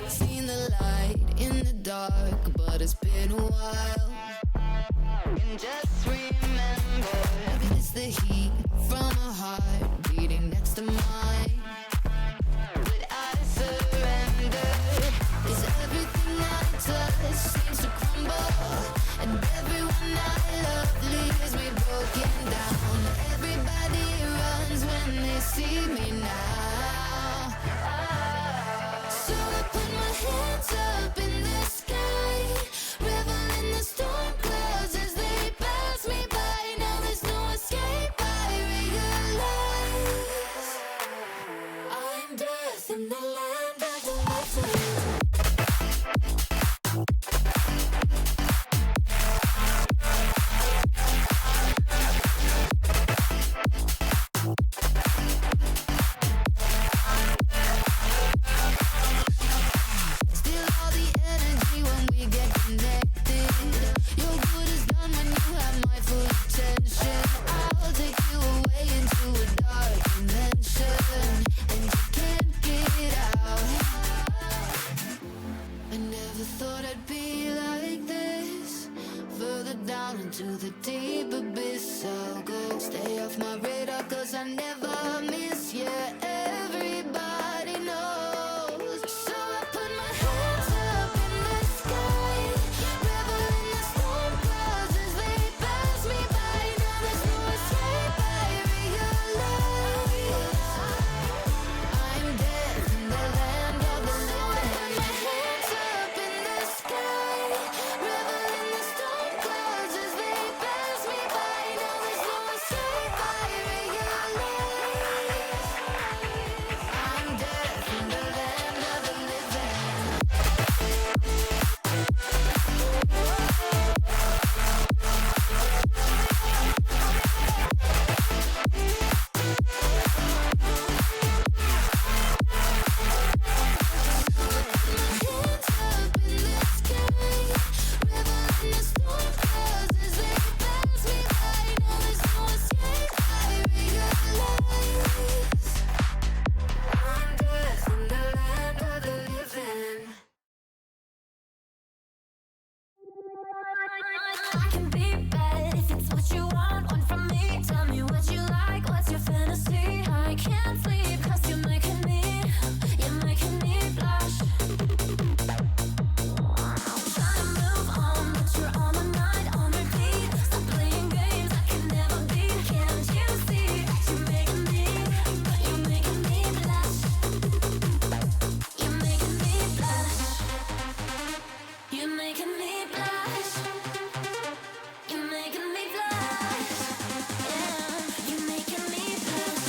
Seen the light in the dark, but it's been a while. And just remember, it's the heat from a heart beating next to mine. But I surrender, 'cause everything I touch seems to crumble, and everyone I love leaves me broken down. Everybody runs when they see me now. So I put my hands up in the sky, reveling the storm clouds as they pass me by. Now there's no escape, I realize I'm death in the land of the living. I can be bad if it's what you want from me. Tell me what you like, what's your fantasy? I can't sleep 'cause you're making me blush. Trying to move on, but you're on my mind, on repeat. Stop playing games I can never beat. Can't you see that you're making me blush? You're making me blush. You're making me blush. You're making me blush. Yeah, you're making me blush.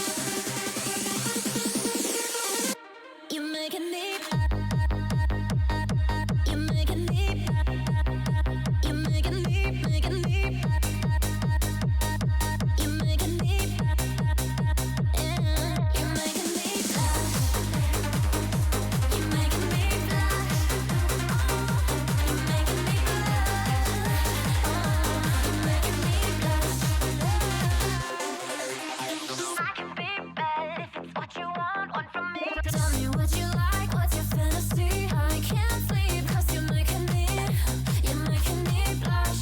You're making me. You're making me. You're making me. Making me. You're making me. Yeah, you're making me blush. You're making me blush. You're making me blush. I can be bad if it's what you want from me. Tell me what you like, what's your fantasy? I can't sleep 'cause you're making me blush.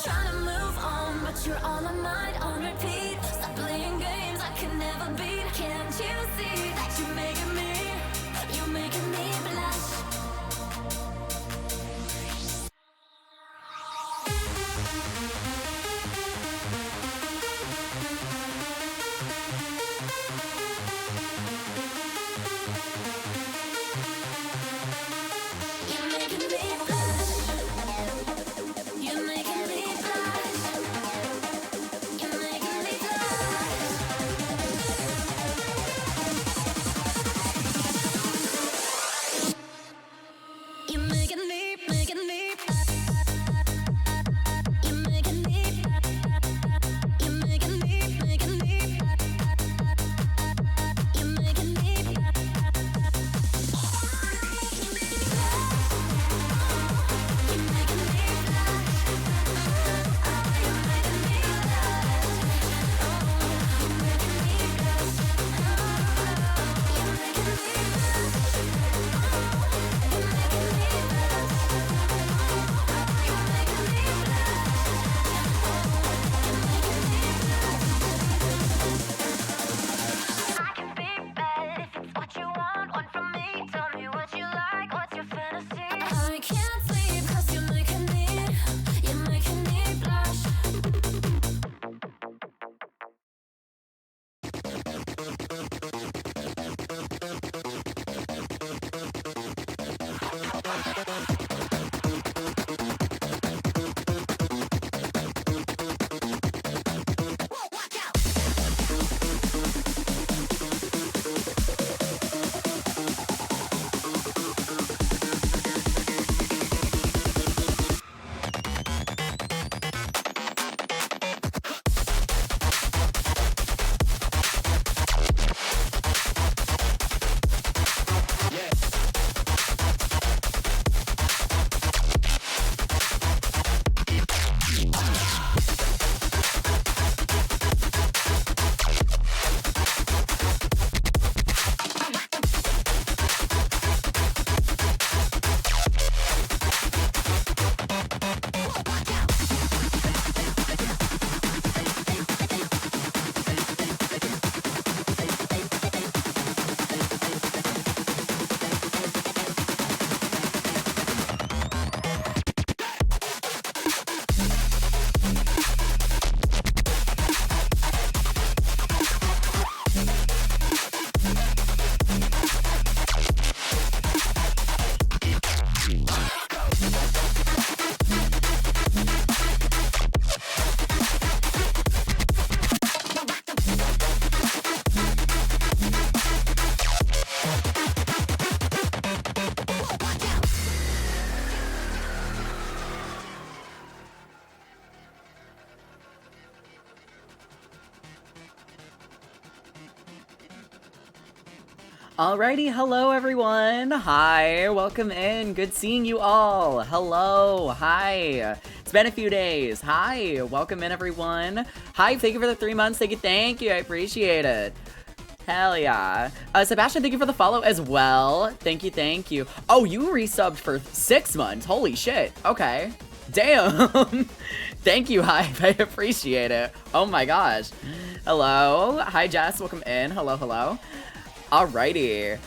Trying to move on, but you're on my mind, on repeat. Stop playing games I can never beat. Can't you see that you're making me blush? You're making me blush. You're making me blush. You're making me blush. You're making me. You're making me. You're making me. Making me. You're making me. I can be bad if it's what you want from me. Tell me what you like, what's your fantasy? I can't sleep 'cause you're making me blush. Watch out! Alrighty, hello everyone. Hi, welcome in. Good seeing you all. Hello, hi. It's been a few days. Hi, welcome in everyone. Hi, thank you for the 3 months. Thank you. I appreciate it. Hell yeah. Sebastian, thank you for the follow as well. Thank you, thank you. Oh, you resubbed for 6 months. Holy shit. Okay. Damn. Thank you, Hype. I appreciate it. Oh my gosh. Hello. Hi, Jess. Welcome in. Hello, hello. Alrighty.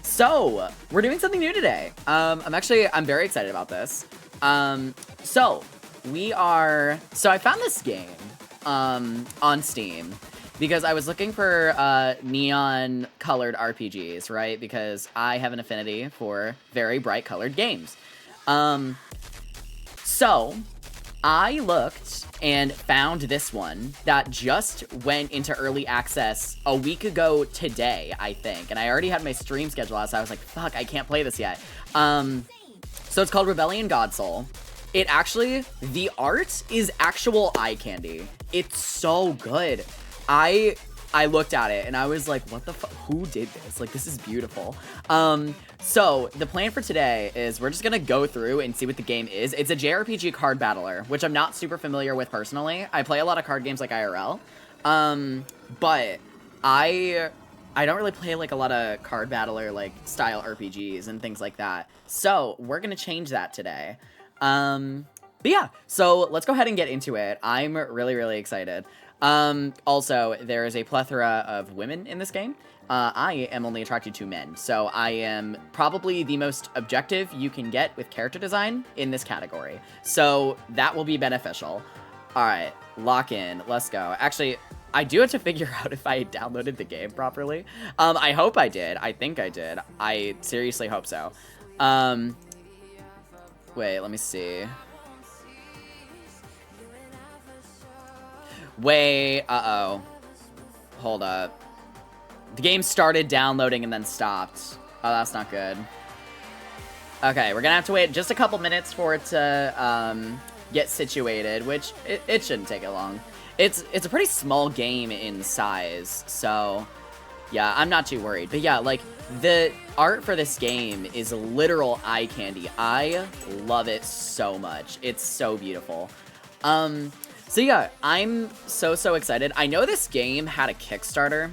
So, we're doing something new today. I'm very excited about this. So I found this game, on Steam because I was looking for, neon colored RPGs, right? Because I have an affinity for very bright colored games. So I looked and found this one that just went into early access a week ago today, I think. And I already had my stream schedule out, so I was like, fuck, I can't play this yet. So it's called Rebellion Godsoul. The art is actual eye candy. It's so good. I looked at it and I was like, what the fuck? Who did this? Like, this is beautiful. So the plan for today is we're just gonna go through and see what the game is. It's a JRPG card battler, which I'm not super familiar with personally. I play a lot of card games like IRL. But I don't really play like a lot of card battler like style RPGs and things like that. So we're gonna change that today. But yeah, so let's go ahead and get into it. I'm really, really excited. Also, there is a plethora of women in this game. I am only attracted to men, so I am probably the most objective you can get with character design in this category. So that will be beneficial. Alright, lock in. Let's go. Actually, I do have to figure out if I downloaded the game properly. I hope I did. I think I did. I seriously hope so. Wait, let me see. Wait, uh-oh. Hold up. The game started downloading and then stopped. Oh, that's not good. Okay, we're gonna have to wait just a couple minutes for it to get situated, which it shouldn't take it long. It's a pretty small game in size, so yeah, I'm not too worried. But yeah, like, the art for this game is literal eye candy. I love it so much. It's so beautiful. So yeah, I'm so excited. I know this game had a Kickstarter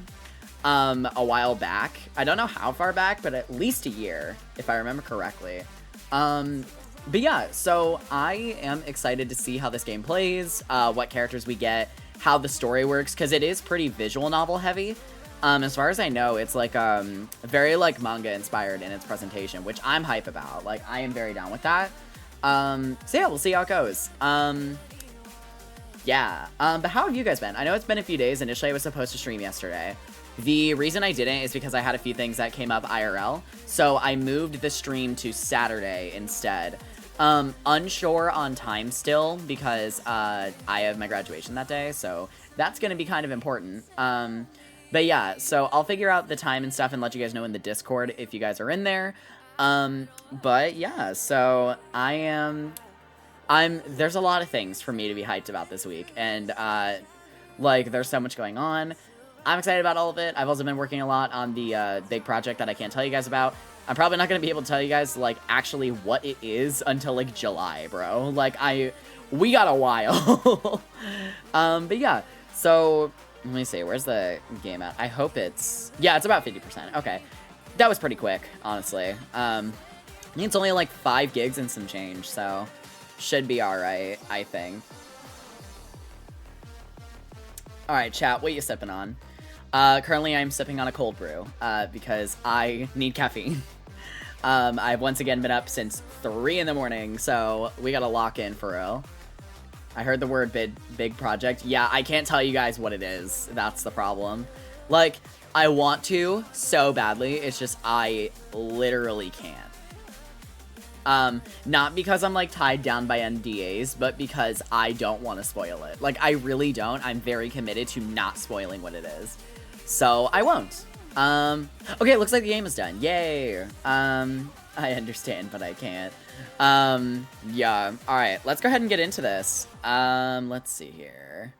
a while back. I don't know how far back, but at least a year, if I remember correctly. But yeah, so I am excited to see how this game plays, what characters we get, how the story works, because it is pretty visual novel heavy. As far as I know, it's like very like manga inspired in its presentation, which I'm hype about. Like, I am very down with that. So yeah, we'll see how it goes. Yeah, but how have you guys been? I know it's been a few days. Initially, I was supposed to stream yesterday. The reason I didn't is because I had a few things that came up IRL, so I moved the stream to Saturday instead. Unsure on time still, because I have my graduation that day, so that's gonna be kind of important. But yeah, so I'll figure out the time and stuff and let you guys know in the Discord if you guys are in there. But yeah, so there's a lot of things for me to be hyped about this week, and, like, there's so much going on. I'm excited about all of it. I've also been working a lot on the, big project that I can't tell you guys about. I'm probably not gonna be able to tell you guys, like, actually what it is until, like, July, bro. Like, we got a while. But yeah, so, let me see, where's the game at? I hope yeah, it's about 50%. Okay. That was pretty quick, honestly. I think it's only, like, 5 gigs and some change, so should be alright, I think. Alright, chat, what are you sipping on? Currently I'm sipping on a cold brew, because I need caffeine. I've once again been up since 3 in the morning, so we gotta lock in for real. I heard the word big project. Yeah, I can't tell you guys what it is. That's the problem. Like, I want to so badly, it's just I literally can't. Not because I'm, like, tied down by NDAs, but because I don't want to spoil it. Like, I really don't. I'm very committed to not spoiling what it is. So, I won't. Okay, it looks like the game is done. Yay! I understand, but I can't. Yeah. Alright, let's go ahead and get into this. Let's see here.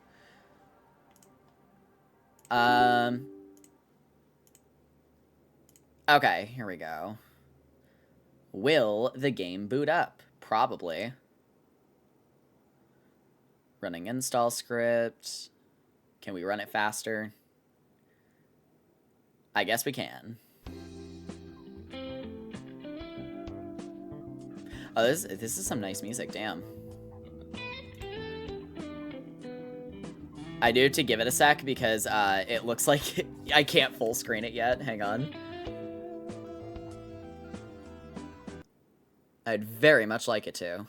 Okay, here we go. Will the game boot up? Probably. Running install script. Can we run it faster? I guess we can. Oh, this is some nice music, damn. I do have to give it a sec because it looks like I can't full screen it yet. Hang on. I'd very much like it to.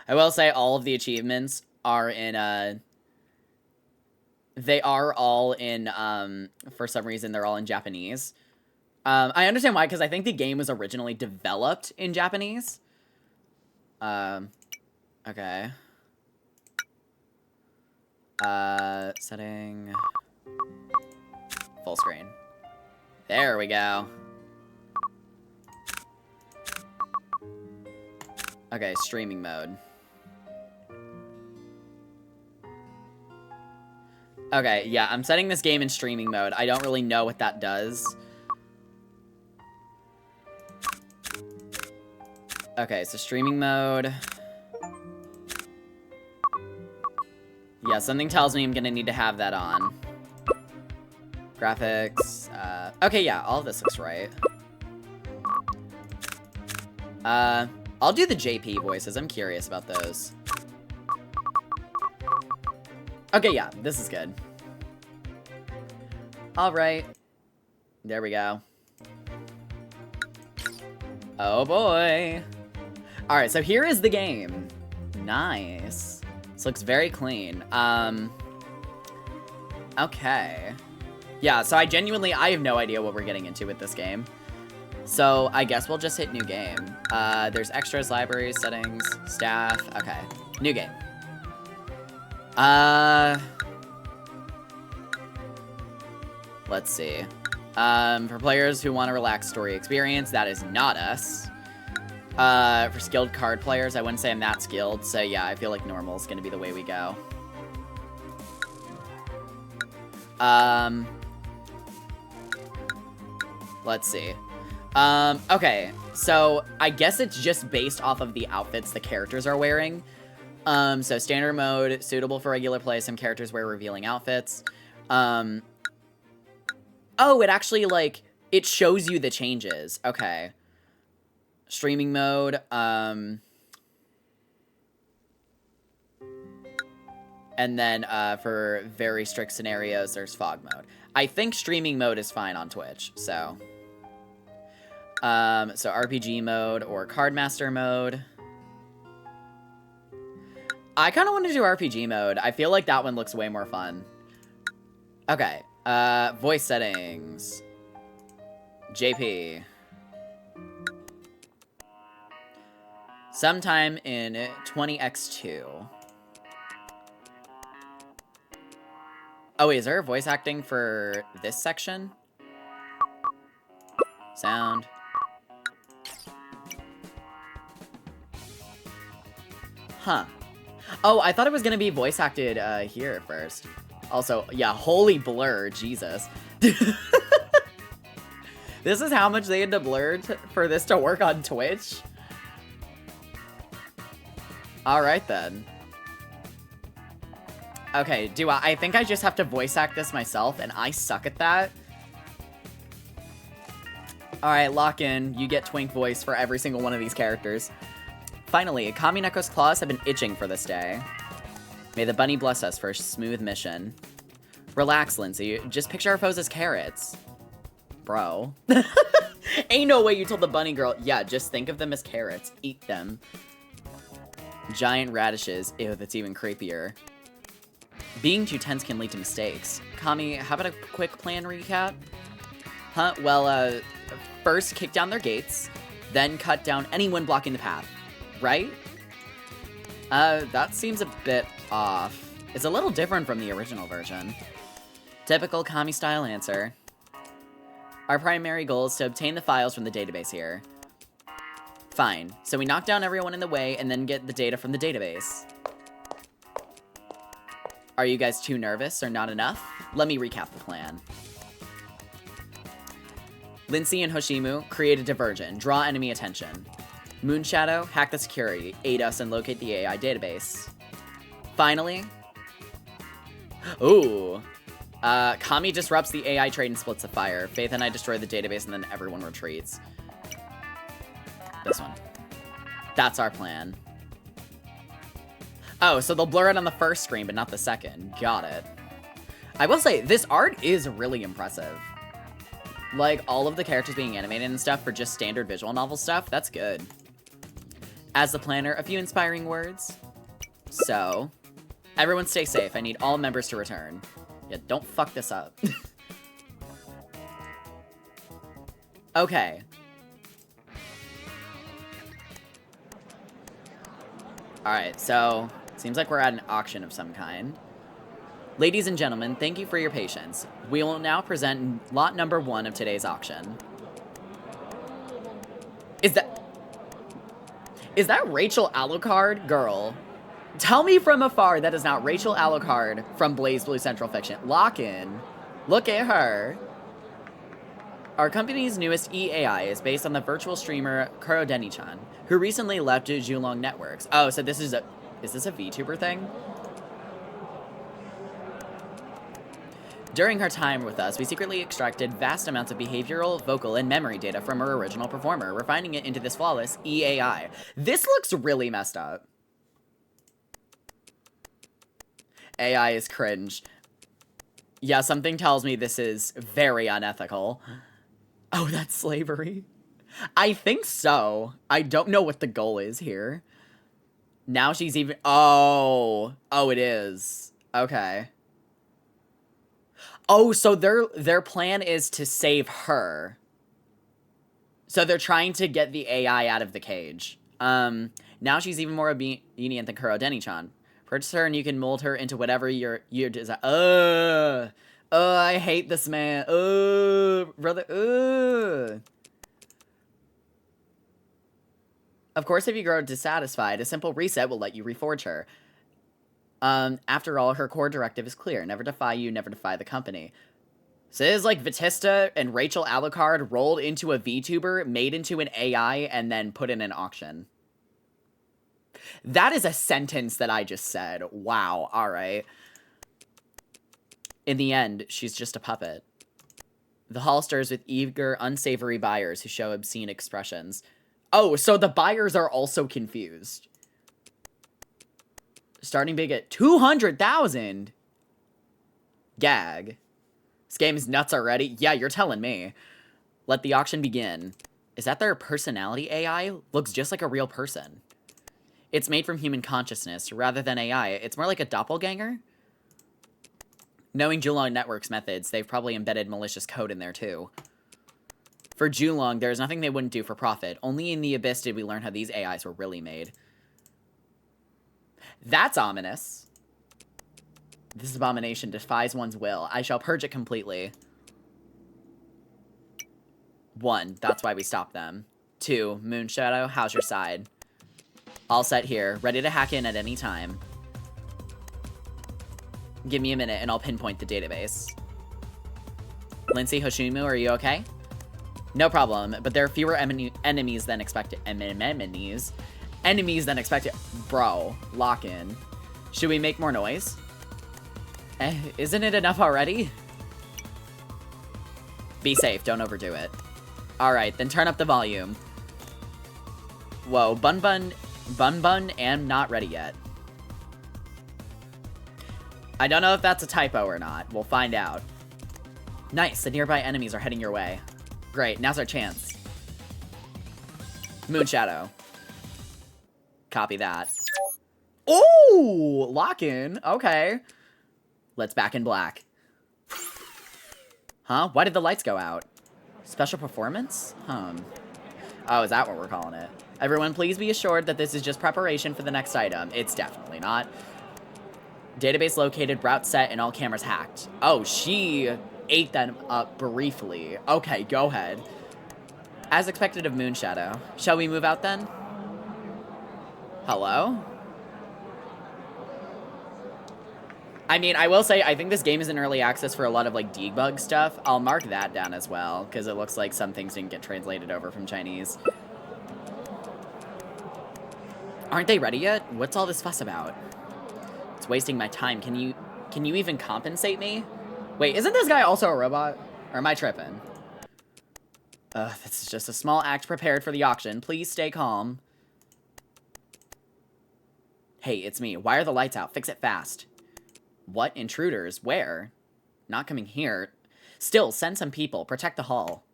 I will say all of the achievements are in, they are all in, for some reason, they're all in Japanese. I understand why, because I think the game was originally developed in Japanese. Okay. Setting... full screen. There we go. Okay, streaming mode. Okay, yeah, I'm setting this game in streaming mode. I don't really know what that does. Okay, so streaming mode. Yeah, something tells me I'm gonna need to have that on. Graphics. Okay, yeah, all of this looks right. I'll do the JP voices. I'm curious about those. Okay, yeah, this is good. Alright. There we go. Oh boy. Alright, so here is the game. Nice. This looks very clean. Okay. Yeah, so I have no idea what we're getting into with this game. So I guess we'll just hit new game. There's extras, libraries, settings, staff. Okay, new game. Let's see. For players who want a relaxed story experience, that is not us. For skilled card players, I wouldn't say I'm that skilled, so yeah, I feel like normal is gonna be the way we go. Let's see. Okay, so I guess it's just based off of the outfits the characters are wearing. So standard mode, suitable for regular play, some characters wear revealing outfits. Oh, it actually, like, it shows you the changes. Okay. Streaming mode, and then, for very strict scenarios, there's fog mode. I think streaming mode is fine on Twitch, so... so RPG mode or Card Master mode. I kind of want to do RPG mode. I feel like that one looks way more fun. Okay. Voice settings. JP. Sometime in 20x2. Oh, wait, is there voice acting for this section? Sound. Huh. Oh, I thought it was gonna be voice acted here at first. Also, yeah, holy blur, Jesus. This is how much they had to blur for this to work on Twitch? Alright then. Okay, I think I just have to voice act this myself, and I suck at that. Alright, lock in. You get twink voice for every single one of these characters. Finally, Kamineko's claws have been itching for this day. May the bunny bless us for a smooth mission. Relax, Lindsay. Just picture our foes as carrots. Bro. Ain't no way you told the bunny girl, yeah, just think of them as carrots. Eat them. Giant radishes. Ew, that's even creepier. Being too tense can lead to mistakes. Kami, how about a quick plan recap? Huh? Well, first kick down their gates, then cut down anyone blocking the path. Right? That seems a bit off. It's a little different from the original version. Typical Kami-style answer. Our primary goal is to obtain the files from the database here. Fine. So we knock down everyone in the way and then get the data from the database. Are you guys too nervous or not enough? Let me recap the plan. Lindsay and Hoshimu create a diversion, draw enemy attention. Moonshadow, hack the security, aid us and locate the AI database. Finally, Ooh. Kami disrupts the AI trade and splits the fire. Faith and I destroy the database and then everyone retreats. This one. That's our plan. Oh, so they'll blur it on the first screen, but not the second. Got it. I will say, this art is really impressive. Like, all of the characters being animated and stuff for just standard visual novel stuff, that's good. As the planner, a few inspiring words. So, everyone stay safe. I need all members to return. Yeah, don't fuck this up. Okay. Alright, so, seems like we're at an auction of some kind. Ladies and gentlemen, thank you for your patience. We will now present lot number 1 of today's auction. Is that Rachel Alucard? Girl. Tell me from afar that is not Rachel Alucard from Blaze Blue Central Fiction. Lock in. Look at her. Our company's newest EAI is based on the virtual streamer Kuro Deni-chan, who recently left Julong Networks. Oh, so this is this a VTuber thing? During her time with us, we secretly extracted vast amounts of behavioral, vocal, and memory data from her original performer, refining it into this flawless EAI. This looks really messed up. AI is cringe. Yeah, something tells me this is very unethical. Oh, that's slavery? I think so. I don't know what the goal is here. Now she's even... Oh, it is. Okay. Oh, so their plan is to save her. So they're trying to get the AI out of the cage. Now she's even more obedient than Kuro Deni-chan. Purchase her and you can mold her into whatever your desire. I hate this man. Brother. Of course, if you grow dissatisfied, a simple reset will let you reforge her. After all, her core directive is clear. Never defy you, never defy the company. So it is like Vitista and Rachel Alucard rolled into a VTuber, made into an AI, and then put in an auction. That is a sentence that I just said. Wow, alright. In the end, she's just a puppet. The hall stirs with eager, unsavory buyers who show obscene expressions. Oh, so the buyers are also confused. Starting big at 200,000. Gag. This game is nuts already? Yeah, you're telling me. Let the auction begin. Is that their personality AI? Looks just like a real person. It's made from human consciousness rather than AI. It's more like a doppelganger. Knowing Julong Network's methods, they've probably embedded malicious code in there too. For Julong, there's nothing they wouldn't do for profit. Only in the Abyss did we learn how these AIs were really made. That's ominous. This abomination defies one's will. I shall purge it completely. 1, that's why we stopped them. 2, Moonshadow, how's your side? All set here, ready to hack in at any time. Give me a minute and I'll pinpoint the database. Lindsay, Hoshimu, are you okay? No problem, but there are fewer enemies than expected. Enemies than expected. Bro, lock in. Should we make more noise? Isn't it enough already? Be safe, don't overdo it. Alright, then turn up the volume. Whoa, Bun Bun, and not ready yet. I don't know if that's a typo or not. We'll find out. Nice, the nearby enemies are heading your way. Great, now's our chance. Moonshadow. Copy that. Oh, lock in. Okay. Let's back in black. Huh? Why did the lights go out? Special performance? Oh, is that what we're calling it? Everyone, please be assured that this is just preparation for the next item. It's definitely not. Database located, route set, and all cameras hacked. Oh, she ate them up briefly. Okay, go ahead. As expected of Moonshadow. Shall we move out then? Hello? I mean, I will say, I think this game is in early access for a lot of, like, debug stuff. I'll mark that down as well, because it looks like some things didn't get translated over from Chinese. Aren't they ready yet? What's all this fuss about? It's wasting my time. Can you Can you even compensate me? Wait, isn't this guy also a robot? Or am I tripping? This is just a small act prepared for the auction. Please stay calm. Hey, it's me. Why are the lights out? Fix it fast. What? Intruders? Where? Not coming here. Still, send some people. Protect the hall.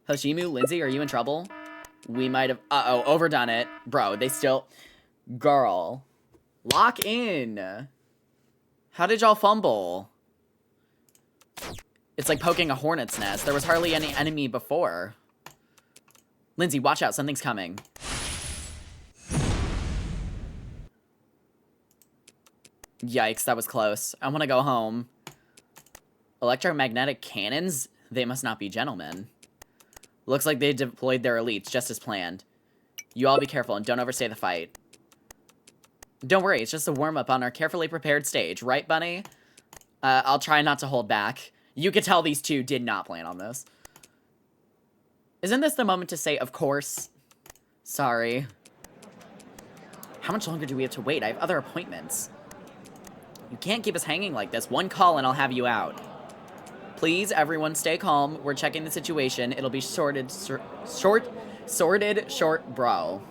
Hoshimu, Lindsay, are you in trouble? We might have... Uh-oh, overdone it. Bro, they still... Girl. Lock in. How did y'all fumble? It's like poking a hornet's nest. There was hardly any enemy before. Lindsay, watch out. Something's coming. Yikes, that was close. I want to go home. Electromagnetic cannons? They must not be gentlemen. Looks like they deployed their elites, just as planned. You all be careful and don't overstay the fight. Don't worry, it's just a warm-up on our carefully prepared stage. Right, Bunny? I'll try not to hold back. You could tell these two did not plan on this. Isn't this the moment to say, of course? Sorry. How much longer do we have to wait? I have other appointments. You can't keep us hanging like this. One call and I'll have you out. Please, everyone, stay calm. We're checking the situation. It'll be sorted, bro.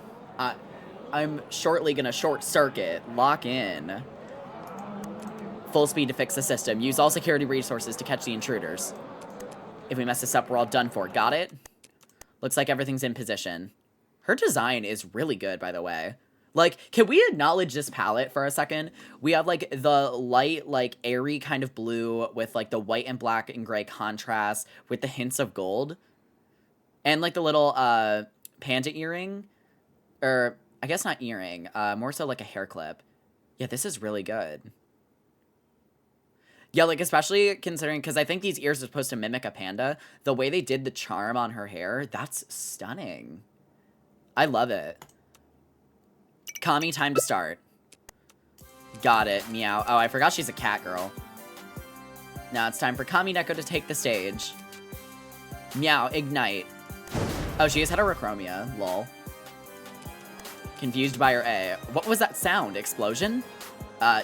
I'm shortly gonna short circuit. Lock in. Full speed to fix the system. Use all security resources to catch the intruders. If we mess this up, we're all done for. Got it? Looks like everything's in position. Her design is really good, by the way. Like, can we acknowledge this palette for a second? We have, like, the light, like, airy kind of blue with, like, the white and black and gray contrast with the hints of gold. And, like, the little, panda earring. Or, I guess not earring. More so like a hair clip. Yeah, this is really good. Yeah, like, especially considering, because I think these ears are supposed to mimic a panda. The way they did the charm on her hair, that's stunning. I love it. Kami, time to start. Got it, meow. Oh, I forgot she's a cat girl. Now it's time for Kami Neko to take the stage. Meow, ignite. Oh, she has heterochromia, lol. Confused by her A. What was that sound? Explosion?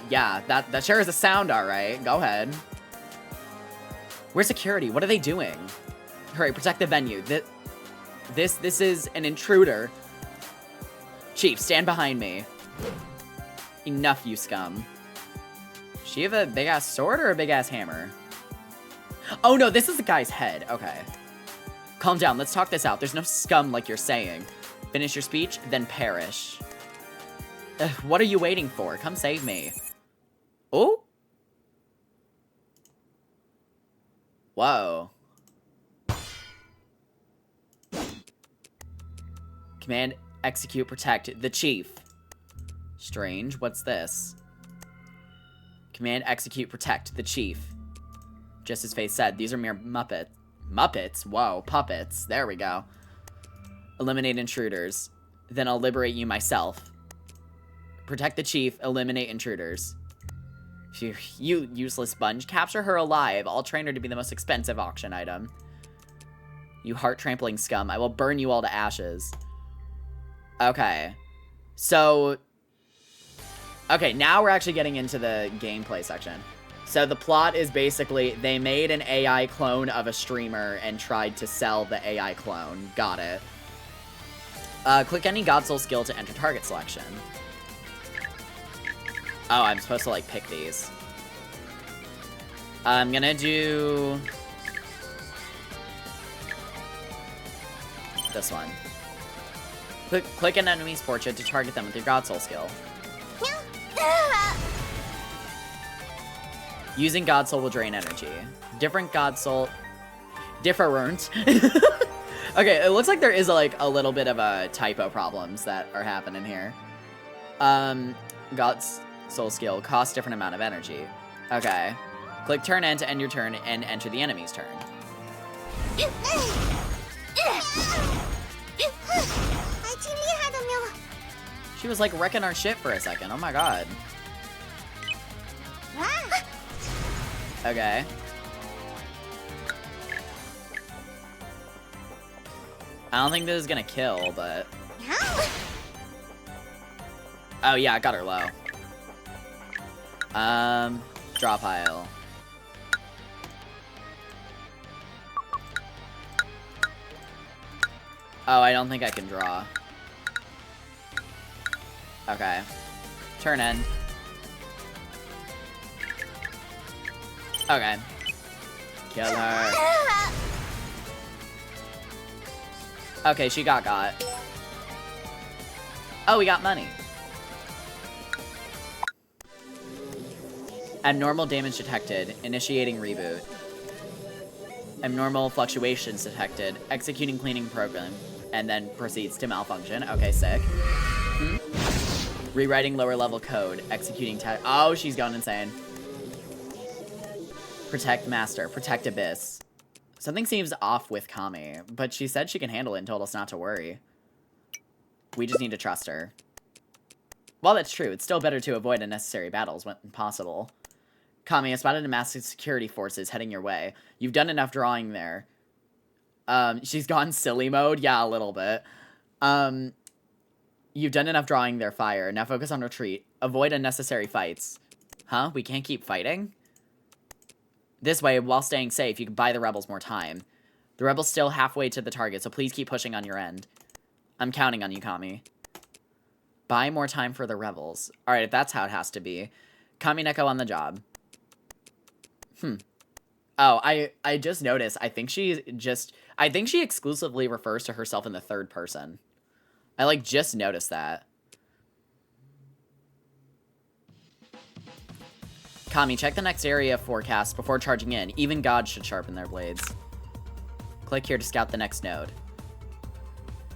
Yeah, that sure is a sound, alright. Go ahead. Where's security? What are they doing? Hurry, protect the venue. This is an intruder. Chief, stand behind me. Enough, you scum. Does she have a big-ass sword or a big-ass hammer? Oh, no, this is the guy's head. Okay. Calm down. Let's talk this out. There's no scum like you're saying. Finish your speech, then perish. What are you waiting for? Come save me. Oh? Whoa. Command, execute, protect the chief. Strange. What's this? Command, execute, protect the chief. Just as Faith said, these are mere Muppets. Muppets? Whoa, puppets. There we go. Eliminate intruders. Then I'll liberate you myself. Protect the chief, eliminate intruders. Phew, you useless sponge. Capture her alive. I'll train her to be the most expensive auction item. You heart-trampling scum. I will burn you all to ashes. Okay. So... Okay, now we're actually getting into the gameplay section. So the plot is basically, they made an AI clone of a streamer and tried to sell the AI clone. Got it. Click any God Soul skill to enter target selection. Oh, I'm supposed to, like, pick these. I'm gonna do... this one. Click an enemy's portrait to target them with your God Soul skill. Using God Soul will drain energy. Different God Soul... Different. Okay, it looks like there is, like, a little bit of a typo problems that are happening here. God Soul skill costs different amount of energy. Okay. Click turn end to end your turn and enter the enemy's turn. She was, like, wrecking our shit for a second. Oh my god. Okay. I don't think this is gonna kill, but... Oh yeah, I got her low. Draw pile. Oh, I don't think I can draw. Okay. Turn end. Okay. Kill her. Okay, she got. Oh, we got money. Abnormal damage detected. Initiating reboot. Abnormal fluctuations detected. Executing cleaning program. And then proceeds to malfunction. Okay, sick. Rewriting lower level code. Executing oh, she's gone insane. Protect master. Protect abyss. Something seems off with Kami, but she said she can handle it and told us not to worry. We just need to trust her. While that's true, it's still better to avoid unnecessary battles when possible. Kami, I spotted a massive security forces heading your way. You've done enough drawing there. She's gone silly mode? Yeah, a little bit. You've done enough drawing their fire. Now focus on retreat. Avoid unnecessary fights. Huh? We can't keep fighting? This way, while staying safe, you can buy the rebels more time. The rebels still halfway to the target, so please keep pushing on your end. I'm counting on you, Kami. Buy more time for the rebels. Alright, if that's how it has to be. Kami Neko on the job. Oh, I just noticed. I think she exclusively refers to herself in the third person. I, like, just noticed that. Kami, check the next area forecast before charging in. Even gods should sharpen their blades. Click here to scout the next node.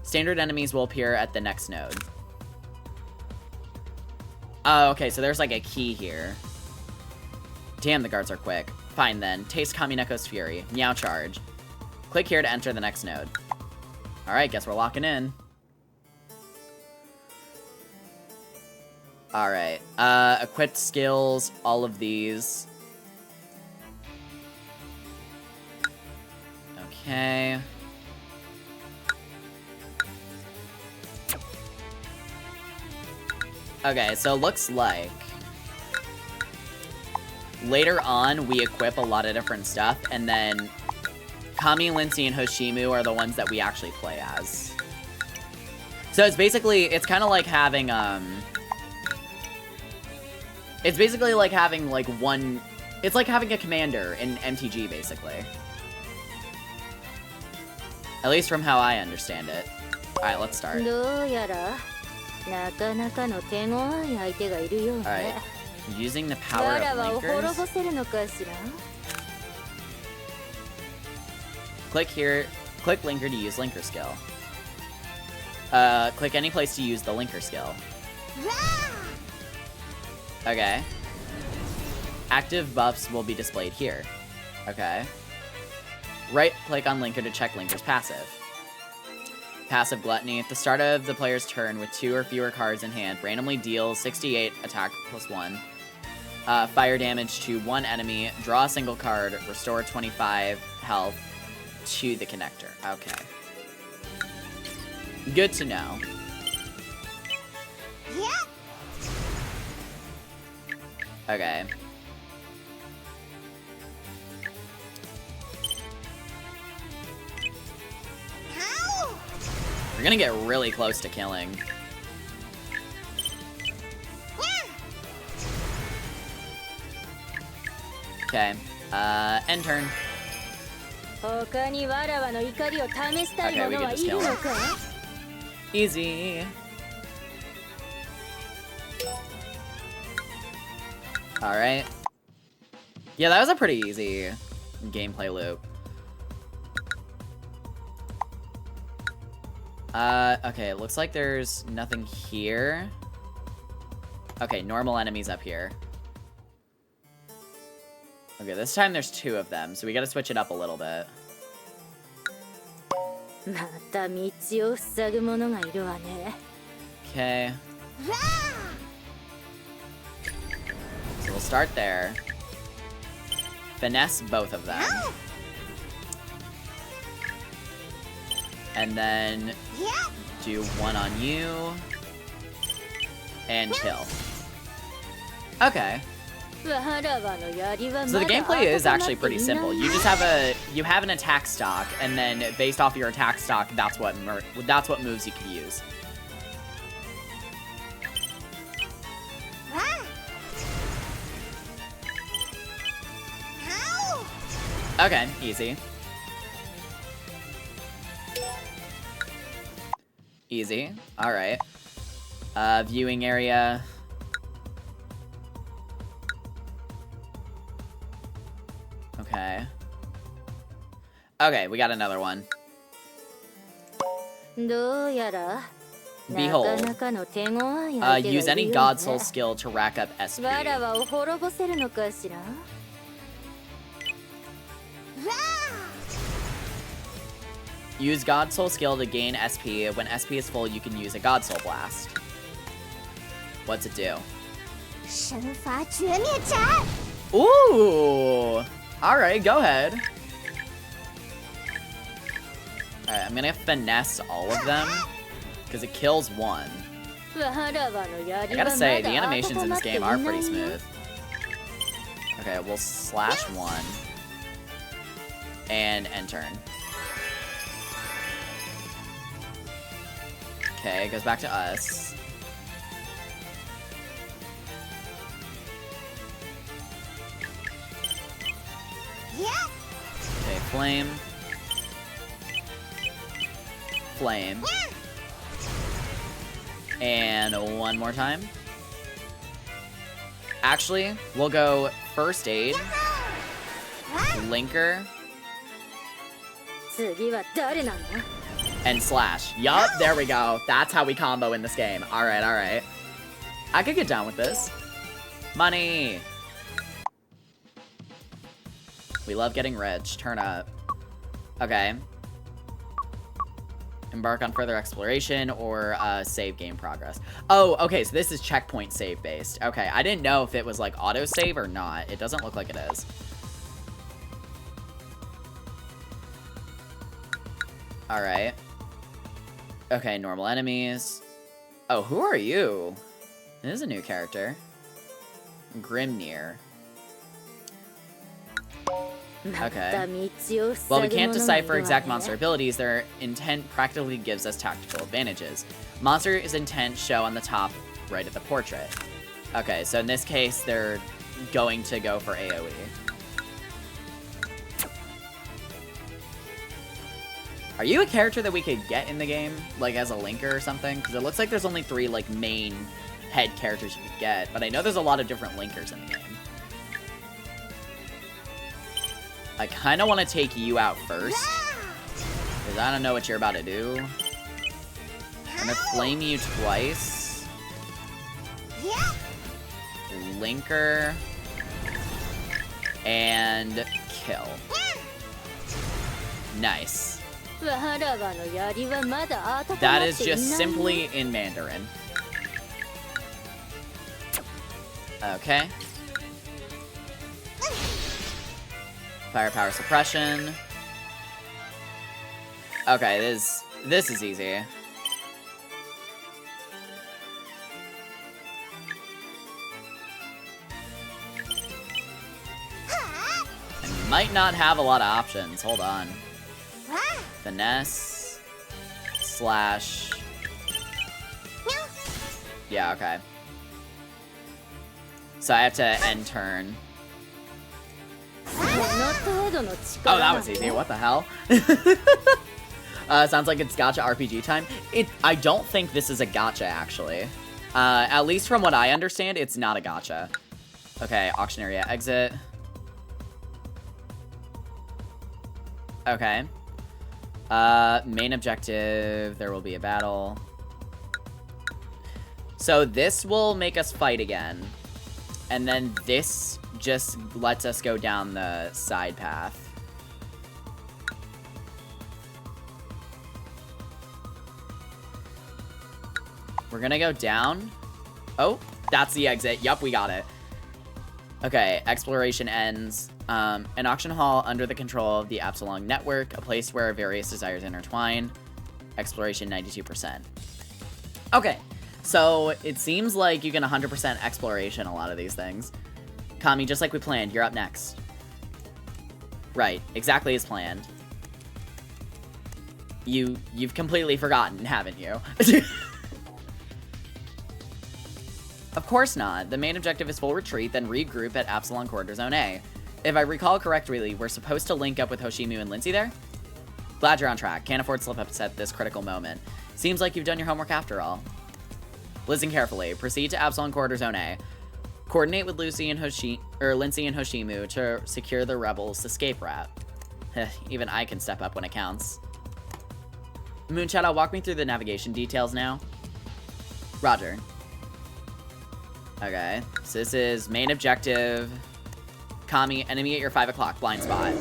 Standard enemies will appear at the next node. Oh, okay, so there's, like, a key here. Damn, the guards are quick. Fine, then. Taste Kami Neko's fury. Meow charge. Click here to enter the next node. Alright, guess we're locking in. Alright. Equipped skills. All of these. Okay. Okay, so it looks like later on we equip a lot of different stuff, and then Kami, Lindsay, and Hoshimu are the ones that we actually play as. So it's basically, it's kind of like having, it's basically like having, like, one, it's like having a commander in MTG, basically. At least from how I understand it. Alright, let's start. Alright. Using the power of linkers. Click here. Click linker to use linker skill. Click any place to use the linker skill. Okay. Active buffs will be displayed here. Okay. Right-click on linker to check linker's passive. Passive Gluttony. At the start of the player's turn with 2 or fewer cards in hand, randomly deals 68 attack +1. Fire damage to one enemy. Draw a single card. Restore 25 health to the connector. Okay. Good to know. Okay. We're gonna get really close to killing. Okay. End turn. Okay, we can just kill him. Easy. Alright. Yeah, that was a pretty easy gameplay loop. Okay, it looks like there's nothing here. Okay, normal enemies up here. Okay, this time there's 2 of them, so we gotta switch it up a little bit. Okay. So we'll start there. Finesse both of them. And then do one on you. And kill. Okay. So the gameplay is actually pretty simple. You just have an attack stock, and then based off your attack stock, that's what moves you can use. Okay, easy. Easy. Alright. Viewing area. Okay. Okay, we got another one. Behold. Use any God Soul skill to rack up SP. Use God Soul skill to gain SP. When SP is full, you can use a God Soul blast. What's it do? Ooh! Alright, go ahead. Alright, I'm gonna finesse all of them, because it kills one. I gotta say, the animations in this game are pretty smooth. Okay, we'll slash one. And end turn. Okay, it goes back to us. Okay, flame. Flame. And one more time. Actually, we'll go first aid. Linker. And slash. Yup, there we go. That's how we combo in this game. Alright, alright. I could get down with this. Money! We love getting rich. Turn up. Okay. Embark on further exploration or save game progress. Oh, okay, so this is checkpoint save based. Okay, I didn't know if it was like autosave or not. It doesn't look like it is. Alright. Okay, normal enemies. Oh, who are you? This is a new character. Grimnir. Okay. While we can't decipher exact monster abilities, their intent practically gives us tactical advantages. Monster's intent show on the top right of the portrait. Okay, so in this case, they're going to go for AoE. Are you a character that we could get in the game, like as a linker or something? Because it looks like there's only 3 like main head characters you could get, but I know there's a lot of different linkers in the game. I kind of want to take you out first, because I don't know what you're about to do. I'm gonna flame you twice. Linker. And kill. Nice. That is just simply in Mandarin. Okay. Firepower suppression. Okay, this is easy. I might not have a lot of options. Hold on. Finesse. Slash. Yeah, okay. So I have to end turn. Oh, that was easy. What the hell? Sounds like it's gacha RPG time. I don't think this is a gacha, actually. At least from what I understand, it's not a gacha. Okay, auction area exit. Okay. Main objective, there will be a battle. So this will make us fight again. And then this just lets us go down the side path. We're gonna go down. Oh, that's the exit. Yup, we got it. Okay, exploration ends. An auction hall under the control of the Absalom network, a place where various desires intertwine. Exploration 92%. Okay, so it seems like you can 100% exploration a lot of these things. Kami, just like we planned, you're up next. Right, exactly as planned. You've completely forgotten, haven't you? Of course not. The main objective is full retreat, then regroup at Absalon Corridor Zone A. If I recall correctly, we're supposed to link up with Hoshimu and Lindsay there? Glad you're on track. Can't afford slip-ups at this critical moment. Seems like you've done your homework after all. Listen carefully. Proceed to Absalon Corridor Zone A. Coordinate with Lindsay and Hoshimu to secure the rebels' escape route. Even I can step up when it counts. Moonshadow, walk me through the navigation details now. Roger. Okay, so this is main objective. Kami, enemy at your 5 o'clock, blind spot.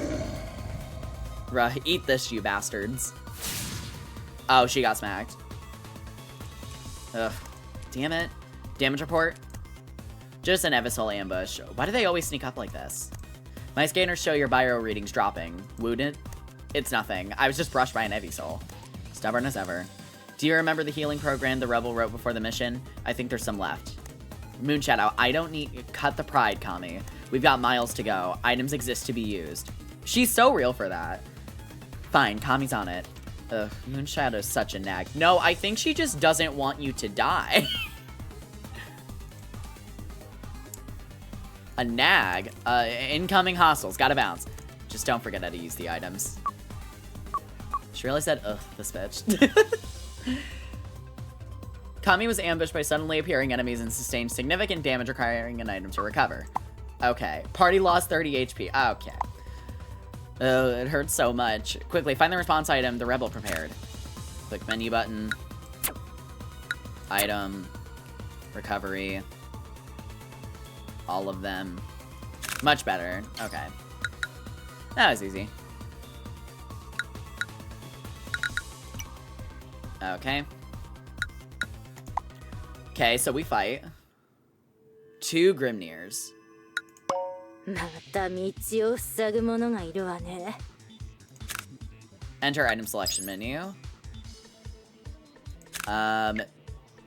Eat this, you bastards. Oh, she got smacked. Ugh. Damn it. Damage report? Just an Evisol ambush. Why do they always sneak up like this? My scanners show your bio readings dropping. Wounded? It's nothing. I was just brushed by an Evisol. Stubborn as ever. Do you remember the healing program the rebel wrote before the mission? I think there's some left. Moonshadow, I don't need... Cut the pride, Kami. We've got miles to go. Items exist to be used. She's so real for that. Fine, Kami's on it. Ugh, Moonshadow's such a nag. No, I think she just doesn't want you to die. A nag? Incoming hostiles. Gotta bounce. Just don't forget how to use the items. She really said, ugh, this bitch. Kami was ambushed by suddenly appearing enemies and sustained significant damage requiring an item to recover. Okay. Party lost 30 HP. Okay. Oh, it hurts so much. Quickly, find the response item the rebel prepared. Click menu button. Item. Recovery. All of them. Much better. Okay. That was easy. Okay. Okay, so we fight. 2 Grimneers. また道を塞ぐ者がいるわね。 Enter item selection menu.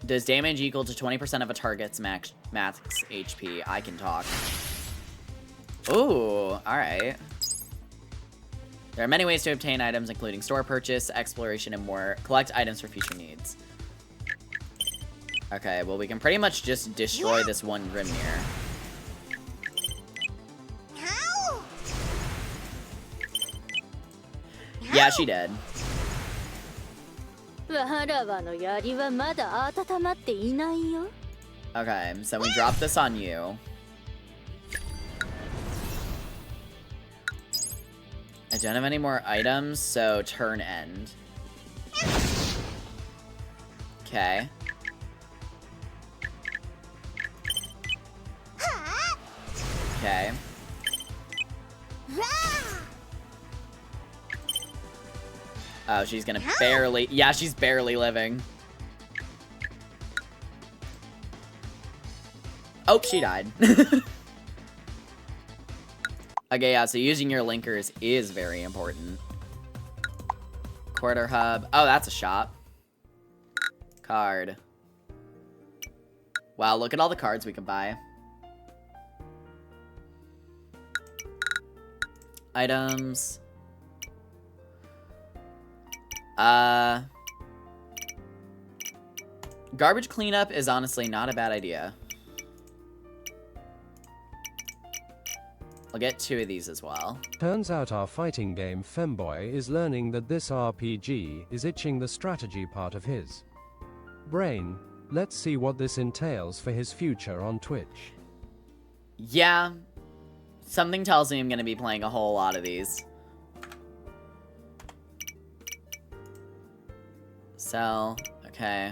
Does damage equal to 20% of a target's max HP? I can talk. Ooh, alright. There are many ways to obtain items, including store purchase, exploration, and more. Collect items for future needs. Okay, well, we can pretty much just destroy this one Grimneer. Yeah, she did. わらわの槍はまだ温まっていないよ。 Okay, so we drop this on you. I don't have any more items, so turn end. Okay. Okay. Oh, she's gonna barely... Yeah, she's barely living. Oh, she died. Okay, yeah, so using your linkers is very important. Quarter hub. Oh, that's a shop. Card. Wow, look at all the cards we can buy. Items. Garbage cleanup is honestly not a bad idea. I'll get 2 of these as well. Turns out our fighting game Femboy is learning that this RPG is itching the strategy part of his brain. Let's see what this entails for his future on Twitch. Yeah. Something tells me I'm gonna be playing a whole lot of these. Sell. Okay.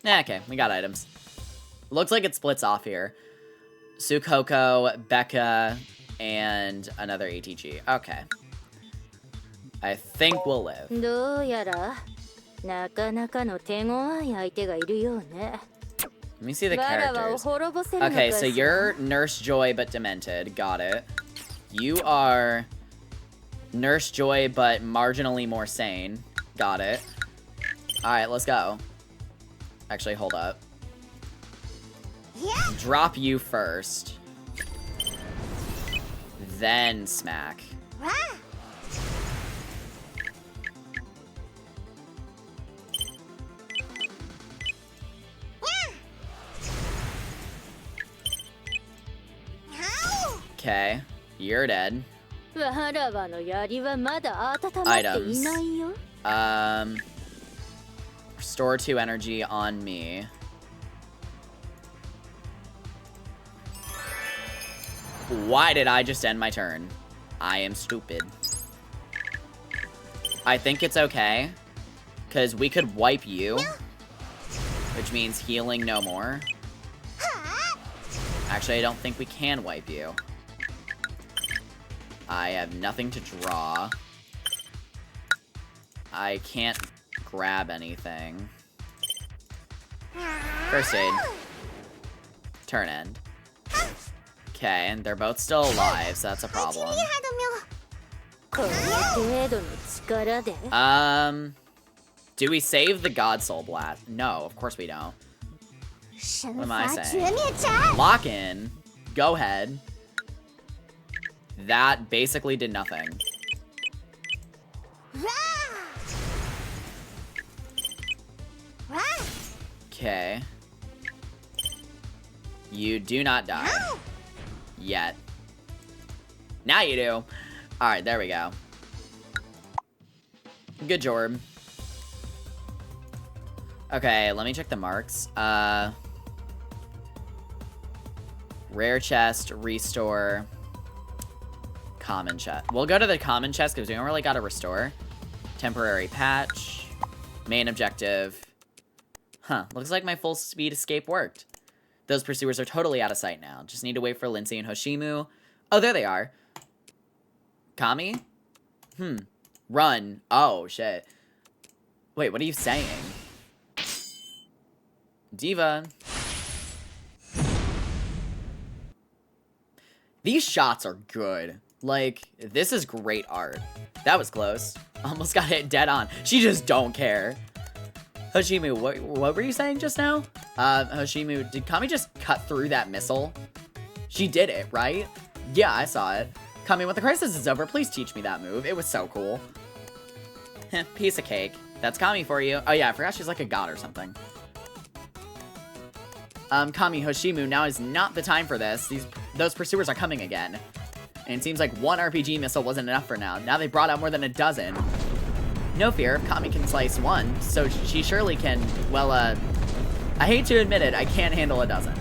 Yeah, okay. We got items. Looks like it splits off here. Sukoko, Becca, and another ATG. Okay. I think we'll live. どうやらなかなかの手強い相手がいるようね。 Let me see the わらわを characters. 滅ぼせるのかしら。 Okay, so you're Nurse Joy but demented. Got it. You are Nurse Joy but marginally more sane. Got it. Alright, let's go. Actually, hold up. Yeah. Drop you first. Then smack. Okay, you're dead. わらわの槍はまだ温まっていないよ。Restore 2 energy on me. Why did I just end my turn? I am stupid. I think it's okay, because we could wipe you, which means healing no more. Actually, I don't think we can wipe you. I have nothing to draw. I can't grab anything. First aid. Turn end. Okay, and they're both still alive, so that's a problem. この程度の力で Do we save the God Soul Blast? No, of course we don't. What am I saying? Lock in. Go ahead. That basically did nothing. Okay. You do not die. Yet. Now you do. Alright, there we go. Good job. Okay, let me check the marks. Rare chest, restore, common chest. We'll go to the common chest because we don't really got to restore. Temporary patch, main objective. Huh, looks like my full speed escape worked. Those pursuers are totally out of sight now. Just need to wait for Lindsay and Hoshimu. Oh, there they are. Kami? Run. Oh, shit. Wait, what are you saying? Diva. These shots are good. Like, this is great art. That was close. Almost got hit dead on. She just don't care. Hoshimu, what were you saying just now? Hoshimu, did Kami just cut through that missile? She did it, right? Yeah, I saw it. Kami, when the crisis is over, please teach me that move. It was so cool. Piece of cake. That's Kami for you. Oh yeah, I forgot she's like a god or something. Kami, Hoshimu, now is not the time for this. Those pursuers are coming again. And it seems like one RPG missile wasn't enough for now. Now they brought out more than a dozen. No fear, if Kami can slice one, so she surely can, well, I hate to admit it, I can't handle a dozen.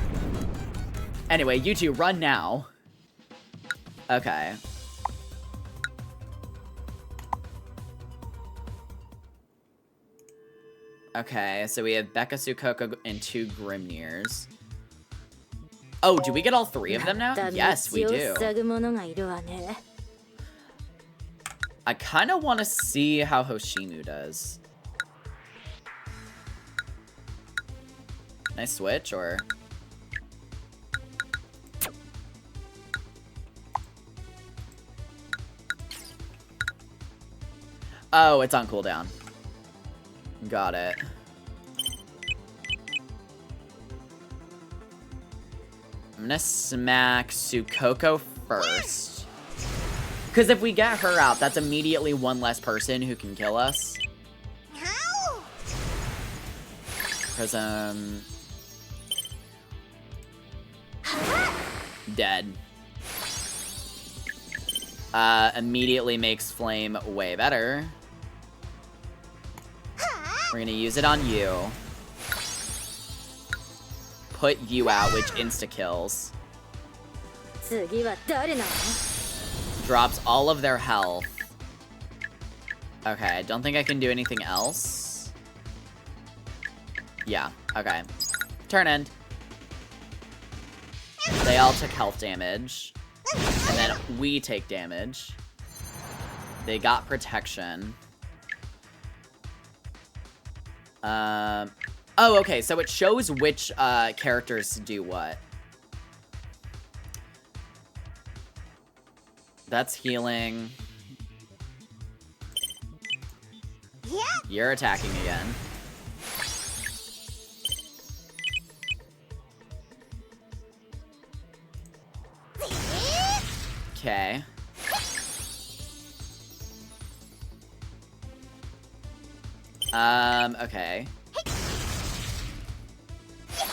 Anyway, you two, run now. Okay. Okay, so we have Becca, Sukoko, and 2 Grimnirs. Oh, do we get all 3 of them now? Yes, we do. I kind of want to see how Hoshimu does. Can I switch, or...? Oh, it's on cooldown. Got it. I'm gonna smack Sukoko first. Because if we get her out, that's immediately one less person who can kill us. Prism. Dead. Immediately makes flame way better. We're gonna use it on you. Put you out, which insta-kills. Drops all of their health. Okay, I don't think I can do anything else. Yeah, okay. Turn end. They all took health damage. And then we take damage. They got protection. Oh, okay, so it shows which characters do what. That's healing. Yeah. You're attacking again. Okay. Okay.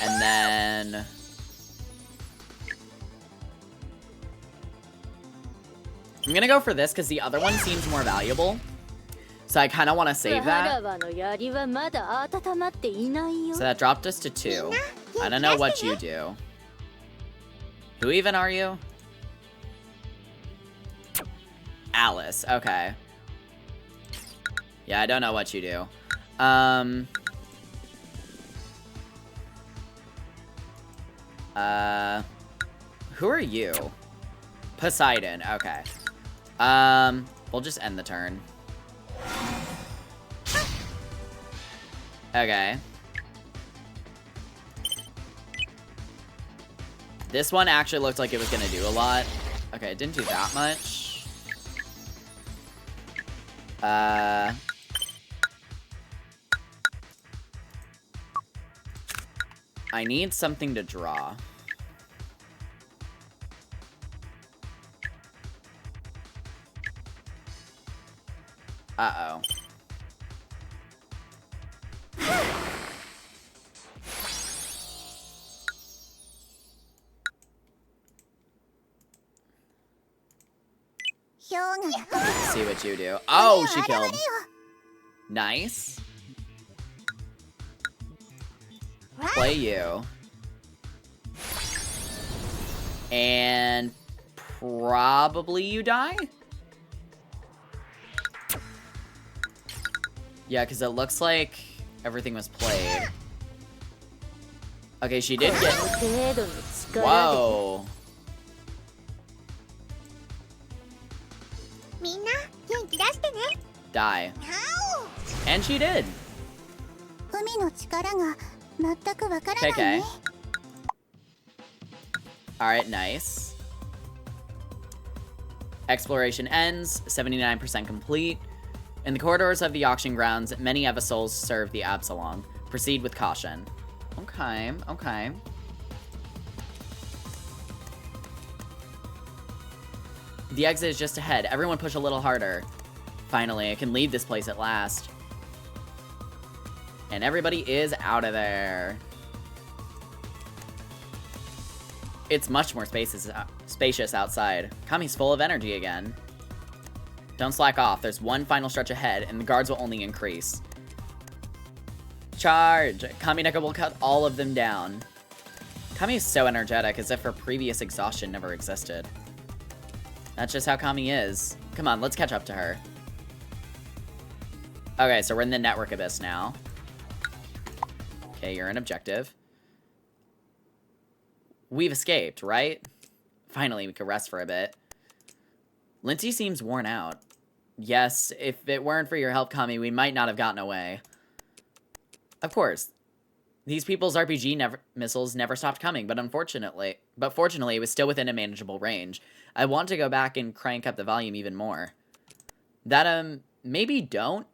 And then... I'm gonna go for this because the other one seems more valuable. So I kind of want to save that. わの槍はまだ温まっていないよ So that dropped us to 2. I don't know what you do. Who even are you? Alice. Okay. Yeah, I don't know what you do. Who are you? Poseidon. Okay. We'll just end the turn. Okay. This one actually looked like it was gonna do a lot. Okay, it didn't do that much. I need something to draw. Uh-oh. Let's see what you do. Oh, she killed. Nice. Play you. And probably you die? Yeah, because it looks like everything was played. Okay, she did get... Whoa. Die. And she did. Okay. Alright, nice. Exploration ends, 79% complete. In the corridors of the auction grounds, many Evisols serve the Absalom. Proceed with caution. Okay, okay. The exit is just ahead. Everyone push a little harder. Finally, I can leave this place at last. And everybody is out of there. It's much more spacious outside. Kami's full of energy again. Don't slack off. There's one final stretch ahead, and the guards will only increase. Charge! Kamineka will cut all of them down. Kami is so energetic, as if her previous exhaustion never existed. That's just how Kami is. Come on, let's catch up to her. Okay, so we're in the network abyss now. Okay, you're an objective. We've escaped, right? Finally, we could rest for a bit. Lindsay seems worn out. Yes, if it weren't for your help, Kami, we might not have gotten away. Of course. These people's RPG missiles never stopped coming, but fortunately, it was still within a manageable range. I want to go back and crank up the volume even more. That, maybe don't.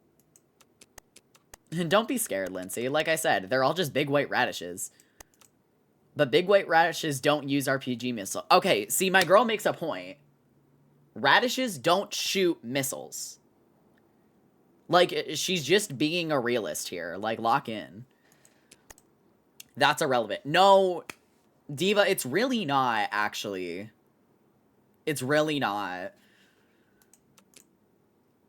Don't be scared, Lindsay. Like I said, they're all just big white radishes. But big white radishes don't use RPG missiles. Okay, see, my girl makes a point. Radishes don't shoot missiles. Like, she's just being a realist here. Like, lock in. That's irrelevant. No, Diva, it's really not, actually. It's really not.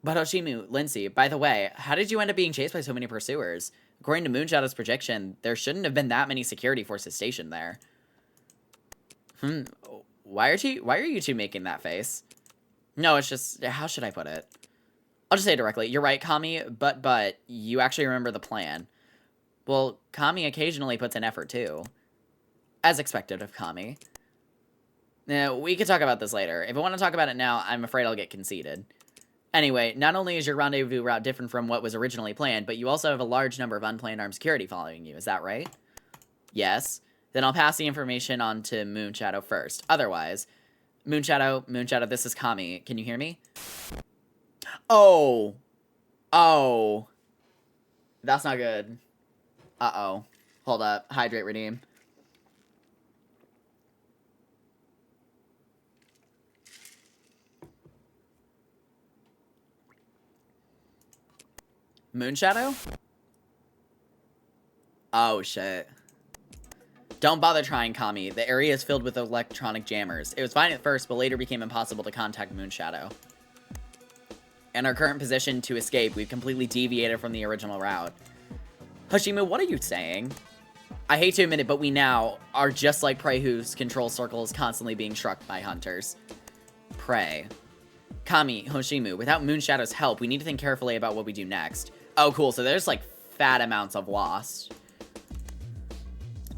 But Hoshimu, Lindsay, by the way, how did you end up being chased by so many pursuers? According to Moonshadow's projection, there shouldn't have been that many security forces stationed there. Why are you two making that face? No, it's just, how should I put it? I'll just say it directly. You're right, Kami, but, you actually remember the plan. Well, Kami occasionally puts in effort, too. As expected of Kami. Now, we could talk about this later. If I want to talk about it now, I'm afraid I'll get conceited. Anyway, not only is your rendezvous route different from what was originally planned, but you also have a large number of unplanned armed security following you. Is that right? Yes. Then I'll pass the information on to Moonshadow first. Otherwise, Moonshadow, this is Kami. Can you hear me? Oh. Oh. That's not good. Uh-oh. Hold up. Hydrate, redeem. Moonshadow? Oh, shit. Don't bother trying, Kami. The area is filled with electronic jammers. It was fine at first, but later became impossible to contact Moonshadow. In our current position to escape, we've completely deviated from the original route. Hoshimu, what are you saying? I hate to admit it, but we now are just like Prey, whose control circle is constantly being struck by hunters. Prey. Kami, Hoshimu, without Moonshadow's help, we need to think carefully about what we do next. Oh, cool, so there's, like, fat amounts of lost.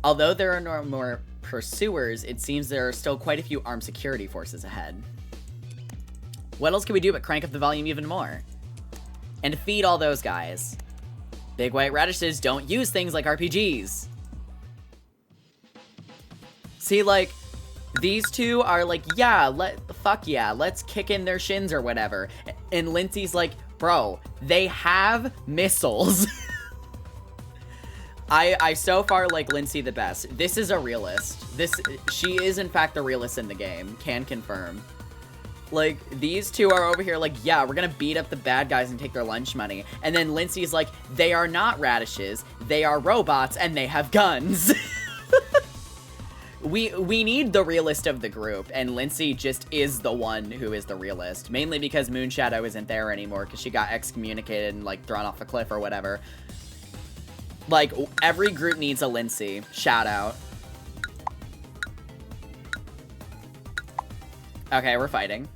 Although there are no more pursuers, it seems there are still quite a few armed security forces ahead. What else can we do but crank up the volume even more? And defeat all those guys. Big white radishes don't use things like RPGs. See, like, these two are like, yeah, fuck yeah, let's kick in their shins or whatever. And Lindsay's like, bro, they have missiles. I so far like Lindsay the best. This is a realist. She is in fact the realist in the game. Can confirm. Like, these two are over here like, yeah, we're gonna beat up the bad guys and take their lunch money. And then Lindsay's like, they are not radishes, they are robots, and they have guns. We need the realist of the group, and Lindsay just is the one who is the realist. Mainly because Moonshadow isn't there anymore, because she got excommunicated and, like, thrown off a cliff or whatever. Like, every group needs a Lindsay. Shout out. Okay, we're fighting.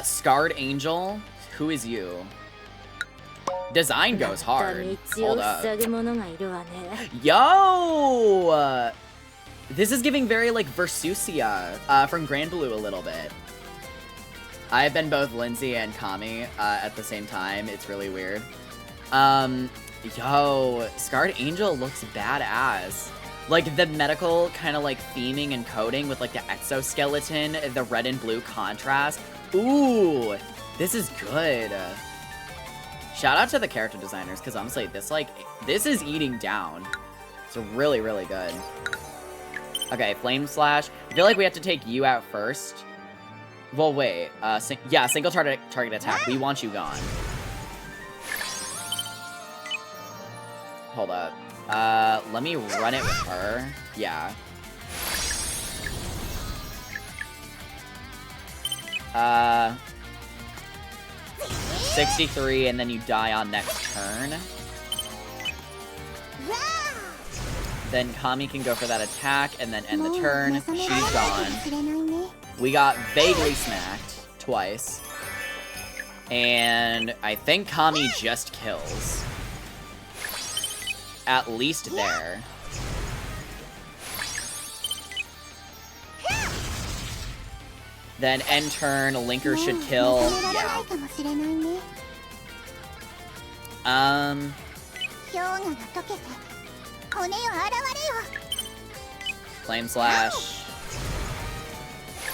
Scarred Angel, who is you? Design goes hard. Hold up. Yo! This is giving very, like, Versusia from Grand Blue a little bit. I've been both Lindsay and Kami at the same time. It's really weird. Yo, Scarred Angel looks badass. Like, the medical kind of, like, theming and coding with, like, the exoskeleton, the red and blue contrast. Ooh, this is good. Shout out to the character designers, because honestly, this is eating down. It's really, really good. Okay, Flame Slash. I feel like we have to take you out first. Well, wait. Yeah, single target attack. We want you gone. Hold up. Let me run it with her. Yeah. 63, and then you die on next turn. Then Kami can go for that attack, and then end the turn. She's gone. We got vaguely smacked twice. And I think Kami just kills. At least there. Then end turn, Linker should kill. Yeah. Flame Slash.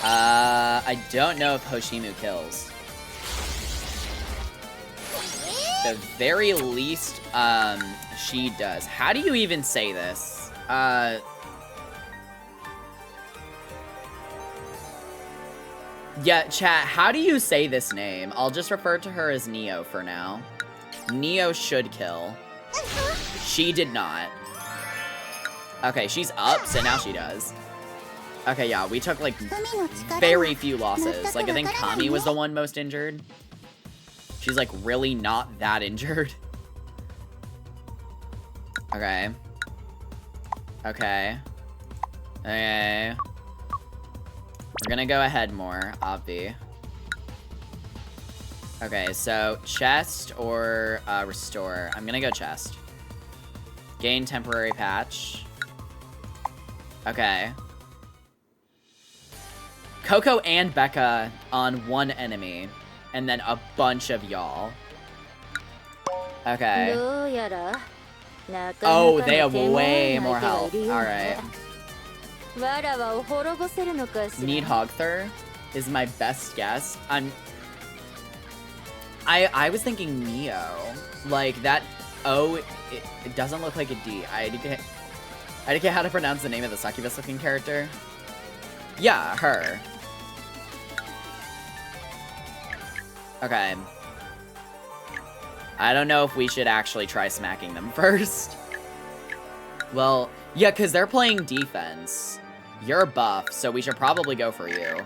I don't know if Hoshimu kills. The very least, she does. How do you even say this? Yeah, chat, how do you say this name? I'll just refer to her as Neo for now. Neo should kill. She did not. Okay, she's up, so now she does. Okay, yeah, we took, like, very few losses. Like, I think Kami was the one most injured. She's, like, really not that injured. Okay. Okay. Okay. We're gonna go ahead more, obvi. Okay, so chest or restore. I'm gonna go chest. Gain temporary patch. Okay. Coco and Becca on one enemy, and then a bunch of y'all. Okay. Oh, they have way more health. Alright. Need Hogthur is my best guess. I was thinking Neo. Like, that O, it doesn't look like a D. I didn't get how to pronounce the name of the succubus-looking character. Yeah, her. Okay. I don't know if we should actually try smacking them first. Well, yeah, because they're playing defense. You're buff, so we should probably go for you.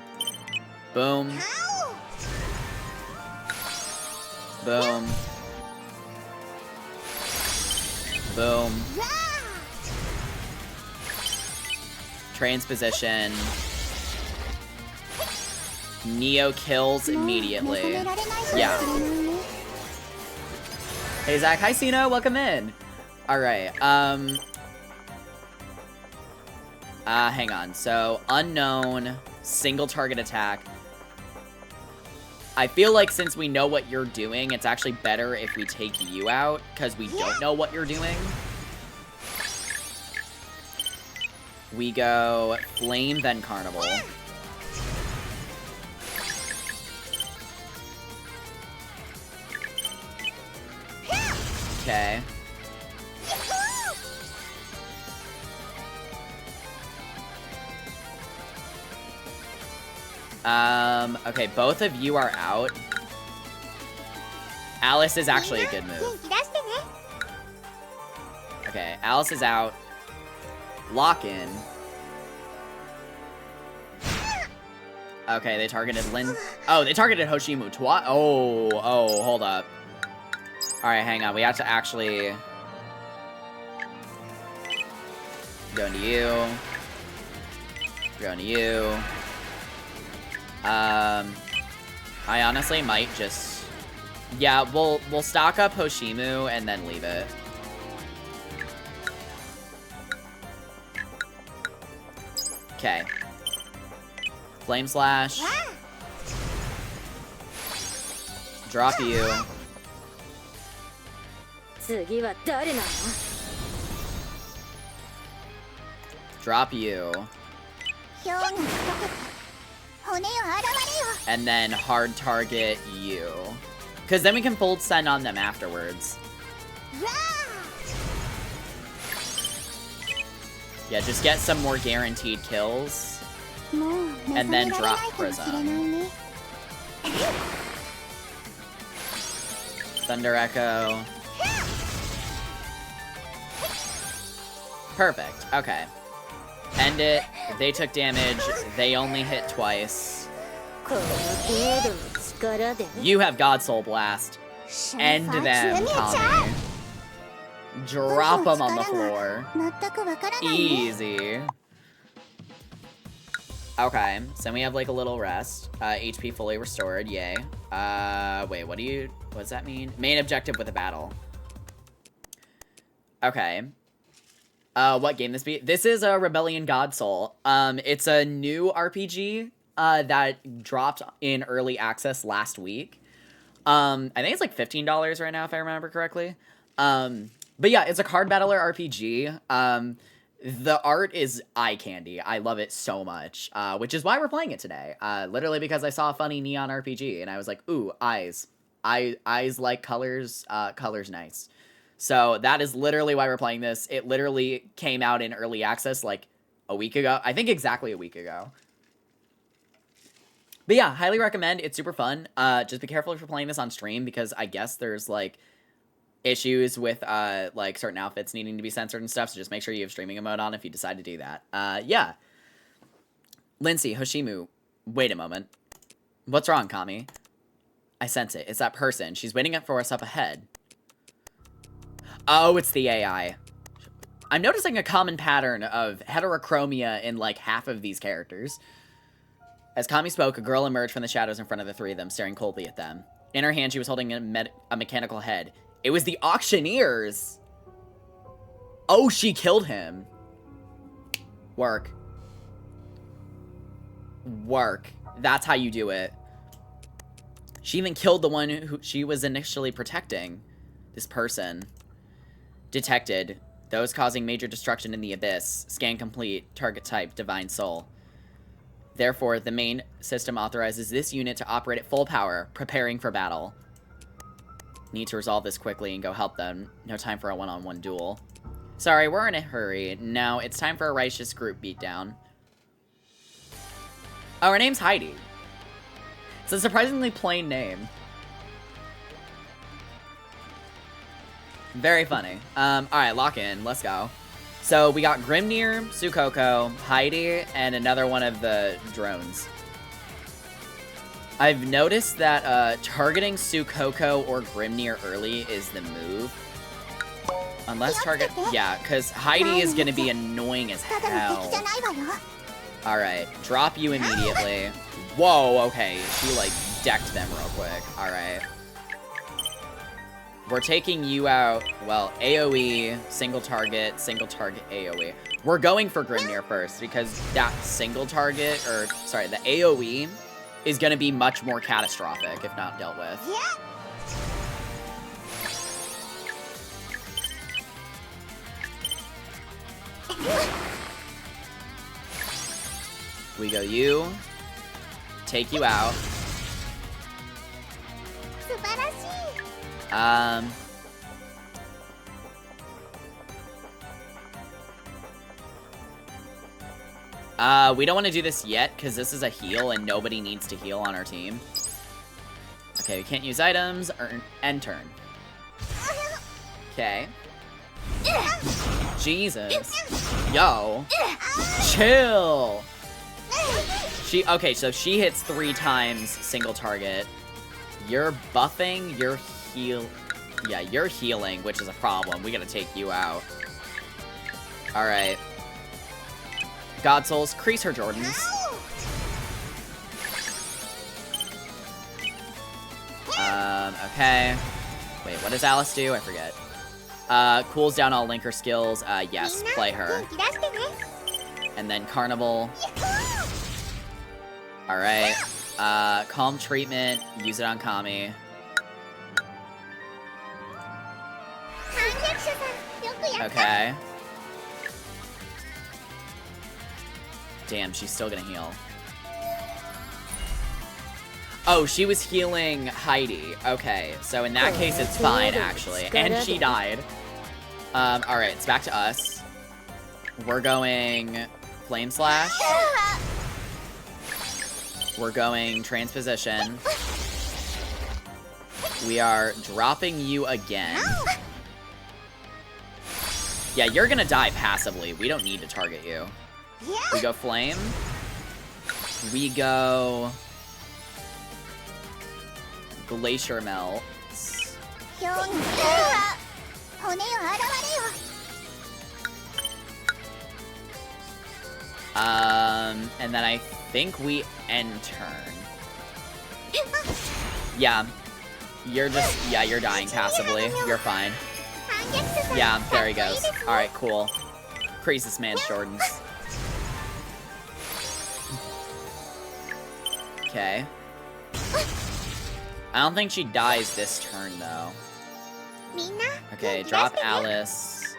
Boom. Boom. Boom. Transposition. Neo kills immediately. Yeah. Hey, Zach. Hi, Sino. Welcome in. Alright, hang on. So, unknown, single target attack. I feel like since we know what you're doing, it's actually better if we take you out, because we don't know what you're doing. We go Flame, then Carnival. Okay. Okay, both of you are out. Alice is actually a good move. Okay, Alice is out. Lock in. Okay, they targeted Lin. Oh, they targeted Hoshimu twice. Oh, hold up. Alright, hang on. We have to actually go into you. Go into you. I honestly might just... Yeah, we'll stock up Hoshimu and then leave it. Okay. Flame Slash. Drop you. Drop you. And then hard target you. Because then we can fold send on them afterwards. Yeah, just get some more guaranteed kills. And then drop Prism. Thunder Echo. Perfect. Okay. End it. They took damage. They only hit twice. You have God Soul Blast. End them, Tommy. Drop them on the floor. Easy. Okay, so we have like a little rest. HP fully restored, yay. Wait, what does that mean? Main objective with a battle. Okay. What game this be? This is a Rebellion God Soul. It's a new RPG, that dropped in early access last week. I think it's like $15 right now, if I remember correctly. But yeah, it's a card battler RPG. The art is eye candy. I love it so much, which is why we're playing it today. Literally because I saw a funny neon RPG, and I was like, ooh, eyes. Eyes like colors, colors nice. So that is literally why we're playing this. It literally came out in early access like a week ago. I think exactly a week ago. But yeah, highly recommend. It's super fun. Just be careful if you're playing this on stream, because I guess there's like issues with like certain outfits needing to be censored and stuff. So just make sure you have streaming mode on if you decide to do that. Yeah. Lindsay, Hoshimu, wait a moment. What's wrong, Kami? I sense it. It's that person. She's waiting up for us up ahead. Oh, it's the AI. I'm noticing a common pattern of heterochromia in like half of these characters. As Kami spoke, a girl emerged from the shadows in front of the three of them, staring coldly at them. In her hand, she was holding a mechanical head. It was the auctioneers! Oh, she killed him. Work. Work. That's how you do it. She even killed the one who she was initially protecting. This person. Detected. Those causing major destruction in the abyss. Scan complete. Target type, Divine Soul. Therefore, the main system authorizes this unit to operate at full power, preparing for battle. Need to resolve this quickly and go help them. No time for a one-on-one duel. Sorry, we're in a hurry. Now, it's time for a righteous group beatdown. Oh, her name's Heidi. It's a surprisingly plain name. Very funny. Alright, lock in. Let's go. So we got Grimnir, Sukoko, Heidi, and another one of the drones. I've noticed that targeting Sukoko or Grimnir early is the move. Unless target... Yeah, because Heidi is going to be annoying as hell. Alright, drop you immediately. Whoa, okay. She, like, decked them real quick. Alright. We're taking you out. Well, AoE, single target, AoE. We're going for Grimnir first, because that single target, or, sorry, the AoE is going to be much more catastrophic if not dealt with. We go you. Take you out. We don't want to do this yet, because this is a heal, and nobody needs to heal on our team. Okay, we can't use items, end turn. Okay. Jesus. Yo. Chill. Okay, so she hits 3 times single target. You're buffing, you're yeah, you're healing, which is a problem. We gotta take you out. Alright. God Souls, crease her Jordans. Okay. Wait, what does Alice do? I forget. Cools down all linker skills. Yes, play her. And then Carnival. Alright. Calm treatment. Use it on Kami. Okay. Damn, she's still gonna heal. Oh, she was healing Heidi. Okay, so in that case, it's fine, actually. And she died. Alright, it's back to us. We're going Flame Slash. We're going Transposition. We are dropping you again. Yeah, you're gonna die passively. We don't need to target you. We go Flame. We go Glacier Melts. And then I think we end turn. Yeah. You're just, yeah, you're dying passively. You're fine. Yeah, there he goes. Alright, cool. Crease this man's Jordans. Okay. I don't think she dies this turn, though. Okay, drop Alice.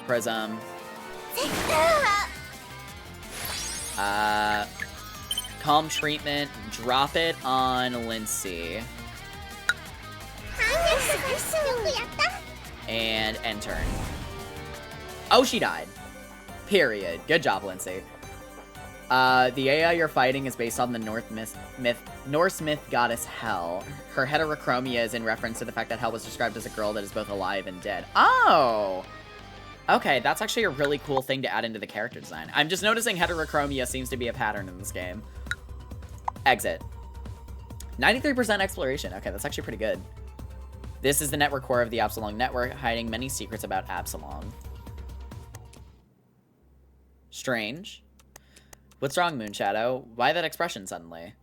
Prism. Calm treatment. Drop it on Lindsay. And end turn. Oh, she died. Period. Good job, Lindsay. The AI you're fighting is based on the Norse myth goddess Hel. Her heterochromia is in reference to the fact that Hel was described as a girl that is both alive and dead. Oh! Okay, that's actually a really cool thing to add into the character design. I'm just noticing heterochromia seems to be a pattern in this game. Exit. 93% exploration. Okay, that's actually pretty good. This is the network core of the Absalom network, hiding many secrets about Absalom. Strange. What's wrong, Moonshadow? Why that expression suddenly?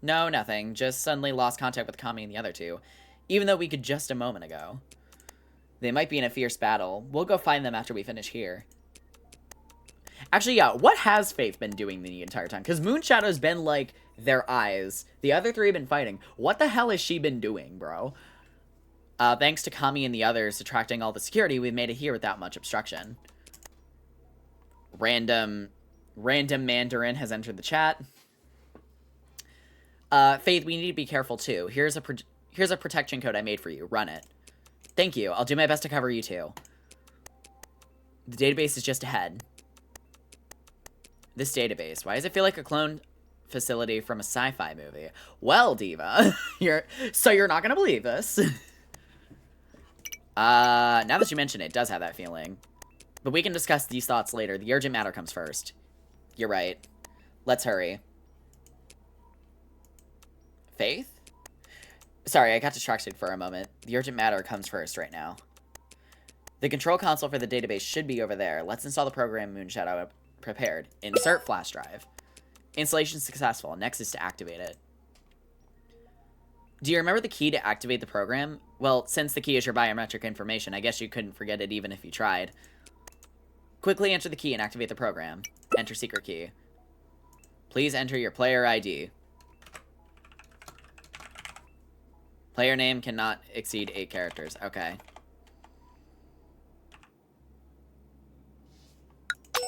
No, nothing. Just suddenly lost contact with Kami and the other two. Even though we could just a moment ago. They might be in a fierce battle. We'll go find them after we finish here. Actually, yeah, what has Faith been doing the entire time? Because Moonshadow's been, like, their eyes. The other three have been fighting. What the hell has she been doing, bro? Thanks to Kami and the others attracting all the security, we've made it here without much obstruction. Random Mandarin has entered the chat. Faith, we need to be careful, too. Here's a protection code I made for you. Run it. Thank you. I'll do my best to cover you, too. The database is just ahead. This database. Why does it feel like a clone facility from a sci-fi movie. Well, Diva, you're not gonna believe this. Now that you mention it, does have that feeling. But we can discuss these thoughts later. The urgent matter comes first. You're right. Let's hurry. Faith? Sorry, I got distracted for a moment. The urgent matter comes first right now. The control console for the database should be over there. Let's install the program Moonshadow prepared. Insert flash drive. Installation successful. Next is to activate it. Do you remember the key to activate the program? Well, since the key is your biometric information, I guess you couldn't forget it even if you tried. Quickly enter the key and activate the program. Enter secret key. Please enter your player ID. Player name cannot exceed 8 characters. Okay.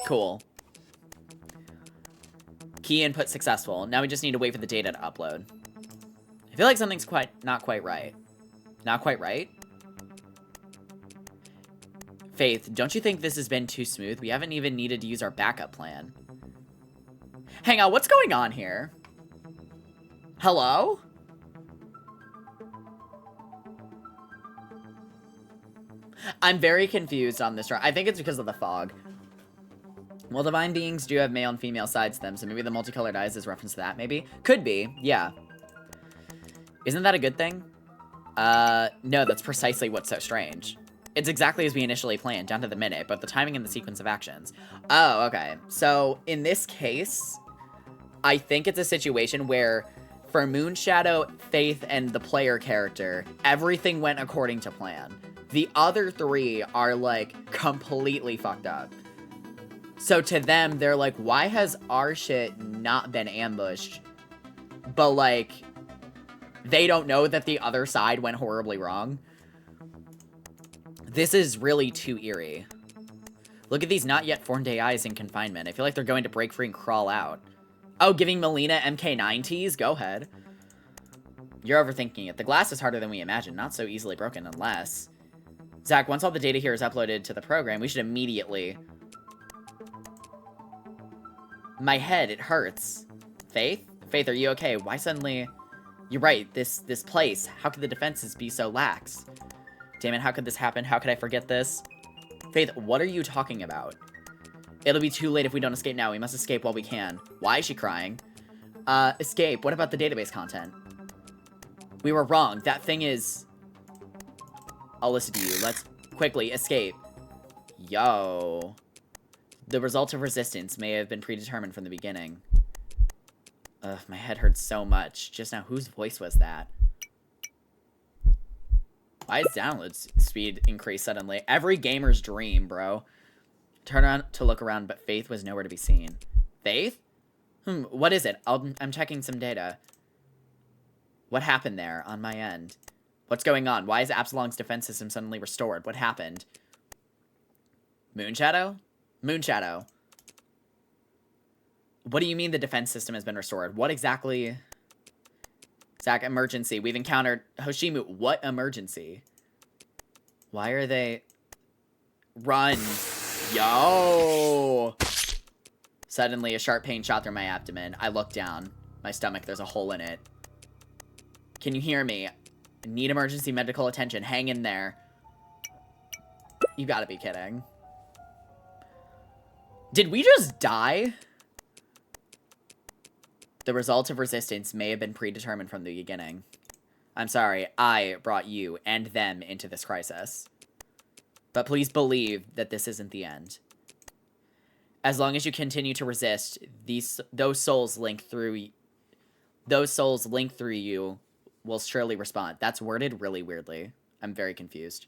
Cool. Key input successful. Now we just need to wait for the data to upload. I feel like something's not quite right. Not quite right? Faith, don't you think this has been too smooth? We haven't even needed to use our backup plan. Hang on, what's going on here? Hello? I'm very confused on this run. I think it's because of the fog. Well, divine beings do have male and female sides to them, so maybe the multicolored eyes is reference to that, maybe? Could be, yeah. Isn't that a good thing? No, that's precisely what's so strange. It's exactly as we initially planned, down to the minute, but the timing and the sequence of actions. Oh, okay. So, in this case, I think it's a situation where, for Moonshadow, Faith, and the player character, everything went according to plan. The other 3 are, like, completely fucked up. So to them, they're like, why has our shit not been ambushed? But, like, they don't know that the other side went horribly wrong. This is really too eerie. Look at these not yet formed AIs in confinement. I feel like they're going to break free and crawl out. Oh, giving Melina MK9Ts? Go ahead. You're overthinking it. The glass is harder than we imagined. Not so easily broken unless... Zach, once all the data here is uploaded to the program, we should immediately... My head, it hurts. Faith? Faith, are you okay? Why suddenly... You're right, this place. How could the defenses be so lax? Damn it, how could this happen? How could I forget this? Faith, what are you talking about? It'll be too late if we don't escape now. We must escape while we can. Why is she crying? Escape. What about the database content? We were wrong. That thing is... I'll listen to you. Let's quickly escape. Yo. The result of resistance may have been predetermined from the beginning. Ugh, my head hurts so much. Just now, whose voice was that? Why is download speed increased suddenly? Every gamer's dream, bro. Turn around to look around, but Faith was nowhere to be seen. Faith? What is it? I'm checking some data. What happened there on my end? What's going on? Why is Absalom's defense system suddenly restored? What happened? Moonshadow? Moonshadow. What do you mean the defense system has been restored? What exactly... Zach, emergency. We've encountered... Hoshimu, what emergency? Why are they... Run. Yo! Suddenly, a sharp pain shot through my abdomen. I look down. My stomach, there's a hole in it. Can you hear me? I need emergency medical attention. Hang in there. You gotta be kidding. Did we just die? The result of resistance may have been predetermined from the beginning. I'm sorry, I brought you and them into this crisis. But please believe that this isn't the end. As long as you continue to resist, those souls linked through you will surely respond. That's worded really weirdly. I'm very confused.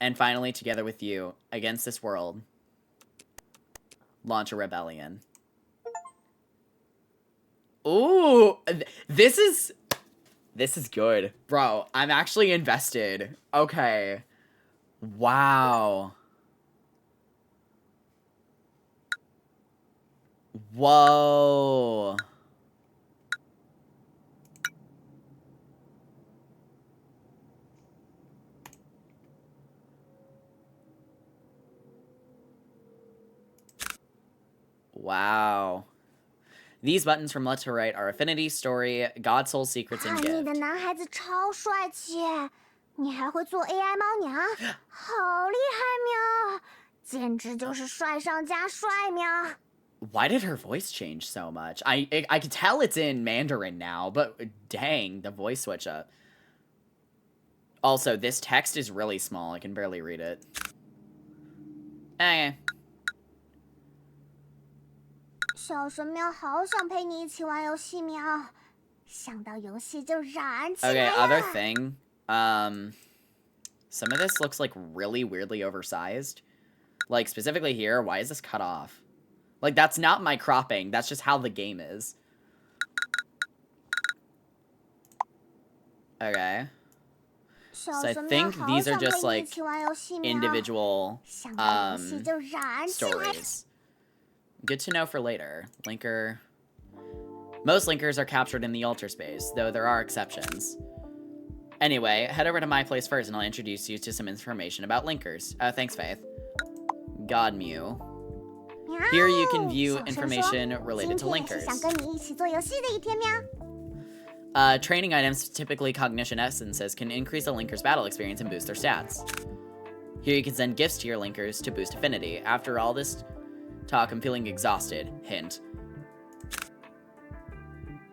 And finally, together with you, against this world, launch a rebellion. Ooh, this is good. Bro, I'm actually invested. Okay. Wow. Whoa. Wow. These buttons from left to right are Affinity, Story, God, Soul, Secrets, and 你的 Gift. 男孩子超帅气，你还会做 AI 猫娘，好厉害喵！简直就是帅上加帅喵！ Why did her voice change so much? I could tell it's in Mandarin now, but dang, the voice switch up. Also, this text is really small. I can barely read it. Eh. 小神喵好想陪你一起玩游戏喵，想到游戏就燃起 Okay, 来 other 了。 thing. Some of this looks like really weirdly oversized. Like, specifically here, why is this cut off? Like, that's not my cropping. That's just how the game is. Okay. So I think these are just, like, individual, stories. Good to know for later. Linker. Most linkers are captured in the altar space, though there are exceptions. Anyway, head over to my place first and I'll introduce you to some information about linkers. Thanks, Faith. God Mew. Here you can view information related to linkers. 想跟你一起做游戏的一天喵。 Training items, typically cognition essences, can increase a linker's battle experience and boost their stats. Here you can send gifts to your linkers to boost affinity. After all this talk, I'm feeling exhausted. Hint.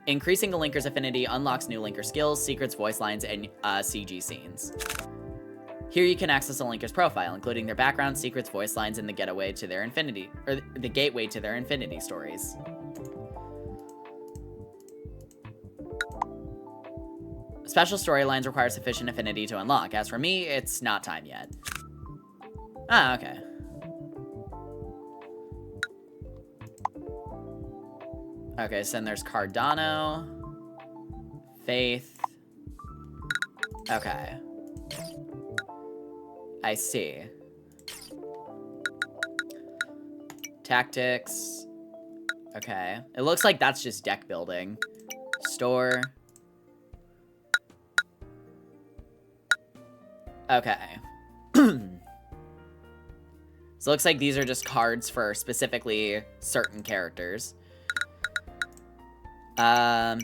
Increasing a linker's affinity unlocks new linker skills, secrets, voice lines, and CG scenes. Here you can access a linker's profile, including their background, secrets, voice lines, and the gateway to their infinity stories. Special storylines require sufficient affinity to unlock. As for me, it's not time yet. Ah, okay. Okay, so then there's Cardano. Faith. Okay. I see. Tactics. Okay. It looks like that's just deck building. Store. Okay. So it looks like these are just cards for specifically certain characters. Okay,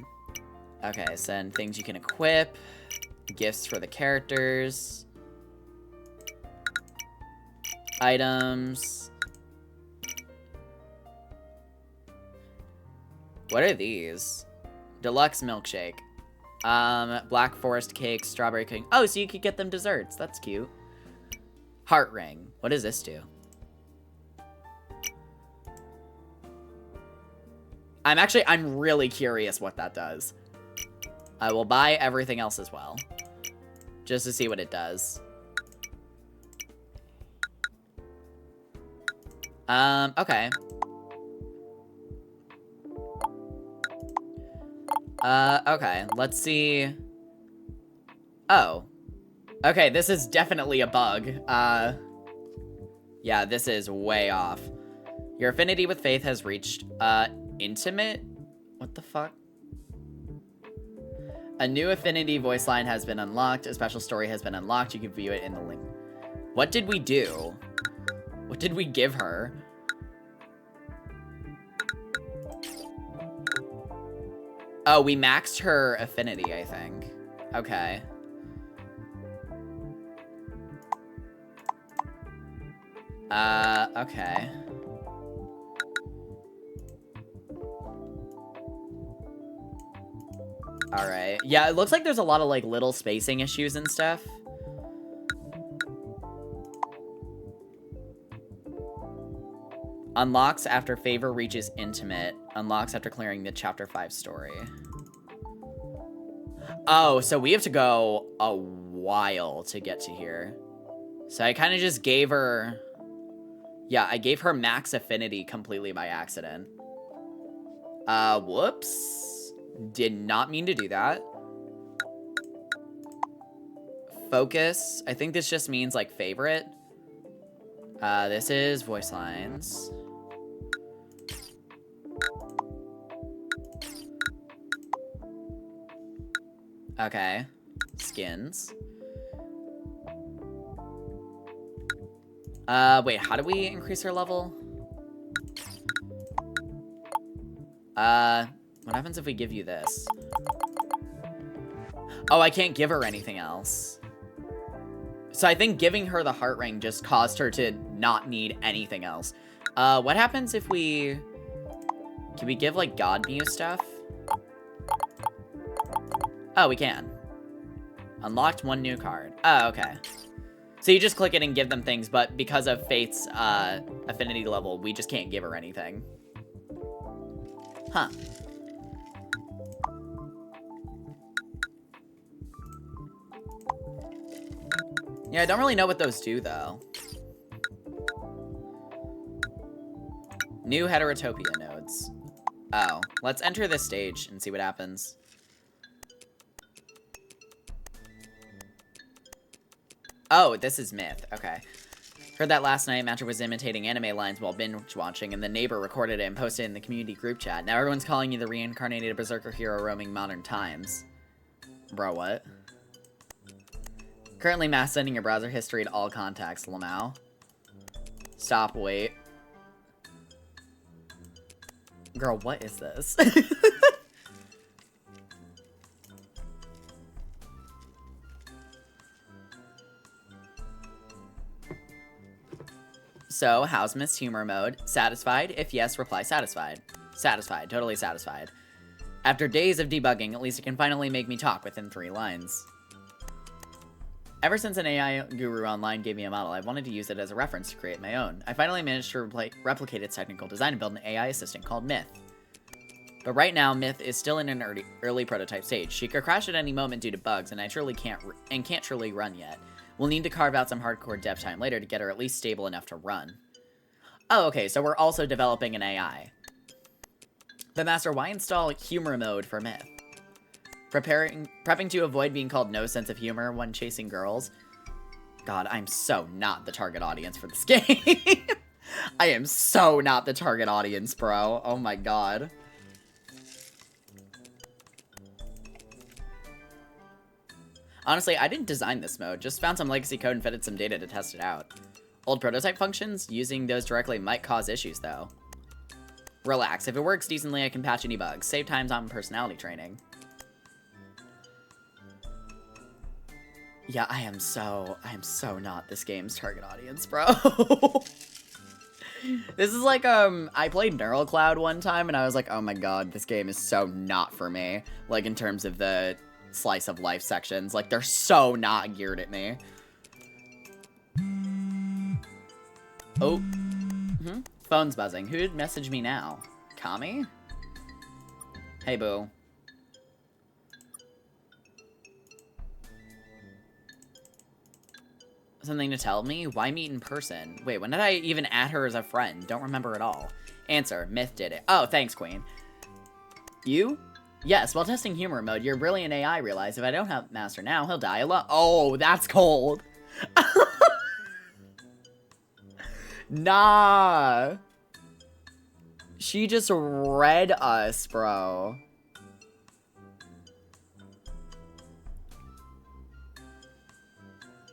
so then things you can equip. Gifts for the characters. Items. What are these? Deluxe milkshake. Black forest cake, strawberry cake. Oh, so you could get them desserts. That's cute. Heart ring. What does this do? I'm really curious what that does. I will buy everything else as well. Just to see what it does. Okay. Okay, let's see. Oh. Okay, this is definitely a bug. Yeah, this is way off. Your affinity with Faith has reached, intimate? What the fuck? A new affinity voice line has been unlocked. A special story has been unlocked. You can view it in the link. What did we do? What did we give her? Oh, we maxed her affinity, I think. Okay. Okay. Alright. Yeah, it looks like there's a lot of, like, little spacing issues and stuff. Unlocks after favor reaches intimate. Unlocks after clearing the chapter 5 story. Oh, so we have to go a while to get to here. So I kind of just gave her... Yeah, I gave her max affinity completely by accident. Whoops. Did not mean to do that. Focus. I think this just means, like, favorite. This is voice lines. Okay. Skins. Wait, how do we increase her level? What happens if we give you this? Oh, I can't give her anything else. So I think giving her the heart ring just caused her to not need anything else. What happens if we... Can we give, like, God Muse stuff? Oh, we can. Unlocked 1 new card. Oh, okay. So you just click it and give them things, but because of Faith's, affinity level, we just can't give her anything. Huh. Yeah, I don't really know what those do, though. New Heterotopia nodes. Oh, let's enter this stage and see what happens. Oh, this is Myth. Okay. Heard that last night. Master was imitating anime lines while binge watching, and the neighbor recorded it and posted it in the community group chat. Now everyone's calling you the reincarnated berserker hero roaming modern times. Bro, what? Currently mass sending your browser history to all contacts, Lamau. Stop, wait. Girl, what is this? So, how's Miss Humor mode? Satisfied? If yes, reply satisfied. Satisfied. Totally satisfied. After days of debugging, at least it can finally make me talk within 3 lines. Ever since an AI guru online gave me a model, I've wanted to use it as a reference to create my own. I finally managed to replicate its technical design and build an AI assistant called Myth. But right now, Myth is still in an early prototype stage. She could crash at any moment due to bugs, and I truly can't truly run yet. We'll need to carve out some hardcore dev time later to get her at least stable enough to run. Oh, okay, so we're also developing an AI. But Master, why install humor mode for Myth? Prepping to avoid being called no sense of humor when chasing girls. God, I'm so not the target audience for this game. I am so not the target audience, bro. Oh my god. Honestly, I didn't design this mode, just found some legacy code and fitted some data to test it out. Old prototype functions, using those directly might cause issues though. Relax, if it works decently I can patch any bugs, save times on personality training. Yeah, I am so not this game's target audience, bro. This is like, I played Neural Cloud one time and I was like, oh my god, this game is so not for me. Like, in terms of the slice of life sections. Like, they're so not geared at me. Oh. Phone's buzzing. Who'd message me now? Kami? Hey, boo. Something to tell me? Why meet in person? Wait, when did I even add her as a friend? Don't remember at all. Answer. Myth did it. Oh, thanks, Queen. You? Yes, while testing humor mode, your brilliant AI realized if I don't help Master now, he'll die alone. Oh, that's cold. Nah. She just read us, bro.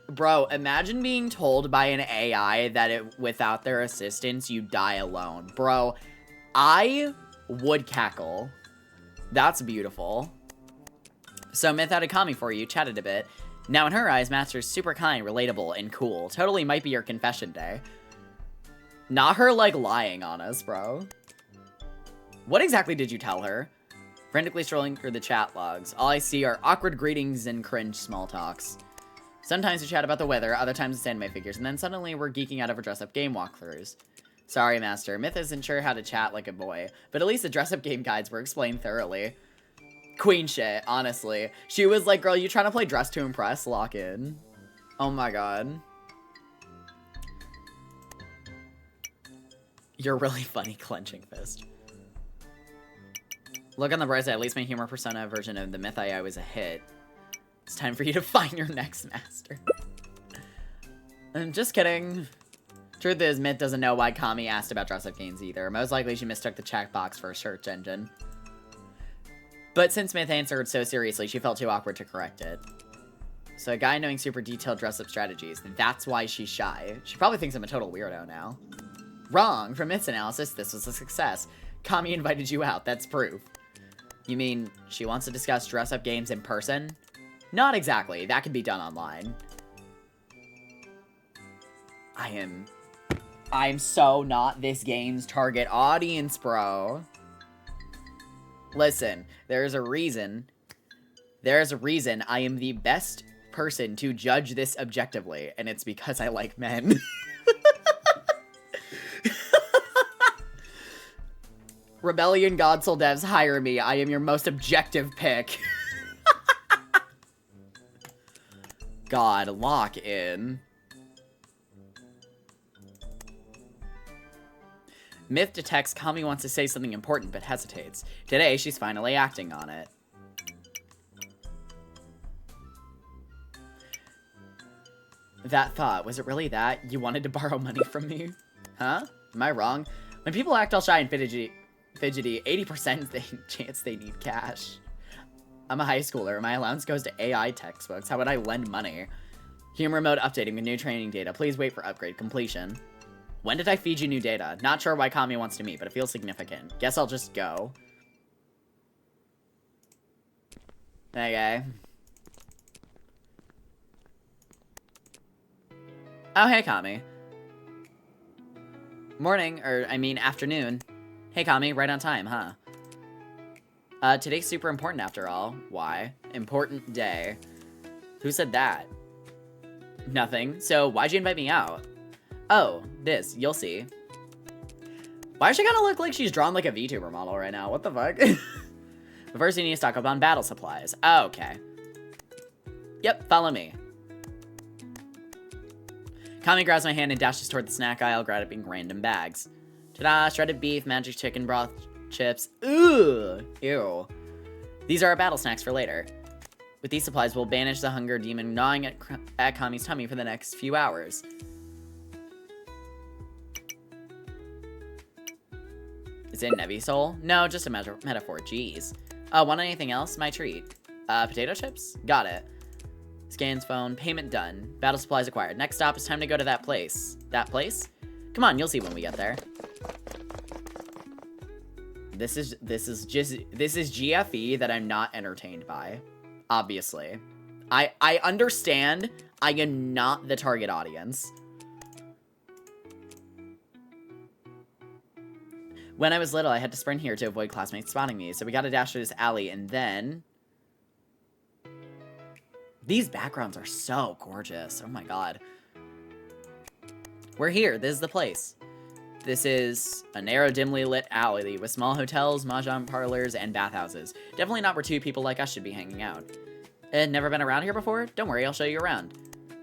Bro, imagine being told by an AI that without their assistance, you die alone. Bro, I would cackle. That's beautiful. So, Myth had a Kami for you, chatted a bit. Now, in her eyes, Master's super kind, relatable, and cool. Totally might be your confession day. Not her, like, lying on us, bro. What exactly did you tell her? Frantically strolling through the chat logs. All I see are awkward greetings and cringe small talks. Sometimes we chat about the weather, other times it's anime figures, and then suddenly we're geeking out over dress-up game walkthroughs. Sorry, Master. Myth isn't sure how to chat like a boy, but at least the dress-up game guides were explained thoroughly. Queen shit, honestly. She was like, girl, you trying to play Dress to Impress? Lock in. Oh my god. You're really funny, clenching fist. Look on the bright side, at least my humor persona version of the Myth AI was a hit. It's time for you to find your next master. I'm just kidding. Truth is, Myth doesn't know why Kami asked about dress-up games either. Most likely she mistook the checkbox for a search engine. But since Myth answered so seriously, she felt too awkward to correct it. So a guy knowing super detailed dress-up strategies, that's why she's shy. She probably thinks I'm a total weirdo now. Wrong! From Myth's analysis, this was a success. Kami invited you out. That's proof. You mean she wants to discuss dress-up games in person? Not exactly. That can be done online. I'm so not this game's target audience, bro. Listen, there's a reason I am the best person to judge this objectively, and it's because I like men. Rebellion Godsol devs, hire me. I am your most objective pick. God, lock in. Myth detects Kami wants to say something important but hesitates. Today, she's finally acting on it. That thought, was it really that? You wanted to borrow money from me? Huh? Am I wrong? When people act all shy and fidgety 80% chance they need cash. I'm a high schooler. My allowance goes to AI textbooks. How would I lend money? Humor mode updating with new training data. Please wait for upgrade completion. When did I feed you new data? Not sure why Kami wants to meet, but it feels significant. Guess I'll just go. Okay. Oh, hey, Kami. Morning, or I mean afternoon. Hey, Kami, right on time, huh? Today's super important after all. Why? Important day. Who said that? Nothing. So, why'd you invite me out? Oh, this. You'll see. Why does she kind of look like she's drawn like a VTuber model right now? What the fuck? But first, you need to stock up on battle supplies. Oh, okay. Yep, follow me. Kami grabs my hand and dashes toward the snack aisle, grabbing random bags. Ta-da! Shredded beef, magic chicken broth, chips. Ugh! Ew. These are our battle snacks for later. With these supplies, we'll banish the hunger demon gnawing at Kami's tummy for the next few hours. Is it Nevi Soul? No, just a metaphor. Jeez. Want anything else? My treat. Potato chips? Got it. Scans phone. Payment done. Battle supplies acquired. Next stop is time to go to that place. That place? Come on, you'll see when we get there. This is GFE that I'm not entertained by. Obviously. I understand I am not the target audience. When I was little, I had to sprint here to avoid classmates spotting me, so we gotta dash through this alley, and then... These backgrounds are so gorgeous. Oh my god. We're here. This is the place. This is a narrow, dimly lit alley with small hotels, mahjong parlors, and bathhouses. Definitely not where two people like us should be hanging out. Never been around here before? Don't worry, I'll show you around.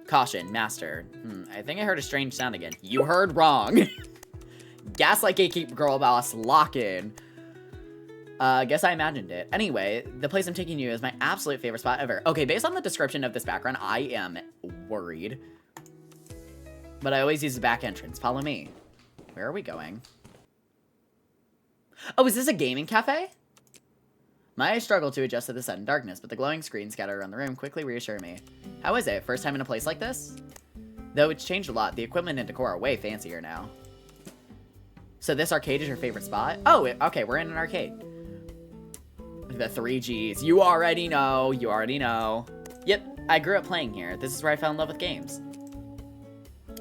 Caution, master. I think I heard a strange sound again. You heard wrong. Gaslight gatekeep girl boss, lock in. Guess I imagined it. Anyway, the place I'm taking you is my absolute favorite spot ever. Okay, based on the description of this background, I am worried. But I always use the back entrance. Follow me. Where are we going? Oh, is this a gaming cafe? My eyes struggle to adjust to the sudden darkness, but the glowing screen scattered around the room quickly reassure me. How is it? First time in a place like this? Though it's changed a lot, the equipment and decor are way fancier now. So this arcade is your favorite spot? Oh, okay, we're in an arcade. The 3 Gs. You already know. You already know. Yep, I grew up playing here. This is where I fell in love with games.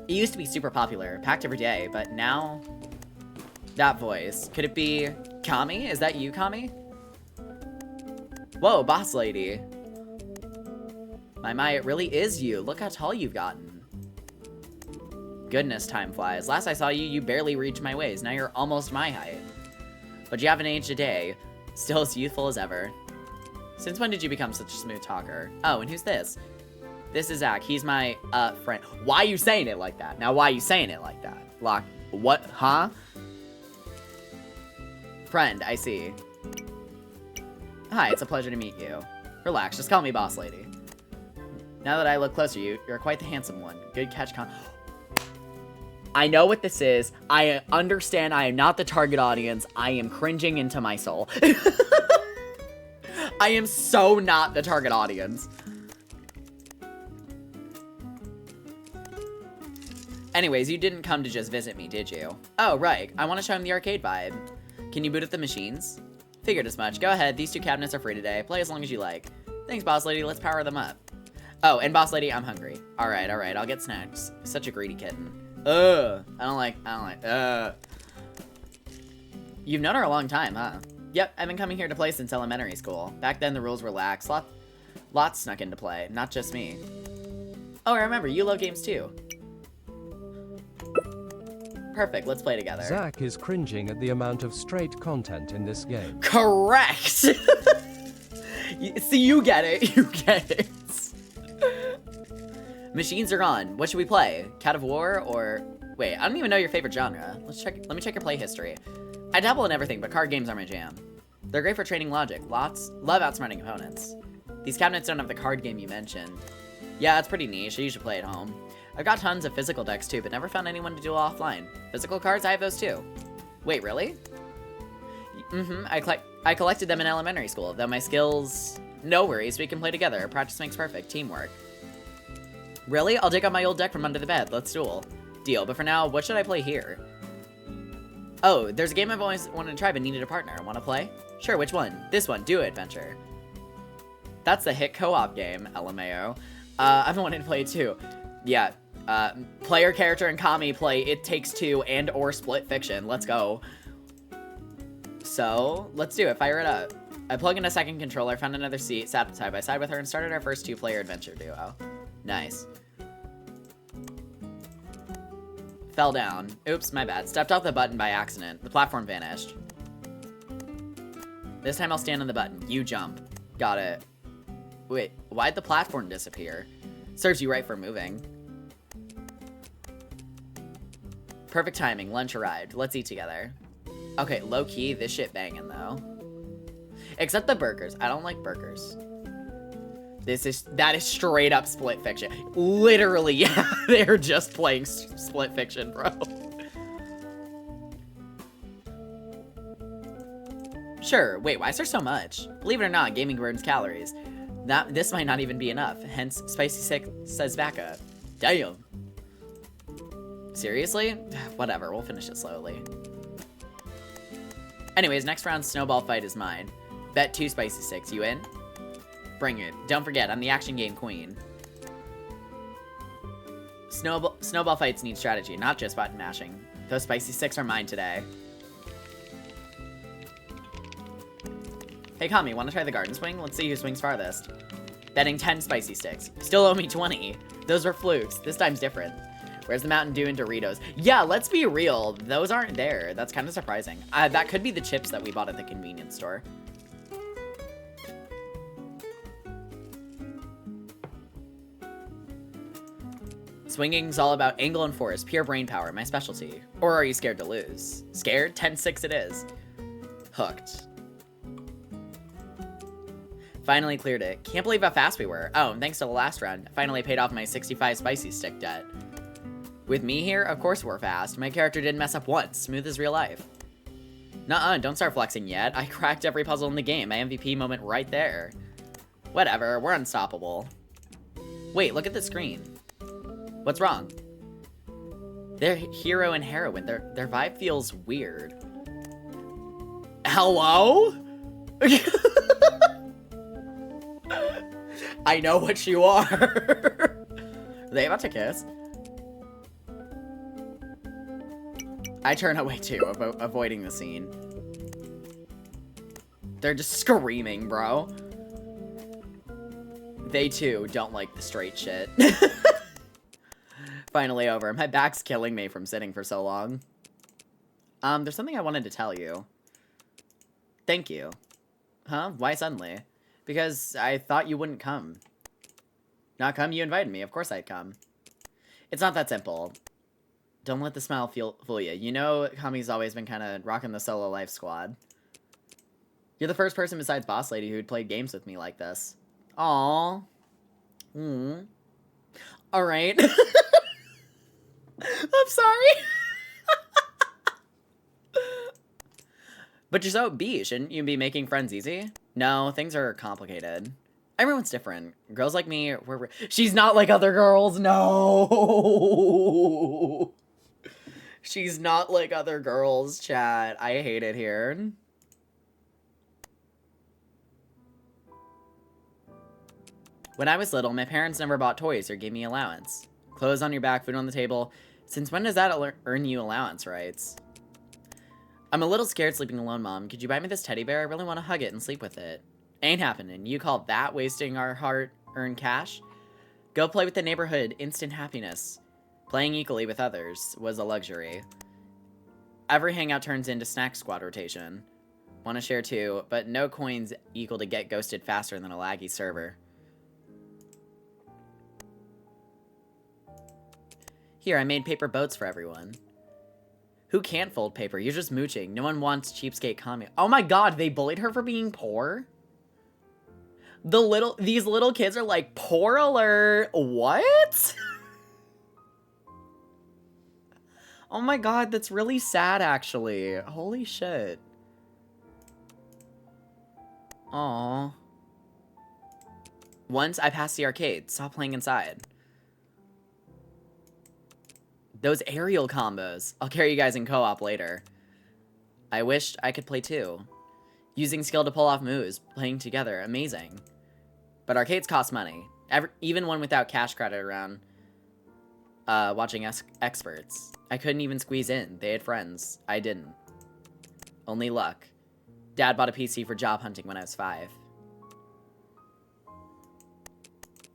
It used to be super popular, packed every day, but now... That voice. Could it be Kami? Is that you, Kami? Whoa, boss lady. My, it really is you. Look how tall you've gotten. Goodness, time flies. Last I saw you, you barely reached my waist. Now you're almost my height. But you haven't aged a day. Still as youthful as ever. Since when did you become such a smooth talker? Oh, and who's this? This is Zach. He's my, friend. Why are you saying it like that? Now, why are you saying it like that? Lock. What? Huh? Friend, I see. Hi, it's a pleasure to meet you. Relax, just call me boss lady. Now that I look closer, you're quite the handsome one. Good catch, I know what this is. I understand I am not the target audience. I am cringing into my soul. I am so not the target audience. Anyways, you didn't come to just visit me, did you? Oh, right. I want to show him the arcade vibe. Can Can you boot up the machines? Figured as much. Go ahead, these 2 cabinets are free today. Play as long as you like. Thanks, boss lady, let's power them up. Oh, and boss lady, I'm hungry. Alright, I'll get snacks. Such a greedy kitten. I don't like, You've known her a long time, huh? Yep, I've been coming here to play since elementary school. Back then the rules were lax. Lots snuck into play, not just me. Oh, I remember, you love games too. Perfect, let's play together. Zach is cringing at the amount of straight content in this game. Correct! See, you get it, you get it. Machines are gone. What should we play? Cat of War or... Wait, I don't even know your favorite genre. Let me check your play history. I dabble in everything, but card games are my jam. They're great for training logic. Love outsmarting opponents. These cabinets don't have the card game you mentioned. Yeah, it's pretty niche. You should play at home. I've got tons of physical decks too, but never found anyone to duel offline. Physical cards, I have those too. Wait, really? I collected them in elementary school, though my skills... No worries, we can play together. Practice makes perfect. Teamwork. Really? I'll dig up my old deck from under the bed. Let's duel. Deal, but for now, what should I play here? Oh, there's a game I've always wanted to try but needed a partner. Want to play? Sure, which one? This one, Duo Adventure. That's the hit co-op game, LMAO. I've been wanting to play it too. Yeah, player, character, and Kami play It Takes Two and or Split Fiction. Let's go. So, let's do it. Fire it up. I plug in a second controller, found another seat, sat side by side with her, and started our first 2-player adventure duo. Nice. Fell down. Oops, my bad. Stepped off the button by accident. The platform vanished. This time I'll stand on the button. You jump. Got it. Wait, why'd the platform disappear? Serves you right for moving. Perfect timing. Lunch arrived. Let's eat together. Okay, low-key, this shit banging, though. Except the burgers. I don't like burgers. That is straight up Split Fiction. Literally, yeah, they're just playing Split Fiction, bro. Sure, wait, why is there so much? Believe it or not, gaming burns calories. This might not even be enough, hence Spicy Sick says Becca. Damn. Seriously? Whatever, we'll finish it slowly. Anyways, next round's snowball fight is mine. Bet 2 Spicy Sticks, you in? Bring it. Don't forget, I'm the action game queen. Snowball fights need strategy, not just button mashing. Those Spicy Sticks are mine today. Hey Kami, wanna try the garden swing? Let's see who swings farthest. Betting 10 Spicy Sticks. Still owe me 20. Those were flukes. This time's different. Where's the Mountain Dew and Doritos? Yeah, let's be real. Those aren't there. That's kind of surprising. That could be the chips that we bought at the convenience store. Swinging's all about angle and force, pure brain power, my specialty. Or are you scared to lose? Scared? 10-6 it is. Hooked. Finally cleared it. Can't believe how fast we were. Oh, and thanks to the last round, I finally paid off my 65 Spicy Stick debt. With me here, of course we're fast. My character didn't mess up once. Smooth as real life. Nuh-uh, don't start flexing yet. I cracked every puzzle in the game. My MVP moment right there. Whatever, we're unstoppable. Wait, look at the screen. What's wrong? They're hero and heroine. Their vibe feels weird. Hello? I know what you are. Are they about to kiss? I turn away too, avoiding the scene. They're just screaming, bro. They too don't like the straight shit. Finally over. My back's killing me from sitting for so long. There's something I wanted to tell you. Thank you. Huh? Why suddenly? Because I thought you wouldn't come. Not come? You invited me. Of course I'd come. It's not that simple. Don't let the smile fool you. You know Kami's always been kind of rocking the solo life squad. You're the first person besides Boss Lady who'd played games with me like this. Aww. Alright. I'm sorry. But you're so B, shouldn't you be making friends easy? No, things are complicated. Everyone's different. Girls like me, she's not like other girls, no! She's not like other girls, chat. I hate it here. When I was little, my parents never bought toys or gave me allowance. Clothes on your back, food on the table. Since when does that earn you allowance rights? I'm a little scared sleeping alone, Mom. Could you buy me this teddy bear? I really want to hug it and sleep with it. Ain't happening. You call that wasting our hard-earned cash? Go play with the neighborhood. Instant happiness. Playing equally with others was a luxury. Every hangout turns into snack squad rotation. Want to share too, but no coins equal to get ghosted faster than a laggy server. Here, I made paper boats for everyone. Who can't fold paper? You're just mooching. No one wants cheapskate comment. Oh my god, they bullied her for being poor? These little kids are like, poor alert. What? Oh my god, that's really sad, actually. Holy shit. Aww. Once I passed the arcade. Saw playing inside. Those aerial combos. I'll carry you guys in co-op later. I wished I could play too. Using skill to pull off moves. Playing together. Amazing. But arcades cost money. Even one without cash credit around. Watching experts. I couldn't even squeeze in. They had friends. I didn't. Only luck. Dad bought a PC for job hunting when I was 5.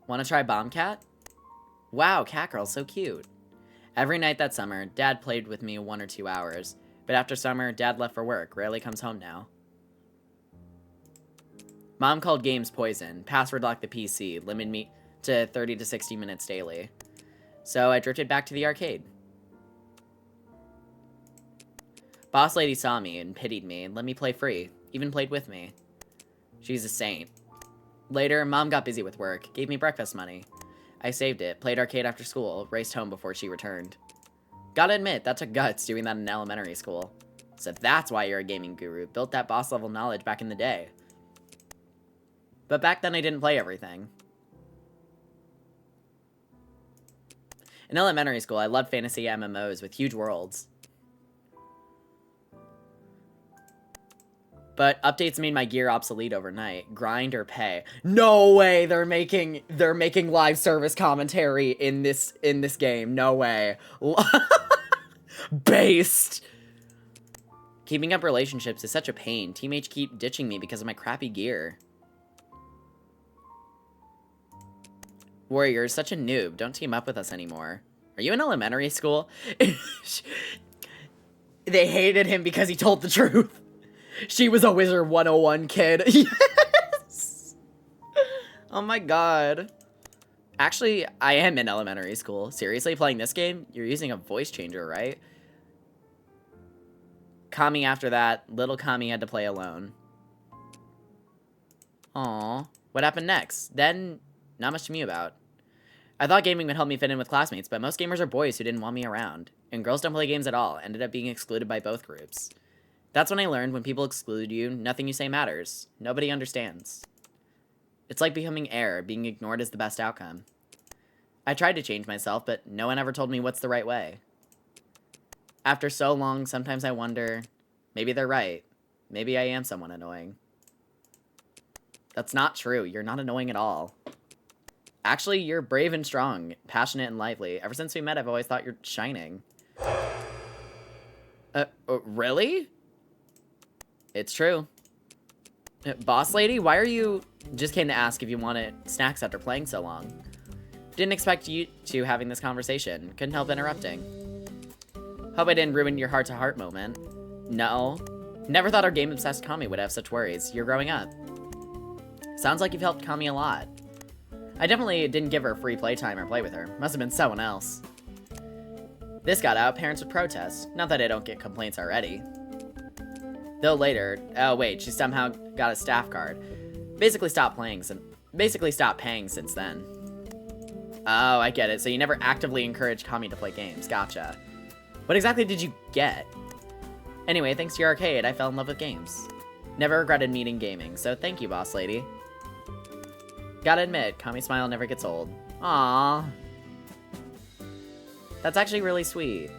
Wanna try Bomb Cat? Wow, Cat Girl's so cute. Every night that summer, Dad played with me 1 or 2 hours. But after summer, Dad left for work. Rarely comes home now. Mom called games poison. Password locked the PC. Limited me to 30 to 60 minutes daily. So I drifted back to the arcade. Boss lady saw me and pitied me and let me play free. Even played with me. She's a saint. Later, Mom got busy with work. Gave me breakfast money. I saved it, played arcade after school, raced home before she returned. Gotta admit, that took guts doing that in elementary school. So that's why you're a gaming guru. Built that boss level knowledge back in the day. But back then I didn't play everything. In elementary school, I loved fantasy MMOs with huge worlds. But updates made my gear obsolete overnight. Grind or pay. No way they're making live service commentary in this game. No way. Based. Keeping up relationships is such a pain. Teammates keep ditching me because of my crappy gear. Warrior, you're such a noob. Don't team up with us anymore. Are you in elementary school? They hated him because he told the truth. She was a Wizard 101 kid. Yes! Oh my god. Actually, I am in elementary school. Seriously, playing this game? You're using a voice changer, right? Kami after that, little Kami had to play alone. Aww. What happened next? Then, not much to me about. I thought gaming would help me fit in with classmates, but most gamers are boys who didn't want me around. And girls don't play games at all, ended up being excluded by both groups. That's when I learned when people exclude you, nothing you say matters. Nobody understands. It's like becoming air, being ignored is the best outcome. I tried to change myself, but no one ever told me what's the right way. After so long, sometimes I wonder, maybe they're right. Maybe I am someone annoying. That's not true. You're not annoying at all. Actually, you're brave and strong, passionate and lively. Ever since we met, I've always thought you're shining. Really? It's true. Boss lady, why are you... Just came to ask if you wanted snacks after playing so long. Didn't expect you to having this conversation. Couldn't help interrupting. Hope I didn't ruin your heart-to-heart moment. No. Never thought our game-obsessed Kami would have such worries. You're growing up. Sounds like you've helped Kami a lot. I definitely didn't give her free playtime or play with her. Must have been someone else. This got out, parents would protest. Not that I don't get complaints already. Though later, oh wait, she somehow got a staff card. Basically stopped paying since then. Oh, I get it. So you never actively encouraged Kami to play games. Gotcha. What exactly did you get? Anyway, thanks to your arcade, I fell in love with games. Never regretted meeting gaming, so thank you, boss lady. Gotta admit, Kami's smile never gets old. Aww. That's actually really sweet.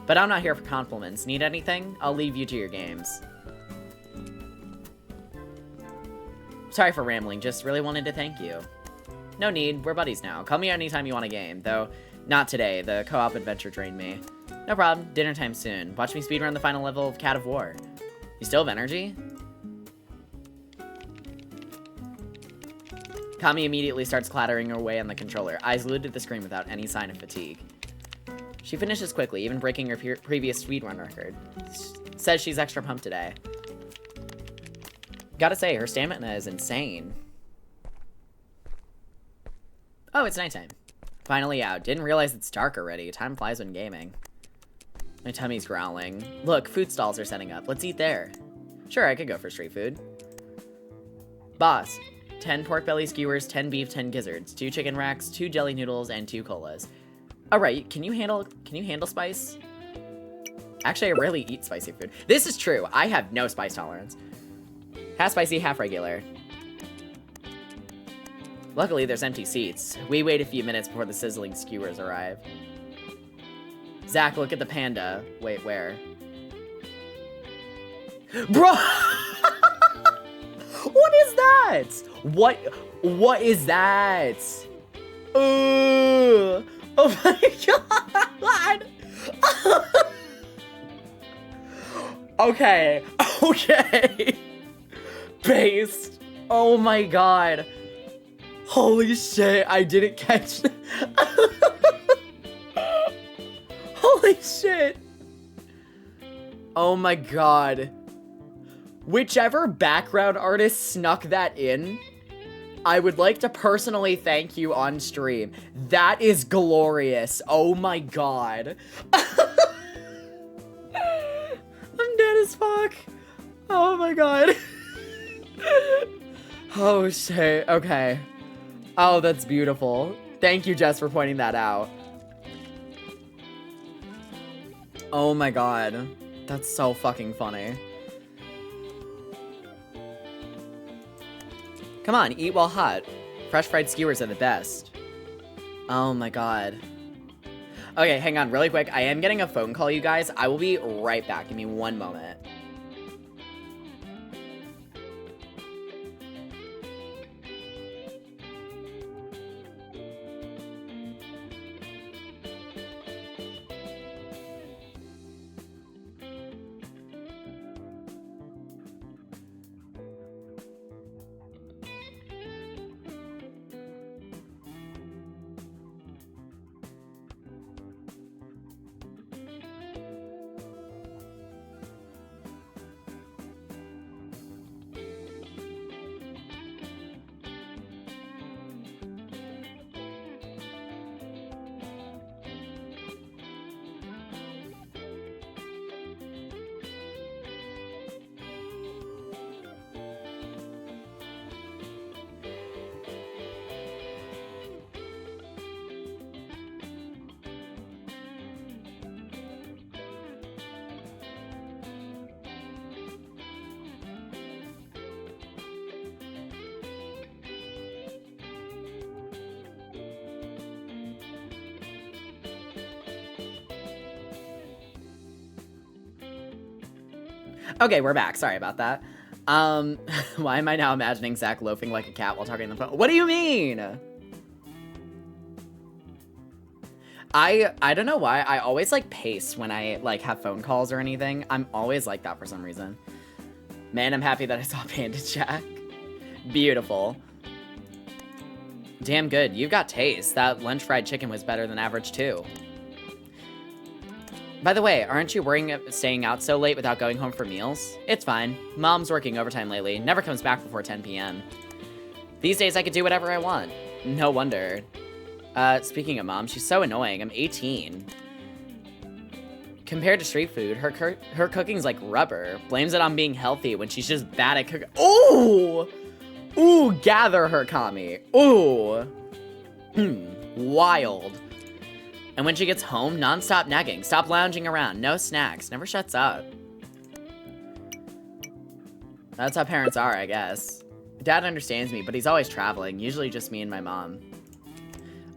But I'm not here for compliments. Need anything? I'll leave you to your games. Sorry for rambling, just really wanted to thank you. No need, we're buddies now. Call me anytime you want a game, though not today. The co-op adventure drained me. No problem, dinner time soon. Watch me speedrun the final level of Cat of War. You still have energy? Kami immediately starts clattering away on the controller, eyes glued to the screen without any sign of fatigue. She finishes quickly, even breaking her previous speedrun record. Says she's extra pumped today. Gotta say, her stamina is insane. Oh, it's nighttime. Finally out. Didn't realize it's dark already. Time flies when gaming. My tummy's growling. Look, food stalls are setting up. Let's eat there. Sure, I could go for street food. Boss. 10 pork belly skewers, 10 beef, 10 gizzards, 2 chicken racks, 2 jelly noodles, and 2 colas. Alright, can you handle spice? Actually, I rarely eat spicy food. This is true. I have no spice tolerance. Half spicy, half regular. Luckily, there's empty seats. We wait a few minutes before the sizzling skewers arrive. Zach, look at the panda. Wait, where? Bro! What is that? What is that? Oh my god! Okay. Based. Oh my god. Holy shit, I didn't catch that. Holy shit. Oh my god. Whichever background artist snuck that in, I would like to personally thank you on stream. That is glorious. Oh my god. I'm dead as fuck. Oh my god. Oh shit, okay. Oh, that's beautiful. Thank you, Jess, for pointing that out. Oh my god. That's so fucking funny. Come on, eat while hot. Fresh fried skewers are the best. Oh my god. Okay, hang on really quick. I am getting a phone call, you guys. I will be right back. Give me one moment. Okay, we're back. Sorry about that. Why am I now imagining Zach loafing like a cat while talking on the phone? What do you mean? I don't know why. I always, like, pace when I, like, have phone calls or anything. I'm always like that for some reason. Man, I'm happy that I saw Panda Jack. Beautiful. Damn good. You've got taste. That lunch fried chicken was better than average, too. By the way, aren't you worrying about staying out so late without going home for meals? It's fine. Mom's working overtime lately. Never comes back before 10 p.m. These days I could do whatever I want. No wonder. Speaking of Mom, she's so annoying. I'm 18. Compared to street food, her cooking's like rubber. Blames it on being healthy when she's just bad at cooking. Ooh! Ooh, gather her, Kami. Ooh. Wild. And when she gets home, non-stop nagging. Stop lounging around. No snacks. Never shuts up. That's how parents are, I guess. Dad understands me, but he's always traveling. Usually just me and my mom.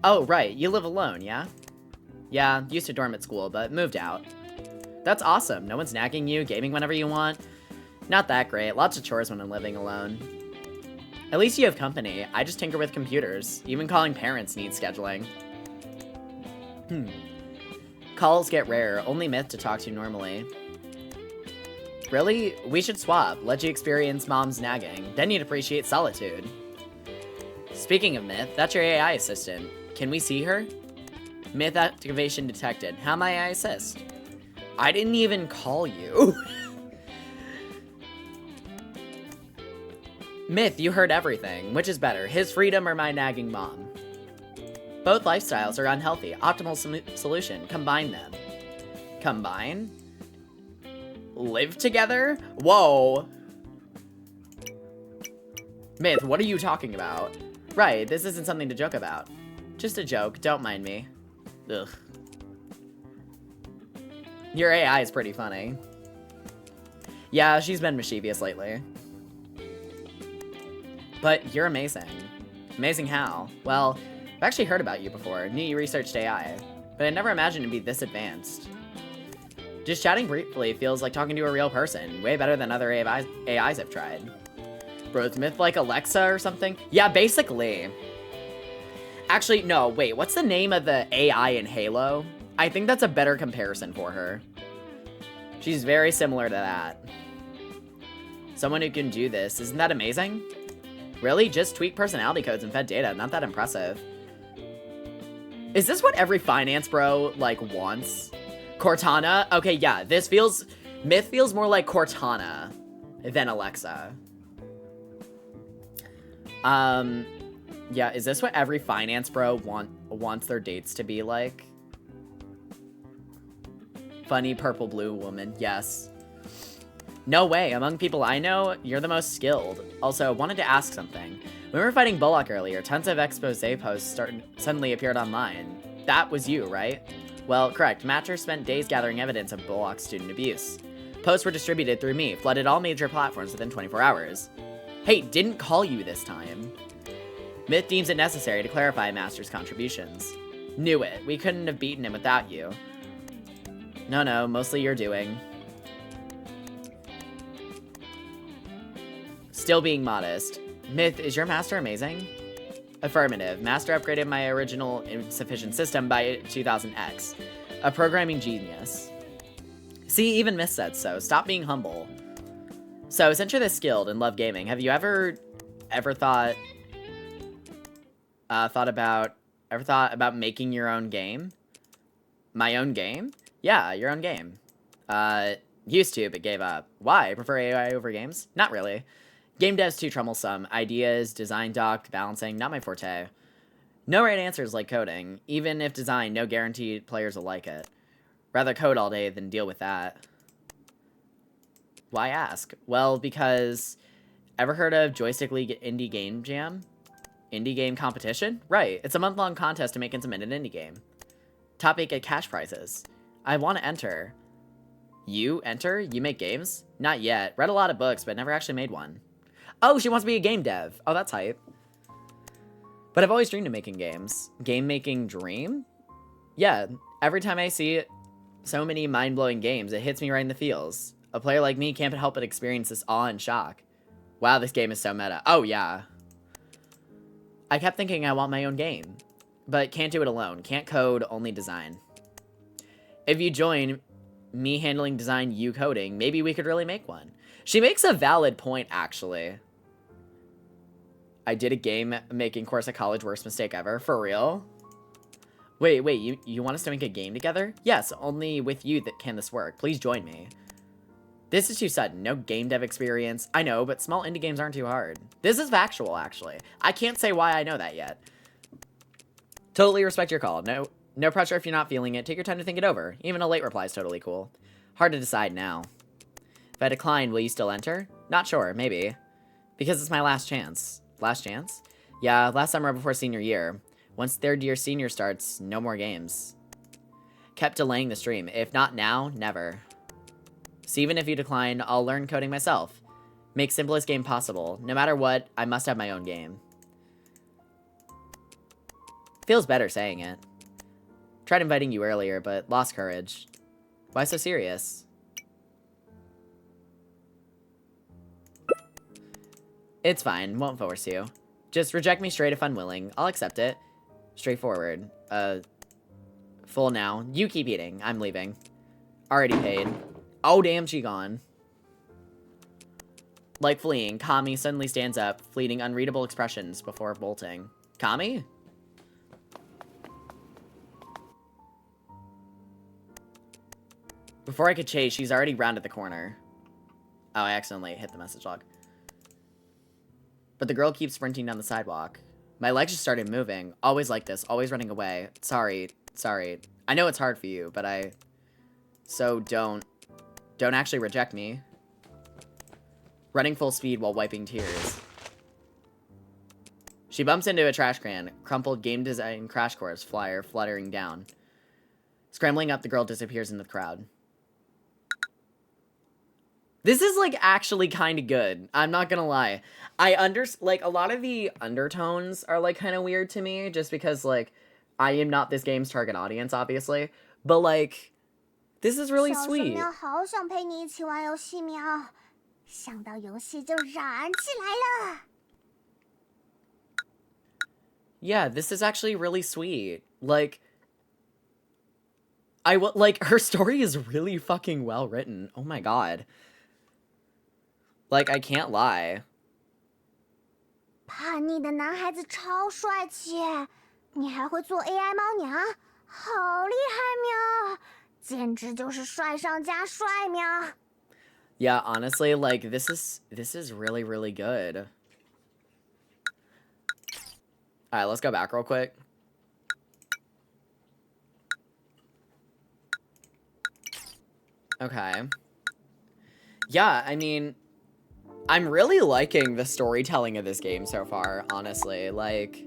Oh, right. You live alone, yeah? Yeah, used to dorm at school, but moved out. That's awesome. No one's nagging you, gaming whenever you want. Not that great. Lots of chores when I'm living alone. At least you have company. I just tinker with computers. Even calling parents needs scheduling. Calls get rare. Only Myth to talk to normally. Really? We should swap. Let you experience mom's nagging. Then you'd appreciate solitude. Speaking of Myth, that's your AI assistant. Can we see her? Myth activation detected. How may I assist? I didn't even call you. Myth, you heard everything. Which is better, his freedom or my nagging mom? Both lifestyles are unhealthy. Optimal solution. Combine them. Combine? Live together? Whoa. Myth, what are you talking about? Right, this isn't something to joke about. Just a joke, don't mind me. Ugh. Your AI is pretty funny. Yeah, she's been mischievous lately. But you're amazing. Amazing how? Well, I've actually heard about you before. Knew you researched AI. But I never imagined it'd be this advanced. Just chatting briefly feels like talking to a real person. Way better than other AIs I've tried. Bro, is Myth like Alexa or something? Yeah, basically. Actually, no, wait. What's the name of the AI in Halo? I think that's a better comparison for her. She's very similar to that. Someone who can do this. Isn't that amazing? Really? Just tweak personality codes and fed data. Not that impressive. Is this what every finance bro, like, wants? Cortana? Okay, yeah. Myth feels more like Cortana than Alexa. Yeah, is this what every finance bro wants their dates to be like? Funny purple blue woman, yes. No way, among people I know, you're the most skilled. Also, wanted to ask something. When we were fighting Bullock earlier, tons of expose posts suddenly appeared online. That was you, right? Well, correct. Matcher spent days gathering evidence of Bullock's student abuse. Posts were distributed through me, flooded all major platforms within 24 hours. Hey, didn't call you this time. Myth deems it necessary to clarify Master's contributions. Knew it. We couldn't have beaten him without you. No, mostly your doing. Still being modest. Myth, is your master amazing? Affirmative. Master upgraded my original insufficient system by 2000X. A programming genius. See, even Myth said so. Stop being humble. So, since you're this skilled and love gaming, have you ever thought about making your own game? My own game? Yeah, your own game. Used to, but gave up. Why? Prefer AI over games? Not really. Game dev's too troublesome. Ideas, design doc, balancing, not my forte. No right answers like coding. Even if design, no guaranteed players will like it. Rather code all day than deal with that. Why ask? Well, because... Ever heard of Joystick League Indie Game Jam? Indie game competition? Right, it's a month-long contest to make and submit an indie game. Top 8 get cash prizes. I want to enter. You enter? You make games? Not yet. Read a lot of books, but never actually made one. Oh, she wants to be a game dev. Oh, that's hype. But I've always dreamed of making games. Game-making dream? Yeah, every time I see so many mind-blowing games, it hits me right in the feels. A player like me can't help but experience this awe and shock. Wow, this game is so meta. Oh, yeah. I kept thinking I want my own game, but can't do it alone. Can't code, only design. If you join me handling design, you coding, maybe we could really make one. She makes a valid point, actually. I did a game-making course at college, worst mistake ever. For real? Wait, you want us to make a game together? Yes, only with you that can this work. Please join me. This is too sudden. No game dev experience. I know, but small indie games aren't too hard. This is factual, actually. I can't say why I know that yet. Totally respect your call. No pressure if you're not feeling it. Take your time to think it over. Even a late reply is totally cool. Hard to decide now. If I decline, will you still enter? Not sure. Maybe. Because it's my last chance. Last chance? Yeah, last summer before senior year. Once third year senior starts, no more games. Kept delaying the stream. If not now, never. So even if you decline, I'll learn coding myself. Make simplest game possible. No matter what, I must have my own game. Feels better saying it. Tried inviting you earlier, but lost courage. Why so serious? It's fine. Won't force you. Just reject me straight if unwilling. I'll accept it. Straightforward. Full now. You keep eating. I'm leaving. Already paid. Oh, damn, she gone. Like fleeing, Kami suddenly stands up, fleeting unreadable expressions before bolting. Kami? Before I could chase, she's already rounded the corner. Oh, I accidentally hit the message log. But the girl keeps sprinting down the sidewalk. My legs just started moving. Always like this, always running away. Sorry. I know it's hard for you, but So don't actually reject me. Running full speed while wiping tears. She bumps into a trash can. Crumpled game design crash course flyer fluttering down. Scrambling up, the girl disappears in the crowd. This is, like, actually kind of good. I'm not gonna lie. Like, a lot of the undertones are, like, kind of weird to me, just because, like, I am not this game's target audience, obviously. But, like, this is really 小 sweet. 喵好想陪你一起玩游戏喵，想到游戏就燃起来了。 Yeah, this is actually really sweet. Like, like, her story is really fucking well written. Oh my god. Like, I can't lie. 叛逆的男孩子超帅气，你还会做 AI 猫娘，好厉害喵！简直就是帅上加帅喵！ Yeah, honestly, like, this is really, really good. Alright, let's go back real quick. Okay. Yeah, I mean, I'm really liking the storytelling of this game so far, honestly. Like,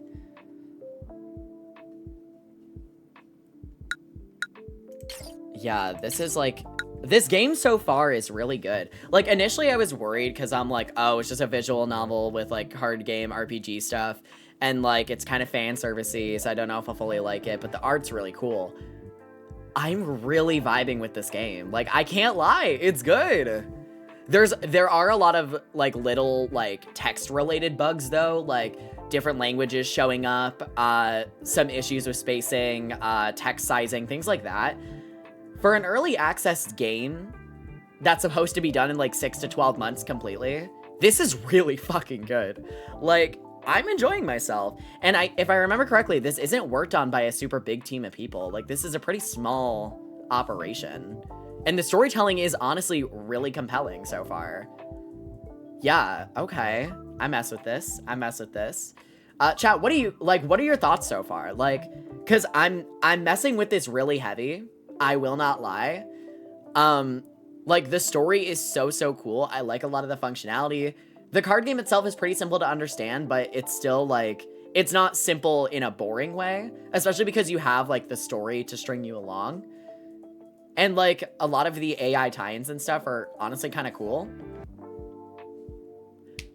yeah, this game so far is really good. Like, initially I was worried because I'm like, oh, it's just a visual novel with, like, card game RPG stuff. And, like, it's kind of fan servicey, so I don't know if I'll fully like it, but the art's really cool. I'm really vibing with this game. Like, I can't lie, it's good. There are a lot of, like, little, like, text-related bugs, though, like, different languages showing up, some issues with spacing, text sizing, things like that. For an early access game that's supposed to be done in, like, 6 to 12 months completely, this is really fucking good. Like, I'm enjoying myself. And if I remember correctly, this isn't worked on by a super big team of people. Like, this is a pretty small operation. And the storytelling is honestly really compelling so far. Yeah, okay. I mess with this. Chat, what are your thoughts so far? Like, cause I'm messing with this really heavy. I will not lie. Like, the story is so cool. I like a lot of the functionality. The card game itself is pretty simple to understand, but it's still, like, it's not simple in a boring way, especially because you have, like, the story to string you along. And, like, a lot of the AI tie-ins and stuff are honestly kind of cool.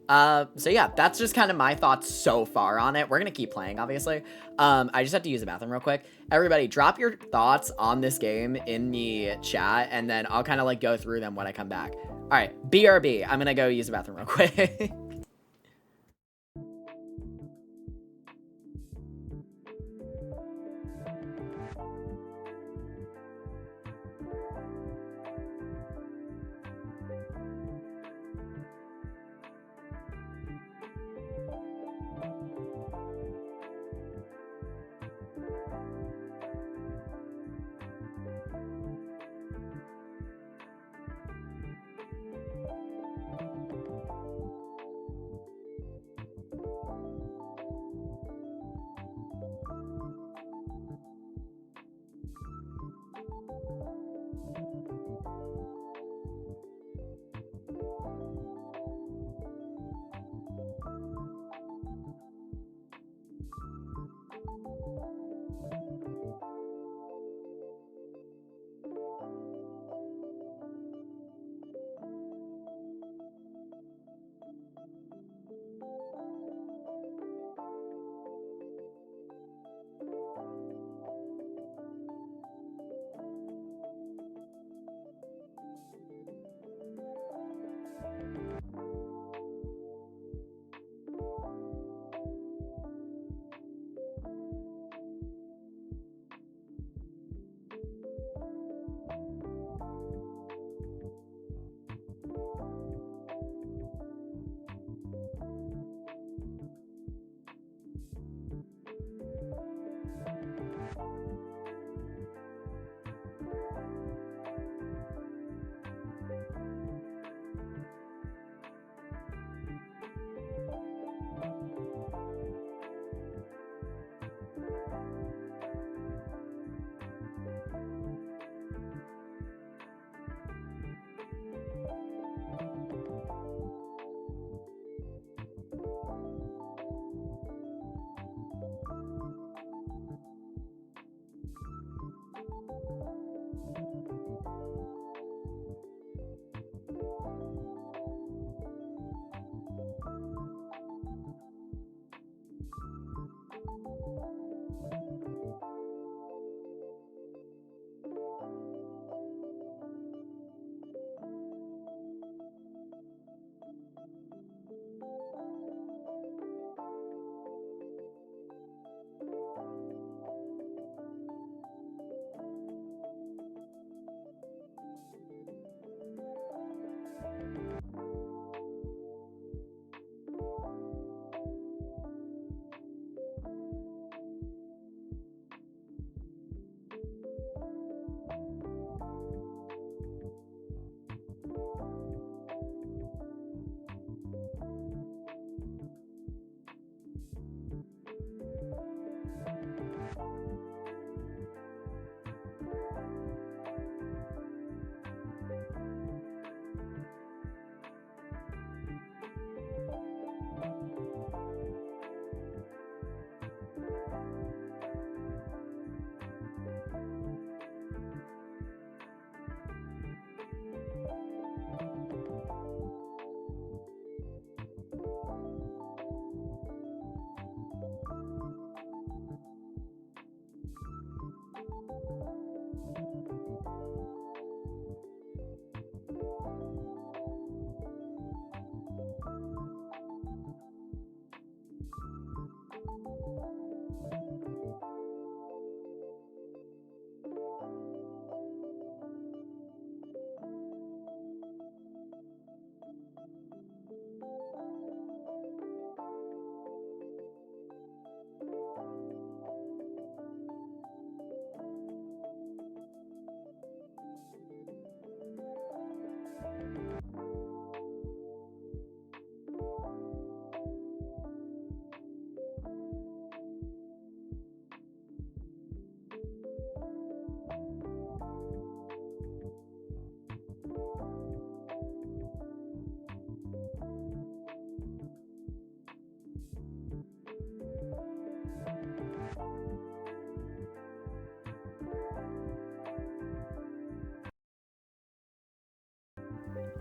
So yeah, that's just kind of my thoughts so far on it. We're gonna keep playing, obviously. I just have to use the bathroom real quick. Everybody, drop your thoughts on this game in the chat, and then I'll kind of, like, go through them when I come back. All right, BRB. I'm gonna go use the bathroom real quick.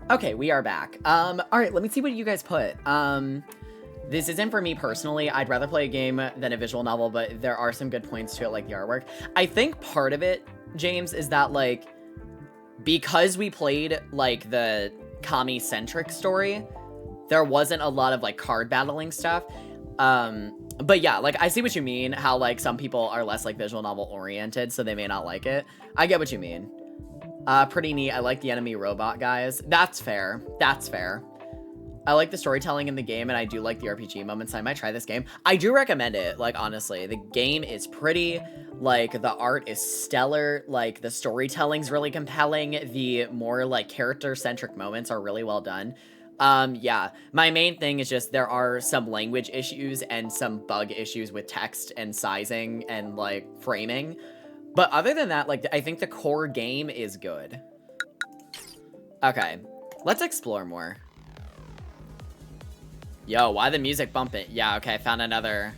Okay, we are back. All right, let me see what you guys put. This isn't for me personally. I'd rather play a game than a visual novel, but there are some good points to it, like the artwork. I think part of it, James, is that, like, because we played, like, the Kami-centric story, there wasn't a lot of, like, card battling stuff. But yeah, like, I see what you mean, how, like, some people are less, like, visual novel oriented, so they may not like it. I get what you mean. Pretty neat. I like the enemy robot guys. That's fair. That's fair. I like the storytelling in the game, and I do like the RPG moments. I might try this game. I do recommend it, like, honestly. The game is pretty, like, the art is stellar, like, the storytelling's really compelling, the more, like, character-centric moments are really well done. Yeah, my main thing is just there are some language issues and some bug issues with text and sizing and, like, framing. But other than that, like, I think the core game is good. Okay, let's explore more. Yo, why the music bumping? Yeah, okay, I found another.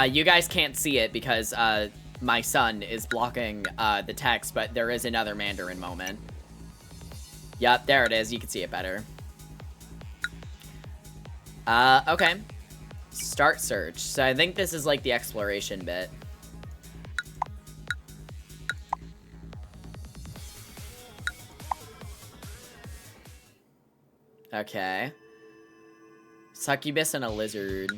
You guys can't see it because, my son is blocking, the text, but there is another Mandarin moment. Yep, there it is. You can see it better. Okay. Start search. So I think this is, like, the exploration bit. Okay. Succubus and a lizard.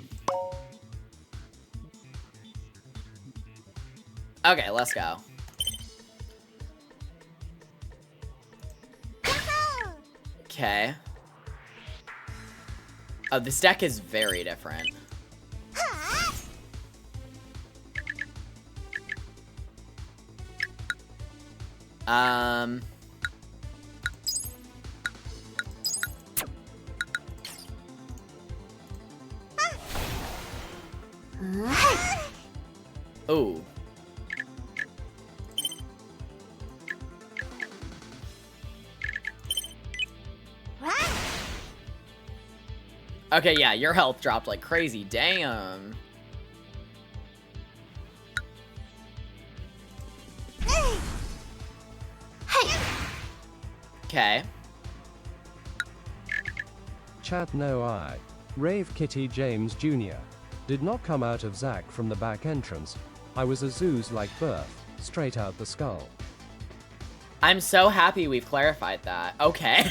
Okay, let's go. Okay. Oh, this deck is very different. Ooh. Okay, yeah, your health dropped like crazy. Damn. Okay. Chat no I. Rave Kitty James Jr. Did not come out of Zach from the back entrance. I was a Zeus-like birth, straight out the skull. I'm so happy we've clarified that. Okay.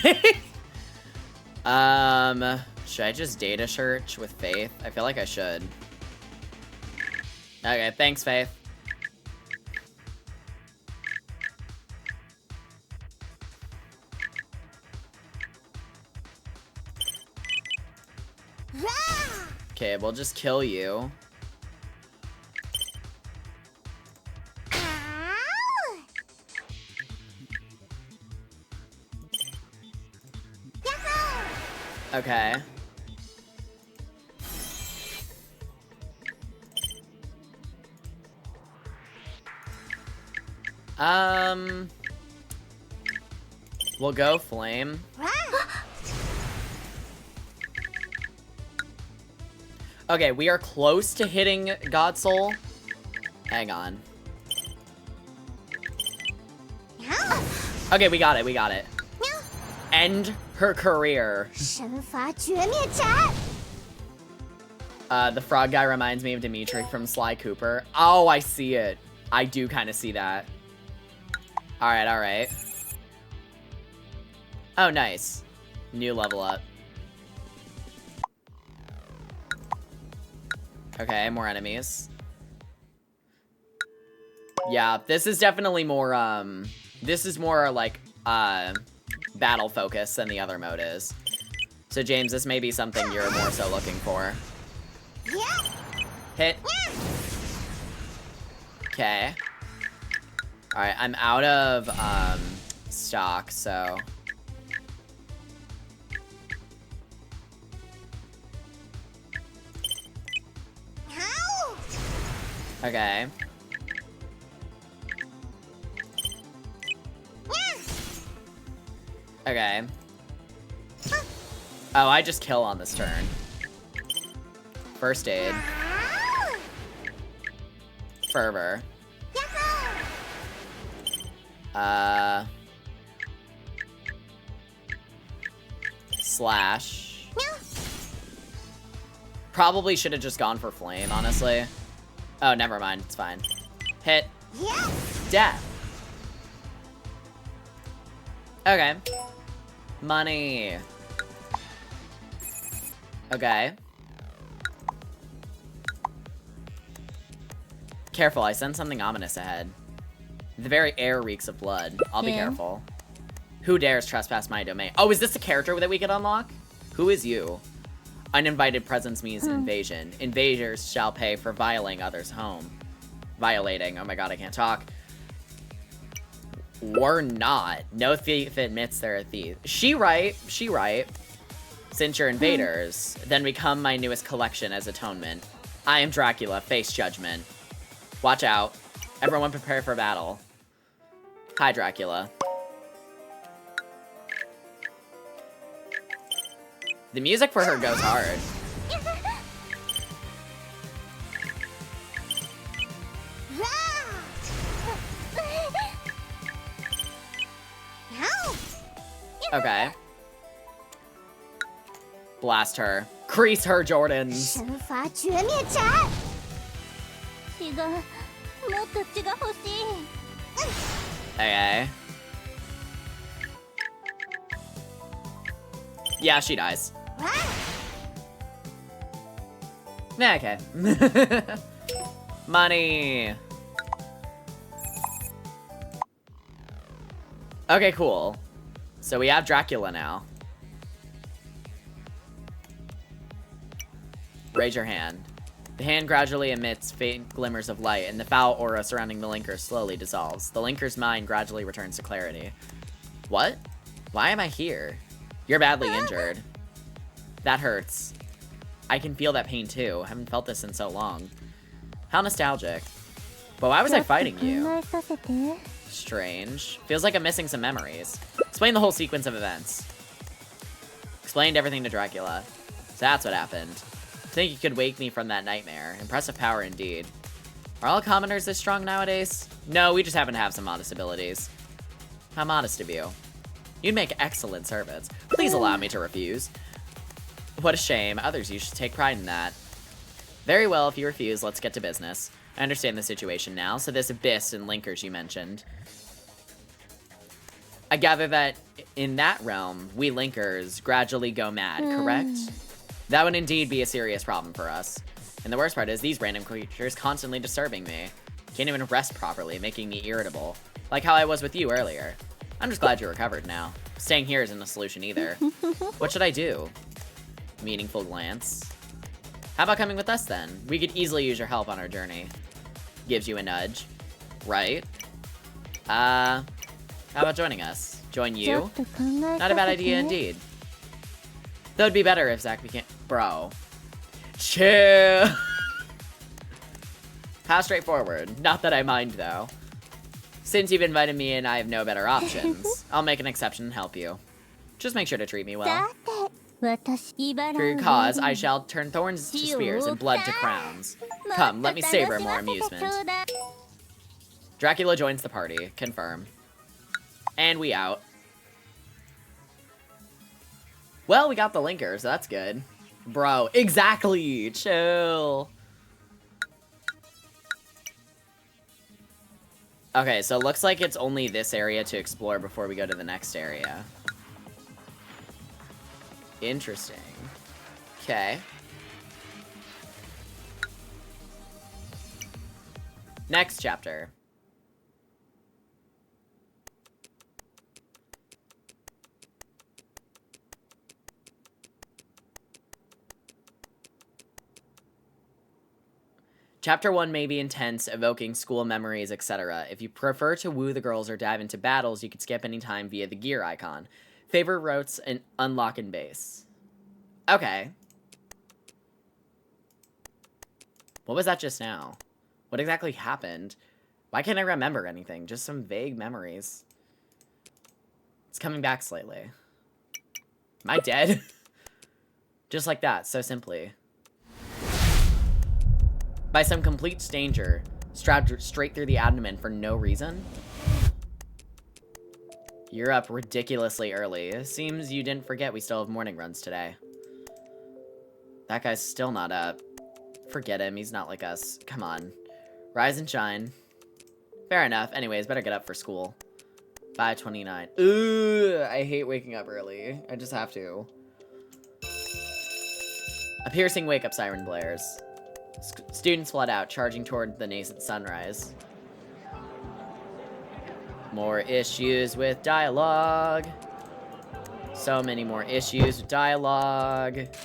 Should I just data search with Faith? I feel like I should. Okay, thanks, Faith. Okay, we'll just kill you. Okay. We'll go flame. Okay, we are close to hitting God Soul. Hang on. Okay, we got it, we got it. End her career. 神罚绝灭斩。 The frog guy reminds me of Dimitri from Sly Cooper. Oh, I see it. I do kind of see that. Alright, alright. Oh, nice. New level up. Okay, more enemies. Yeah, this is definitely more, this is more, like, battle focus than the other mode is. So, James, this may be something you're more so looking for. Hit. Okay. Alright, I'm out of, stock, so... Okay. Okay. Oh, I just kill on this turn. First aid. Fervor. Slash. Probably should have just gone for flame, honestly. Oh, never mind. It's fine. Hit. Death. Okay. Money. Okay. Careful, I sense something ominous ahead. The very air reeks of blood. I'll be careful. Who dares trespass my domain? Oh, is this the character that we could unlock? Who is you? Uninvited presence means invasion. Invaders shall pay for violating others' home. Violating. Oh my god, I can't talk. We're not. No thief admits they're a thief. She right. She right. Since you're invaders, then become my newest collection as atonement. I am Dracula. Face judgment. Watch out. Everyone prepare for battle. Hi, Dracula. The music for her goes hard. Okay. Blast her. Crease her, Jordans. 神罚绝灭斩。血がもっと血が欲しい。 Okay. Yeah, she dies. Yeah, okay. Money. Okay, cool. So we have Dracula now. Raise your hand. The hand gradually emits faint glimmers of light, and the foul aura surrounding the linker slowly dissolves. The linker's mind gradually returns to clarity. What? Why am I here? You're badly injured. That hurts. I can feel that pain too. Haven't felt this in so long. How nostalgic. But why was I fighting you? Strange. Feels like I'm missing some memories. Explain the whole sequence of events. Explained everything to Dracula. So that's what happened. Think you could wake me from that nightmare. Impressive power indeed. Are all commoners this strong nowadays? No, we just happen to have some modest abilities. How modest of you. You'd make excellent servants. Please allow me to refuse. What a shame. Others you should take pride in that. Very well, if you refuse, let's get to business. I understand the situation now, so this abyss and linkers you mentioned. I gather that in that realm, we linkers gradually go mad, correct? That would indeed be a serious problem for us. And the worst part is these random creatures constantly disturbing me. Can't even rest properly, making me irritable. Like how I was with you earlier. I'm just glad you're recovered now. Staying here isn't a solution either. What should I do? Meaningful glance. How about coming with us then? We could easily use your help on our journey. Gives you a nudge. Right? How about joining us? Join you? Not a bad idea indeed. That would be better if Zach became... Bro. Chill. How straightforward. Not that I mind, though. Since you've invited me in, I have no better options. I'll make an exception and help you. Just make sure to treat me well. For your cause, I shall turn thorns to spears and blood to crowns. Come, let me savor more amusement. Dracula joins the party. Confirm. And we out. Well, we got the linker, so that's good. Bro, exactly! Chill. Okay, so it looks like it's only this area to explore before we go to the next area. Interesting. Okay. Next chapter. Chapter 1 may be intense, evoking school memories, etc. If you prefer to woo the girls or dive into battles, you can skip any time via the gear icon. Favorite routes and unlock and base. Okay. What was that just now? What exactly happened? Why can't I remember anything? Just some vague memories. It's coming back slightly. Am I dead? Just like that, so simply. By some complete stranger, stabbed straight through the abdomen for no reason? You're up ridiculously early. Seems you didn't forget we still have morning runs today. That guy's still not up. Forget him, he's not like us. Come on. Rise and shine. Fair enough. Anyways, better get up for school. 5:29. Ooh, I hate waking up early. I just have to. A piercing wake-up siren blares. Students flood out, charging toward the nascent sunrise. More issues with dialogue. So many more issues with dialogue.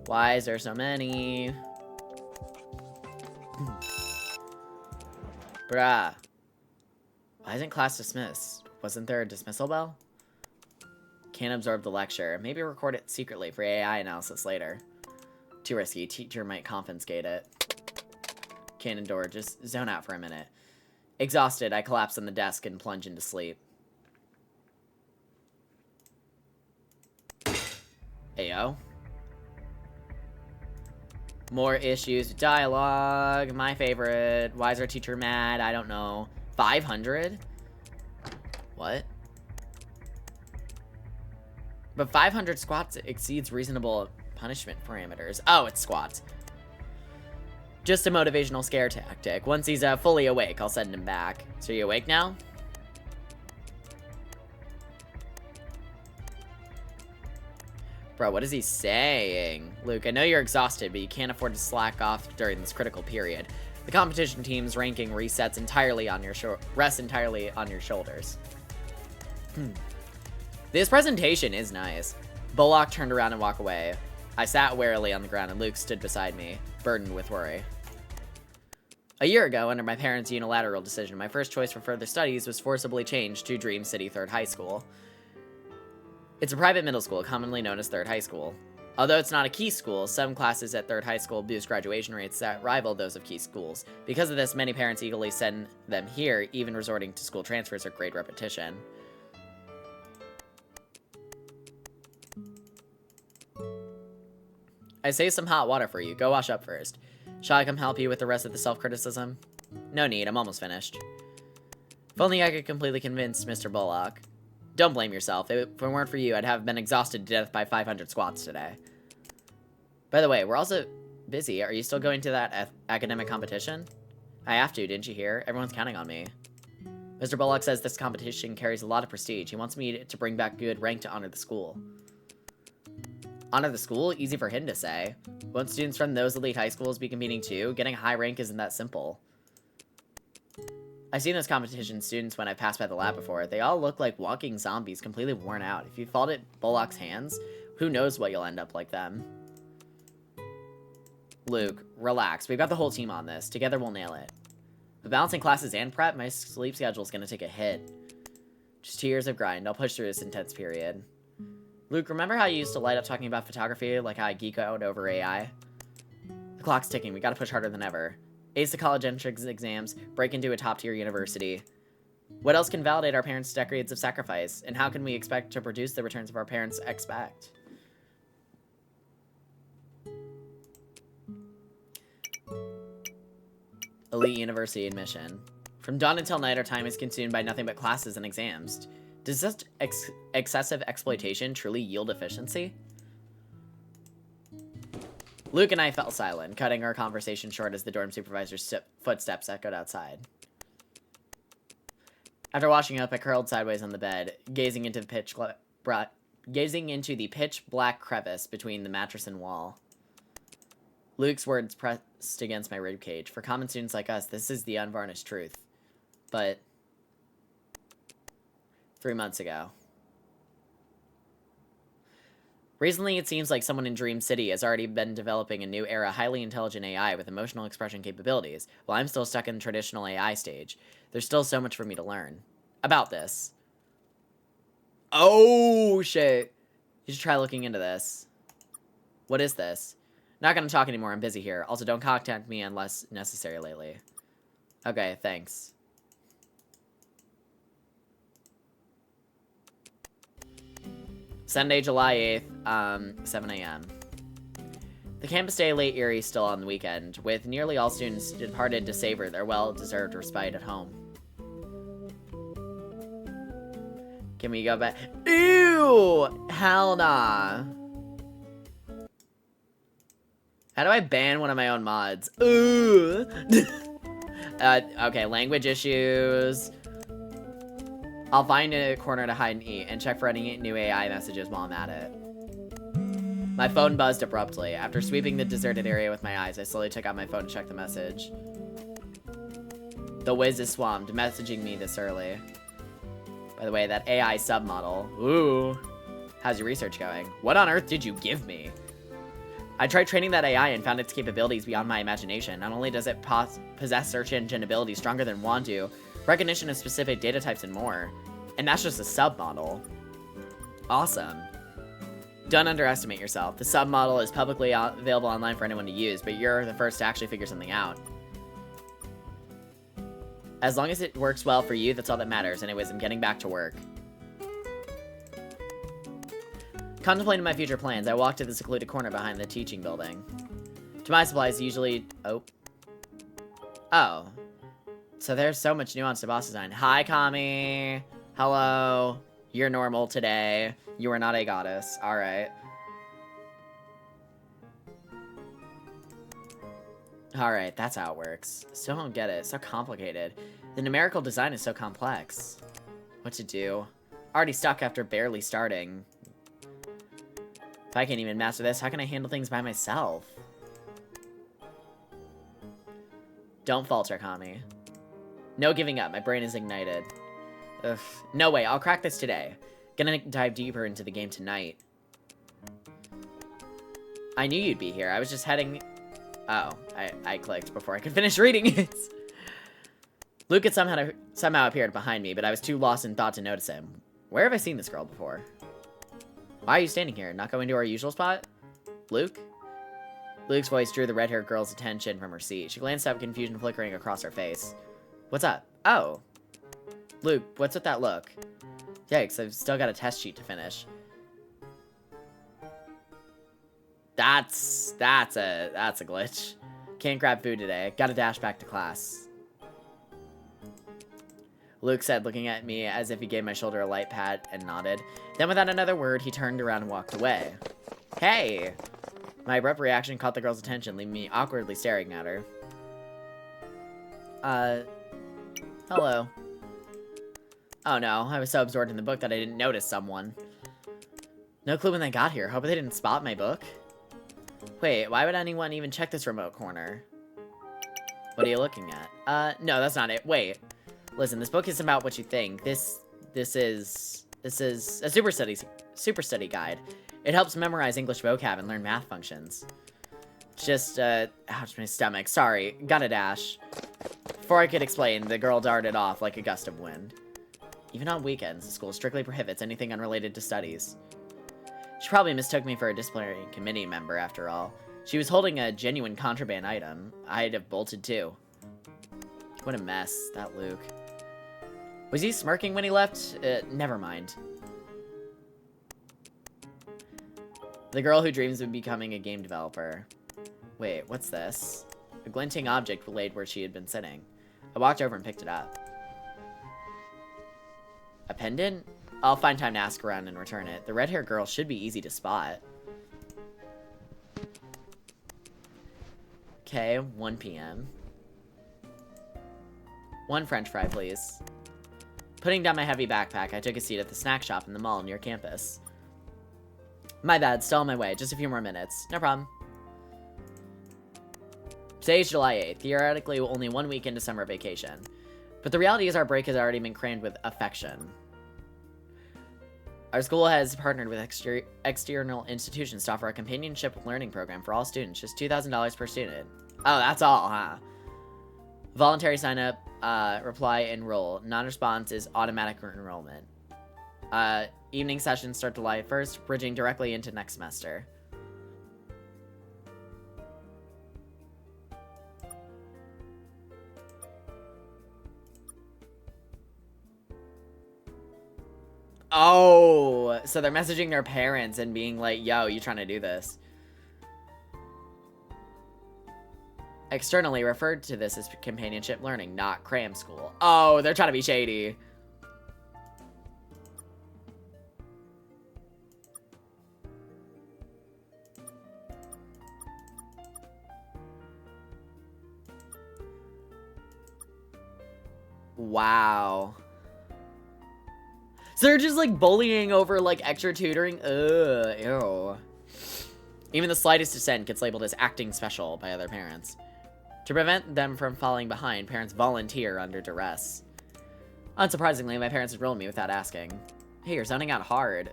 Why is there so many? Bruh. Why isn't class dismissed? Wasn't there a dismissal bell? Can't absorb the lecture. Maybe record it secretly for AI analysis later. Too risky. Teacher might confiscate it. Can't endure. Just zone out for a minute. Exhausted, I collapse on the desk and plunge into sleep. Ayo. More issues with dialogue. My favorite. Why is our teacher mad? I don't know. 500? What? But 500 squats exceeds reasonable punishment parameters. Oh, it's squats. Just a motivational scare tactic. Once he's fully awake, I'll send him back. So you awake now? Bro, what is he saying? Luke, I know you're exhausted, but you can't afford to slack off during this critical period. The competition team's ranking rests entirely on your shoulders. This presentation is nice. Bullock turned around and walked away. I sat warily on the ground and Luke stood beside me, burdened with worry. A year ago, under my parents' unilateral decision, my first choice for further studies was forcibly changed to Dream City Third High School. It's a private middle school, commonly known as Third High School. Although it's not a Key school, some classes at Third High School boost graduation rates that rival those of Key schools. Because of this, many parents eagerly send them here, even resorting to school transfers or grade repetition. I saved some hot water for you. Go wash up first. Shall I come help you with the rest of the self-criticism? No need, I'm almost finished. If only I could completely convince Mr. Bullock. Don't blame yourself. If it weren't for you, I'd have been exhausted to death by 500 squats today. By the way, we're also busy. Are you still going to that academic competition? I have to, didn't you hear? Everyone's counting on me. Mr. Bullock says this competition carries a lot of prestige. He wants me to bring back good rank to honor the school. Honor the school? Easy for him to say. Won't students from those elite high schools be competing too? Getting a high rank isn't that simple. I've seen those competition students when I passed by the lab before. They all look like walking zombies, completely worn out. If you fall at Bullock's hands, who knows what you'll end up like them. Luke, relax. We've got the whole team on this. Together we'll nail it. But balancing classes and prep, my sleep schedule's gonna take a hit. Just 2 years of grind. I'll push through this intense period. Luke, remember how you used to light up talking about photography, like how I geek out over AI? The clock's ticking. We gotta push harder than ever. Ace the college entrance exams, break into a top-tier university. What else can validate our parents' decades of sacrifice? And how can we expect to produce the returns of our parents expect? Elite university admission. From dawn until night, our time is consumed by nothing but classes and exams. Does this excessive exploitation truly yield efficiency? Luke and I fell silent, cutting our conversation short as the dorm supervisor's footsteps echoed outside. After washing up, I curled sideways on the bed, gazing into the pitch black crevice between the mattress and wall. Luke's words pressed against my ribcage. For common students like us, this is the unvarnished truth. But 3 months ago. Recently, it seems like someone in Dream City has already been developing a new era highly intelligent AI with emotional expression capabilities, while I'm still stuck in the traditional AI stage. There's still so much for me to learn. About this. Oh, shit. You should try looking into this. What is this? Not gonna talk anymore, I'm busy here. Also, don't contact me unless necessary lately. Okay, thanks. Sunday, July 8th, 7 a.m. The campus day late Erie still on the weekend, with nearly all students departed to savor their well-deserved respite at home. Can we go back? Ew! Hell nah. How do I ban one of my own mods? Ooh. Okay, language issues. I'll find a corner to hide and eat and check for any new AI messages while I'm at it. My phone buzzed abruptly. After sweeping the deserted area with my eyes, I slowly took out my phone to check the message. The Wiz is swamped, messaging me this early. By the way, that AI submodel. Ooh. How's your research going? What on earth did you give me? I tried training that AI and found its capabilities beyond my imagination. Not only does it possess search engine abilities stronger than Wandu, recognition of specific data types, and more. And that's just a submodel. Awesome. Don't underestimate yourself. The submodel is publicly available online for anyone to use, but you're the first to actually figure something out. As long as it works well for you, that's all that matters. Anyways, I'm getting back to work. Contemplating my future plans, I walked to the secluded corner behind the teaching building. To my supplies, usually... Oh. So there's so much nuance to boss design. Hi, Kami. Hello. You're normal today. You are not a goddess. Alright. Alright, that's how it works. Still don't get it. It's so complicated. The numerical design is so complex. What to do? Already stuck after barely starting. If I can't even master this, how can I handle things by myself? Don't falter, Kami. No giving up. My brain is ignited. Ugh. No way. I'll crack this today. Gonna dive deeper into the game tonight. I knew you'd be here. I was just heading... Oh, I clicked before I could finish reading it. Luke had somehow appeared behind me, but I was too lost in thought to notice him. Where have I seen this girl before? Why are you standing here? Not going to our usual spot? Luke? Luke's voice drew the red-haired girl's attention from her seat. She glanced up, confusion flickering across her face. What's up? Oh. Luke, what's with that look? Yikes, I've still got a test sheet to finish. That's a glitch. Can't grab food today. Gotta dash back to class. Luke said, looking at me as if he gave my shoulder a light pat and nodded. Then without another word, he turned around and walked away. Hey! My abrupt reaction caught the girl's attention, leaving me awkwardly staring at her. Hello. Oh no, I was so absorbed in the book that I didn't notice someone. No clue when they got here. Hope they didn't spot my book. Wait, why would anyone even check this remote corner? What are you looking at? No, that's not it. Wait. Listen, this book isn't about what you think. This is a super study guide. It helps memorize English vocab and learn math functions. Just, ouch, my stomach. Sorry, gotta dash. Before I could explain, the girl darted off like a gust of wind. Even on weekends, the school strictly prohibits anything unrelated to studies. She probably mistook me for a disciplinary committee member, after all. She was holding a genuine contraband item. I'd have bolted too. What a mess, that Luke. Was he smirking when he left? Never mind. The girl who dreams of becoming a game developer. Wait, what's this? A glinting object laid where she had been sitting. I walked over and picked it up. A pendant? I'll find time to ask around and return it. The red-haired girl should be easy to spot. Okay, 1 p.m. 1 French fry, please. Putting down my heavy backpack, I took a seat at the snack shop in the mall near campus. My bad, still on my way. Just a few more minutes. No problem. Today's July 8th. Theoretically, only 1 week into summer vacation. But the reality is our break has already been crammed with affection. Our school has partnered with external institutions to offer a companionship learning program for all students, just $2,000 per student. Oh, that's all, huh? Voluntary sign-up, reply, enroll. Non-response is automatic enrollment. Evening sessions start July 1st, bridging directly into next semester. Oh, so they're messaging their parents and being like, yo, you trying to do this? Externally referred to this as companionship learning, not cram school. Oh, they're trying to be shady. Wow. So they're just, like, bullying over, like, extra tutoring? Ugh, ew. Even the slightest dissent gets labeled as acting special by other parents. To prevent them from falling behind, parents volunteer under duress. Unsurprisingly, my parents enrolled me without asking. Hey, you're sounding out hard.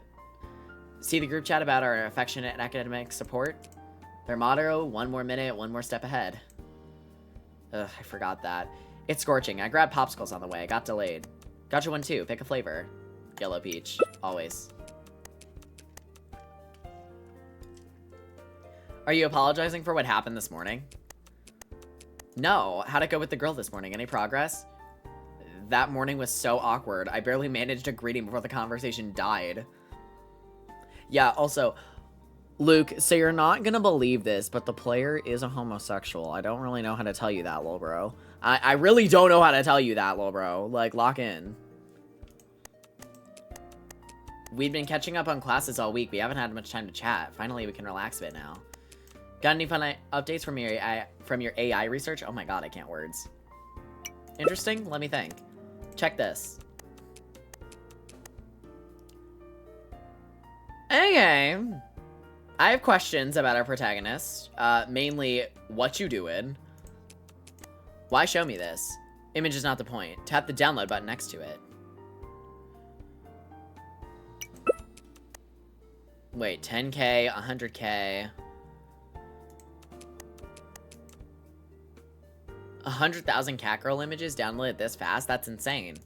See the group chat about our affectionate academic support? Their motto, 1 more minute, 1 more step ahead. Ugh, I forgot that. It's scorching. I grabbed popsicles on the way. Got delayed. Got you one too. Pick a flavor. Yellow peach. Always. Are you apologizing for what happened this morning? No. How'd it go with the girl this morning? Any progress? That morning was so awkward. I barely managed a greeting before the conversation died. Yeah, also, Luke, so you're not gonna believe this, but the player is a homosexual. I don't really know how to tell you that, lil bro. I really don't know how to tell you that, lil bro. Like, lock in. We've been catching up on classes all week. We haven't had much time to chat. Finally, we can relax a bit now. Got any fun updates from your AI research? Oh my god, I can't words. Interesting? Let me think. Check this. Okay. I have questions about our protagonist. Mainly, what you doing? Why show me this? Image is not the point. Tap the download button next to it. Wait, 10K, 100K. 100,000 Catgirl images downloaded this fast? That's insane.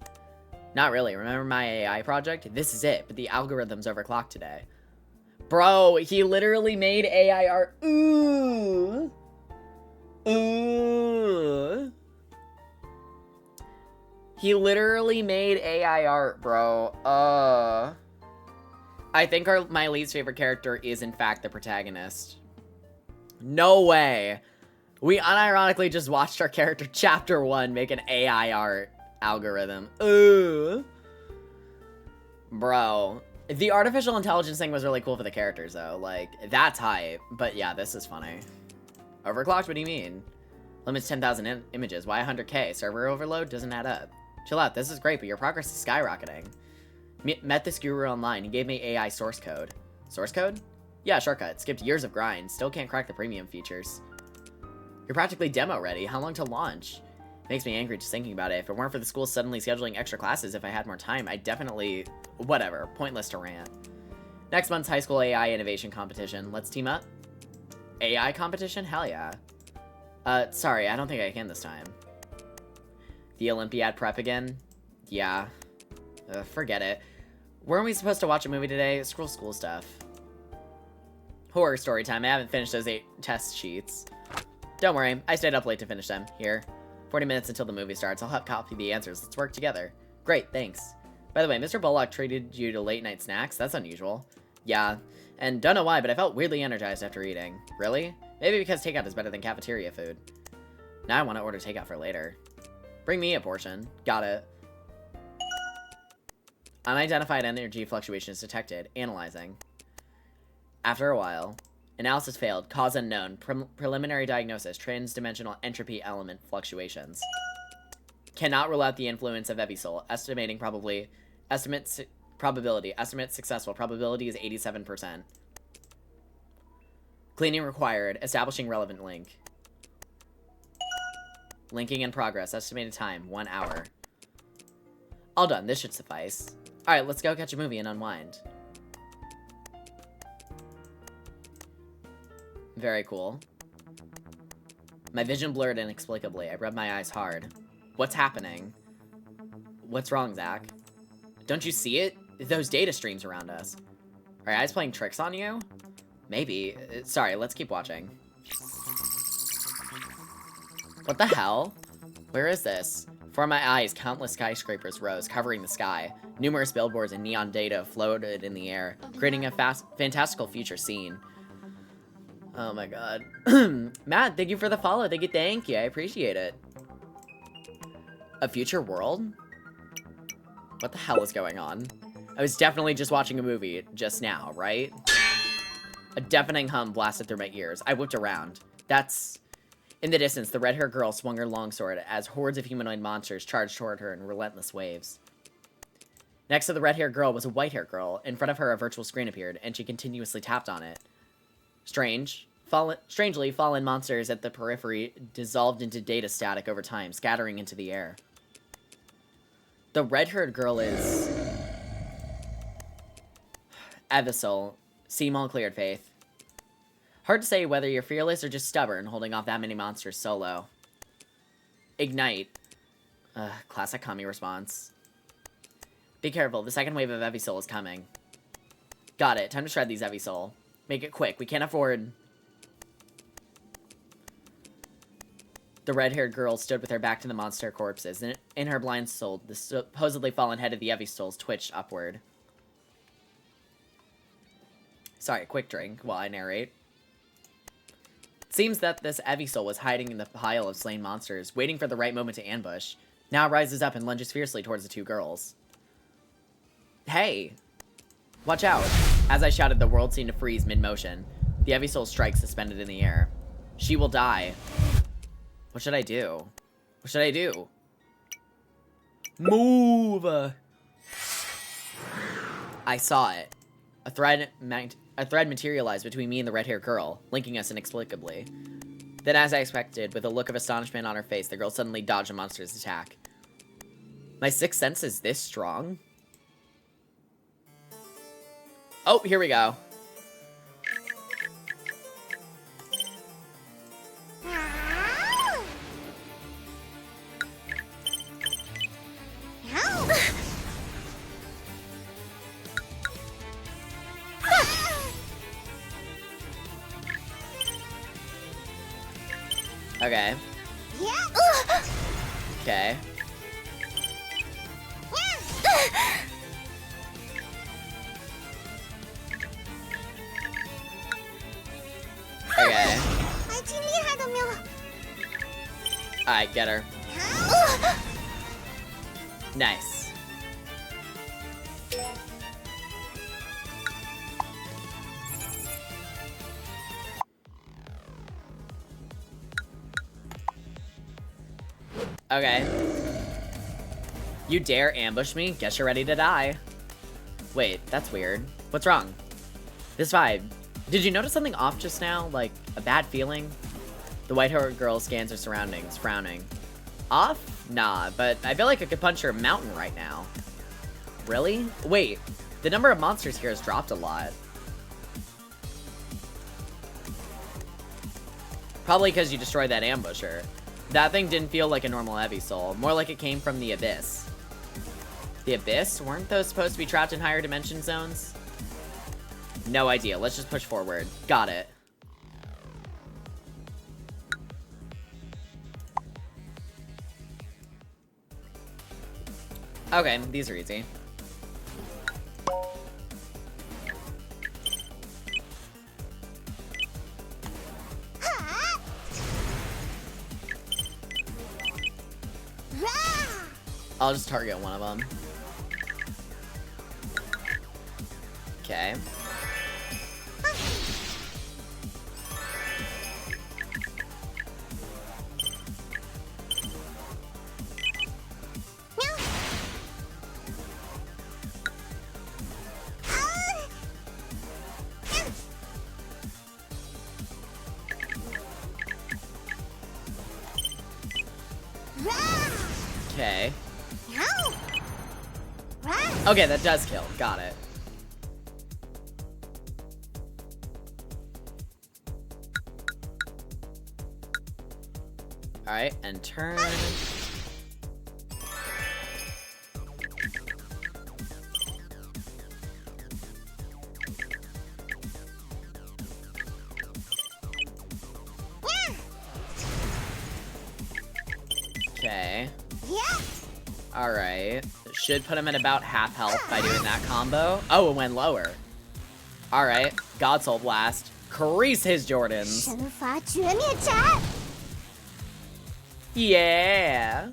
Not really. Remember my AI project? This is it, but the algorithm's overclocked today. Bro, he literally made AI art. Ooh. Ooh. He literally made AI art, bro. I think my least favorite character is, in fact, the protagonist. No way. We unironically just watched our character, Chapter 1, make an AI art algorithm. Ooh. Bro. The artificial intelligence thing was really cool for the characters, though. Like, that's hype. But yeah, this is funny. Overclocked? What do you mean? Limits 10,000 images. Why 100K? Server overload? Doesn't add up. Chill out. This is great, but your progress is skyrocketing. Met this guru online. He gave me AI source code. Source code? Yeah, shortcut. Skipped years of grind. Still can't crack the premium features. You're practically demo ready. How long to launch? Makes me angry just thinking about it. If it weren't for the school suddenly scheduling extra classes, if I had more time, I'd definitely... Whatever. Pointless to rant. Next month's high school AI innovation competition. Let's team up. AI competition? Hell yeah. Sorry, I don't think I can this time. The Olympiad prep again? Yeah. Forget it. Weren't we supposed to watch a movie today? Scroll school stuff. Horror story time. I haven't finished those 8 test sheets. Don't worry, I stayed up late to finish them. Here. 40 minutes until the movie starts. I'll help copy the answers. Let's work together. Great, thanks. By the way, Mr. Bullock treated you to late night snacks? That's unusual. Yeah, and don't know why, but I felt weirdly energized after eating. Really? Maybe because takeout is better than cafeteria food. Now I want to order takeout for later. Bring me a portion. Got it. Unidentified energy fluctuations detected. Analyzing. After a while. Analysis failed. Cause unknown. Preliminary diagnosis. Transdimensional entropy element fluctuations. Cannot rule out the influence of Evisol. Estimating probably. Probability. Estimate successful. Probability is 87%. Cleaning required. Establishing relevant link. Linking in progress. Estimated time. 1 hour. All done. This should suffice. Alright, let's go catch a movie and unwind. Very cool. My vision blurred inexplicably. I rubbed my eyes hard. What's happening? What's wrong, Zach? Don't you see it? Those data streams around us. Are your eyes playing tricks on you? Maybe. Sorry, let's keep watching. What the hell? Where is this? Before my eyes, countless skyscrapers rose, covering the sky. Numerous billboards and neon data floated in the air, creating a fantastical future scene. Oh my god. Matt, thank you for the follow. Thank you. I appreciate it. A future world? What the hell is going on? I was definitely just watching a movie just now, right? A deafening hum blasted through my ears. I whipped around. In the distance, the red-haired girl swung her longsword as hordes of humanoid monsters charged toward her in relentless waves. Next to the red-haired girl was a white-haired girl. In front of her, a virtual screen appeared, and she continuously tapped on it. Strangely, fallen monsters at the periphery dissolved into data static over time, scattering into the air. The red-haired girl is... Evisol. Seem all cleared, Faith. Hard to say whether you're fearless or just stubborn, holding off that many monsters solo. Ignite. Classic Kami response. Be careful, the second wave of Evisol is coming. Got it, time to shred these Evisol. Make it quick, we can't afford... The red-haired girl stood with her back to the monster corpses, and in her blind soul, the supposedly fallen head of the Evisols twitched upward. Sorry, quick drink while I narrate. It seems that this Evisol was hiding in the pile of slain monsters, waiting for the right moment to ambush. Now it rises up and lunges fiercely towards the two girls. Hey! Watch out! As I shouted, the world seemed to freeze mid-motion. The Evisol strike suspended in the air. She will die. What should I do? What should I do? Move! I saw it. A thread materialized between me and the red-haired girl, linking us inexplicably. Then, as I expected, with a look of astonishment on her face, the girl suddenly dodged a monster's attack. My sixth sense is this strong? Oh, here we go. Okay. Okay. Okay. Alright, get her. Nice. Okay. You dare ambush me? Guess you're ready to die. Wait, that's weird. What's wrong? This vibe. Did you notice something off just now? Like, a bad feeling? The white-haired girl scans her surroundings, frowning. Off? Nah, but I feel like I could punch her mountain right now. Really? Wait, the number of monsters here has dropped a lot. Probably because you destroyed that ambusher. That thing didn't feel like a normal Evisol, more like it came from the Abyss. The Abyss? Weren't those supposed to be trapped in higher dimension zones? No idea, let's just push forward. Got it. Okay, these are easy. I'll just target one of them. Okay. Okay. Okay, that does kill. Got it. Alright, and turn. Okay. Alright. Should put him at about half health by doing that combo. Oh, it went lower. Alright. God Soul Blast. Crease his Jordans. Yeah.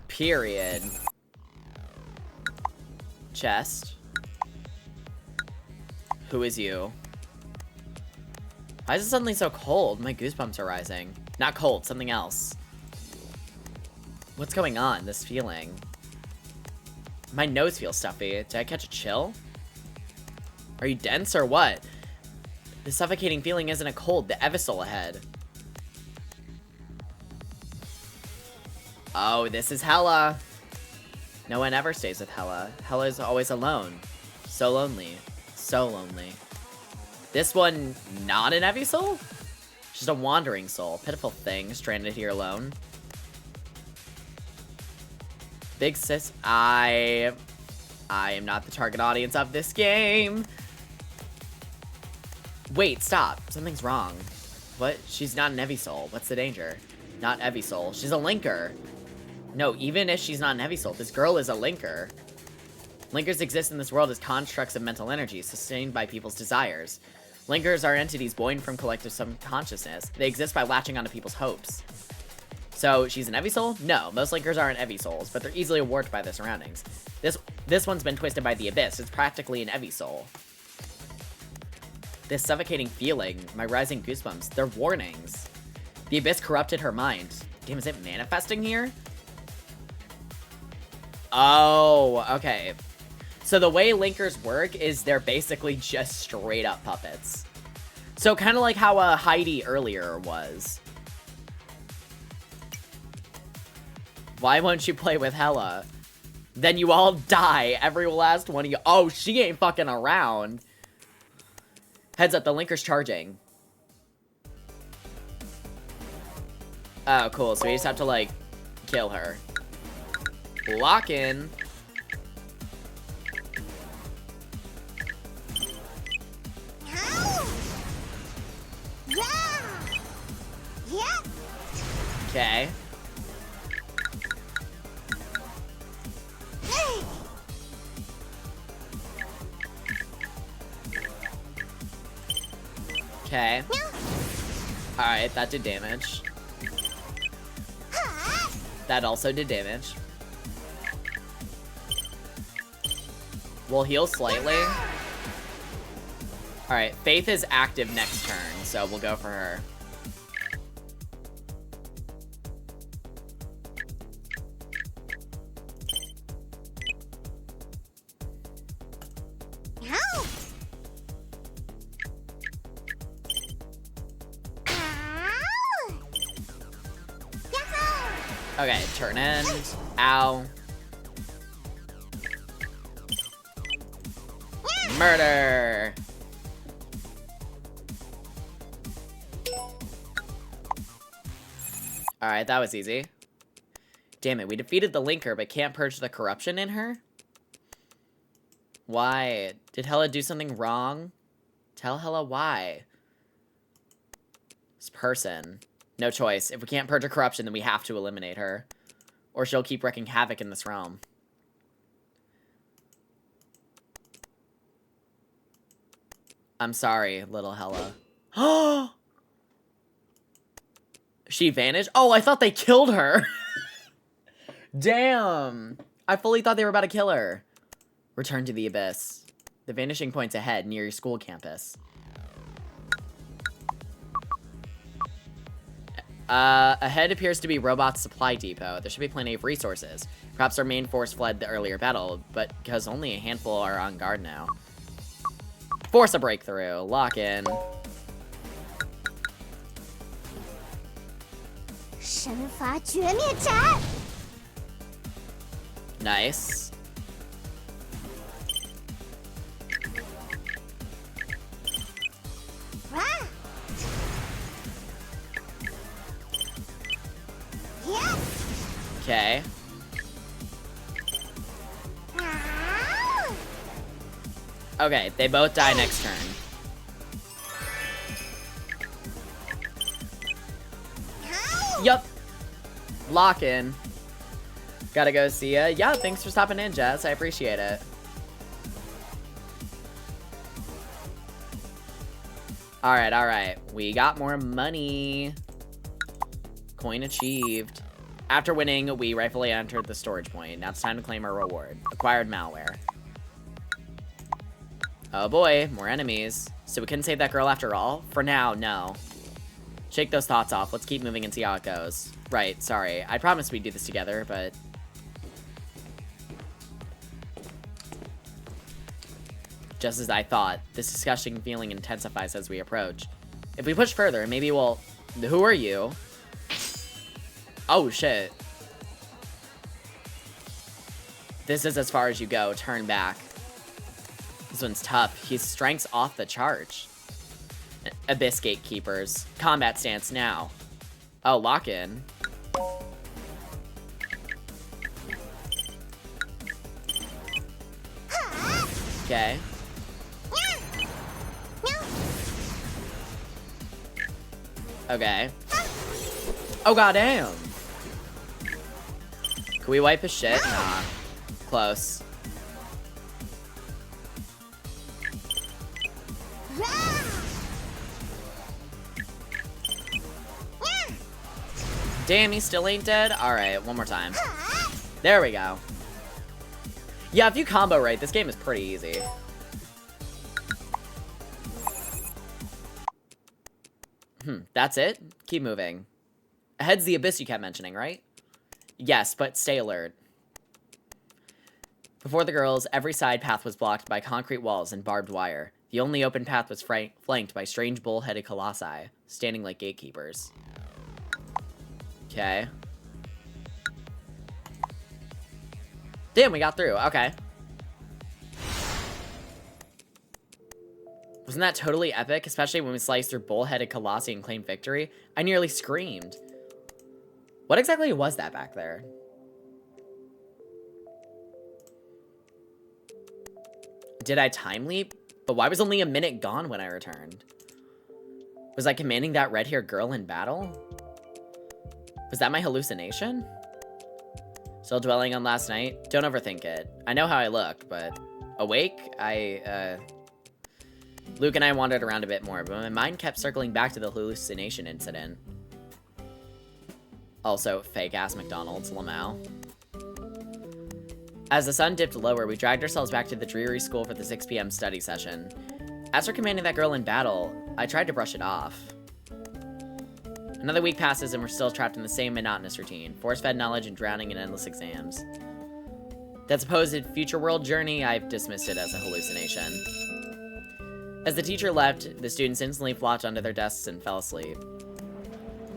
Period. Chest. Who is you? Why is it suddenly so cold? My goosebumps are rising. Not cold, something else. What's going on? This feeling. My nose feels stuffy. Did I catch a chill? Are you dense or what? The suffocating feeling isn't a cold. The Evisol ahead. Oh, this is Hella. No one ever stays with Hella. Hella is always alone. So lonely. So lonely. This one, not an Evisol? Just a wandering soul. Pitiful thing, stranded here alone. Big sis, I am not the target audience of this game. Wait, stop. Something's wrong. What? She's not an Evisol. What's the danger? Not Evisol. She's a linker. No, even if she's not an Evisol, this girl is a linker. Linkers exist in this world as constructs of mental energy, sustained by people's desires. Linkers are entities born from collective subconsciousness. They exist by latching onto people's hopes. So, she's an Evisol? No, most linkers aren't Evisols, but they're easily warped by their surroundings. This one's been twisted by the Abyss. It's practically an Evisol. This suffocating feeling, my rising goosebumps, they're warnings. The Abyss corrupted her mind. Damn, is it manifesting here? Oh, okay. So the way linkers work is they're basically just straight up puppets. So kind of like how Heidi earlier was. Why won't you play with Hella? Then you all die, every last one of you. Oh, she ain't fucking around. Heads up, the linker's charging. Oh, cool. So we just have to, like, kill her. Lock in. Okay. Okay. Alright, that did damage. That also did damage. We'll heal slightly. Alright, Faith is active next turn, so we'll go for her. Okay, turn end. Ow. Murder! Alright, that was easy. Damn it, we defeated the linker, but can't purge the corruption in her? Why? Did Hella do something wrong? Tell Hella why. This person. No choice. If we can't purge her corruption, then we have to eliminate her. Or she'll keep wreaking havoc in this realm. I'm sorry, little Hella. Oh! She vanished? Oh, I thought they killed her! Damn! I fully thought they were about to kill her. Return to the Abyss. The vanishing point's ahead, near your school campus. Ahead appears to be Robot's supply depot. There should be plenty of resources. Perhaps our main force fled the earlier battle, but because only a handful are on guard now. Force a breakthrough. Lock in. Nice. Okay. Okay, they both die next turn. Yup. Lock in. Gotta go see ya. Yeah, thanks for stopping in, Jess. I appreciate it. Alright, alright. We got more money. Coin achieved. After winning, we rightfully entered the storage point. Now it's time to claim our reward. Acquired malware. Oh boy, more enemies. So we couldn't save that girl after all? For now, no. Shake those thoughts off. Let's keep moving and see how it goes. Right, sorry. I promised we'd do this together, but... Just as I thought, this disgusting feeling intensifies as we approach. If we push further, maybe we'll... Who are you? Oh, shit. This is as far as you go. Turn back. This one's tough. His strength's off the charts. Abyss Gatekeepers. Combat stance now. Oh, lock in. Okay. Okay. Oh, goddamn. Can we wipe his shit? Nah. Close. Damn, he still ain't dead? Alright, one more time. There we go. Yeah, if you combo right, this game is pretty easy. That's it? Keep moving. Ahead's the abyss you kept mentioning, right? Yes, but stay alert. Before the girls, every side path was blocked by concrete walls and barbed wire. The only open path was flanked by strange bull-headed colossi, standing like gatekeepers. Okay. Damn, we got through. Okay. Wasn't that totally epic? Especially when we sliced through bull-headed colossi and claimed victory? I nearly screamed. What exactly was that back there? Did I time leap? But why was only a minute gone when I returned? Was I commanding that red-haired girl in battle? Was that my hallucination? Still dwelling on last night? Don't overthink it. I know how I look, but... Awake? Luke and I wandered around a bit more, but my mind kept circling back to the hallucination incident. Also, fake-ass McDonald's, Lamau. As the sun dipped lower, we dragged ourselves back to the dreary school for the 6 p.m. study session. As for commanding that girl in battle, I tried to brush it off. Another week passes and we're still trapped in the same monotonous routine, force-fed knowledge and drowning in endless exams. That supposed future world journey, I've dismissed it as a hallucination. As the teacher left, the students instantly flopped onto their desks and fell asleep.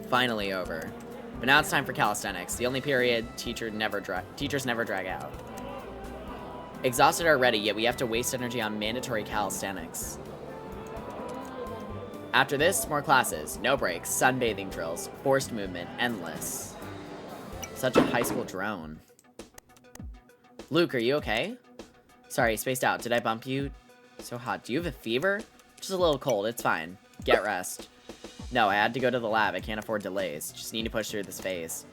Finally over. But now it's time for calisthenics, the only period teachers never drag out. Exhausted already, yet we have to waste energy on mandatory calisthenics. After this, more classes, no breaks, sunbathing drills, forced movement, endless. Such a high school drone. Luke, are you okay? Sorry, spaced out. Did I bump you? So hot. Do you have a fever? Just a little cold. It's fine. Get rest. No, I had to go to the lab. I can't afford delays. Just need to push through this phase.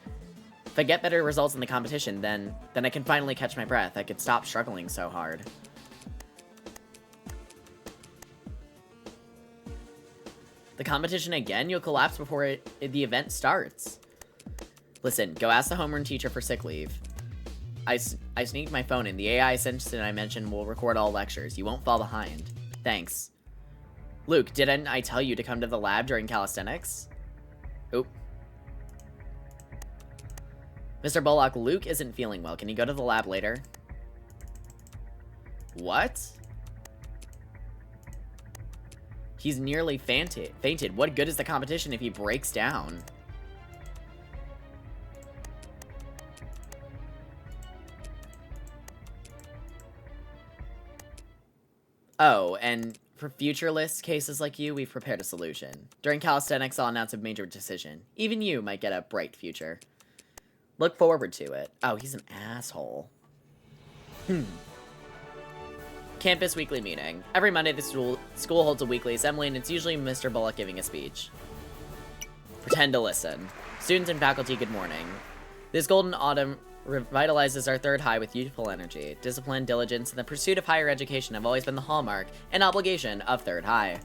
If I get better results in the competition, then I can finally catch my breath. I could stop struggling so hard. The competition again? You'll collapse before the event starts. Listen, go ask the homeroom teacher for sick leave. I sneaked my phone in. The AI assistant I mentioned will record all lectures. You won't fall behind. Thanks. Luke, didn't I tell you to come to the lab during calisthenics? Oop. Mr. Bullock, Luke isn't feeling well. Can he go to the lab later? What? He's nearly fainted. What good is the competition if he breaks down? Oh, and for futureless cases like you, we've prepared a solution. During calisthenics, I'll announce a major decision. Even you might get a bright future. Look forward to it. Oh, he's an asshole. Campus weekly meeting. Every Monday, the school holds a weekly assembly, and it's usually Mr. Bullock giving a speech. Pretend to listen. Students and faculty, good morning. This golden autumn revitalizes our third high with youthful energy. Discipline, diligence, and the pursuit of higher education have always been the hallmark and obligation of third high.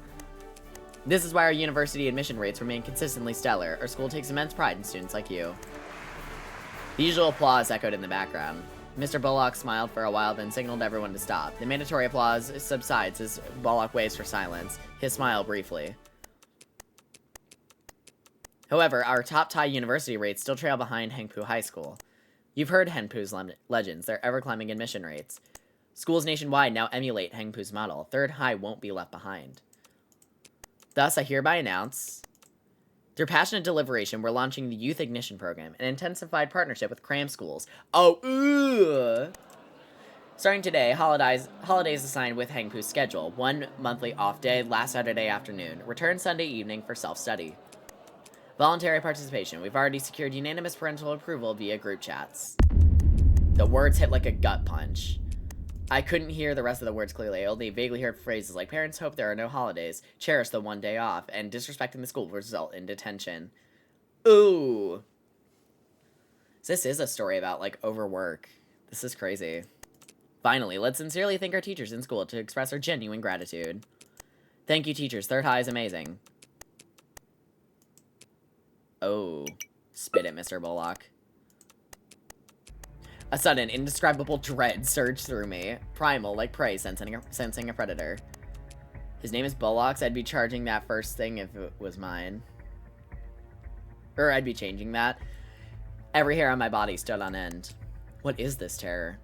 This is why our university admission rates remain consistently stellar. Our school takes immense pride in students like you. The usual applause echoed in the background. Mr. Bullock smiled for a while, then signaled everyone to stop. The mandatory applause subsides as Bullock waves for silence, his smile briefly. However, our top-tier university rates still trail behind Hengpu High School. You've heard Hengpu's legends, their ever-climbing admission rates. Schools nationwide now emulate Hengpu's model. Third High won't be left behind. Thus, I hereby announce, through passionate deliberation, we're launching the Youth Ignition Program, an intensified partnership with cram schools. Starting today, holidays assigned with Hengpu's schedule. 1 monthly off day, last Saturday afternoon. Return Sunday evening for self-study. Voluntary participation. We've already secured unanimous parental approval via group chats. The words hit like a gut punch. I couldn't hear the rest of the words clearly. I only vaguely heard phrases like, parents hope there are no holidays, cherish the 1 day off, and disrespecting the school will result in detention. Ooh. This is a story about, like, overwork. This is crazy. Finally, let's sincerely thank our teachers in school to express our genuine gratitude. Thank you, teachers. Third High is amazing. Oh. Spit it, Mr. Bullock. A sudden, indescribable dread surged through me. Primal, like prey, sensing a predator. His name is Bullocks. I'd be charging that first thing if it was mine. Or I'd be changing that. Every hair on my body stood on end. What is this terror?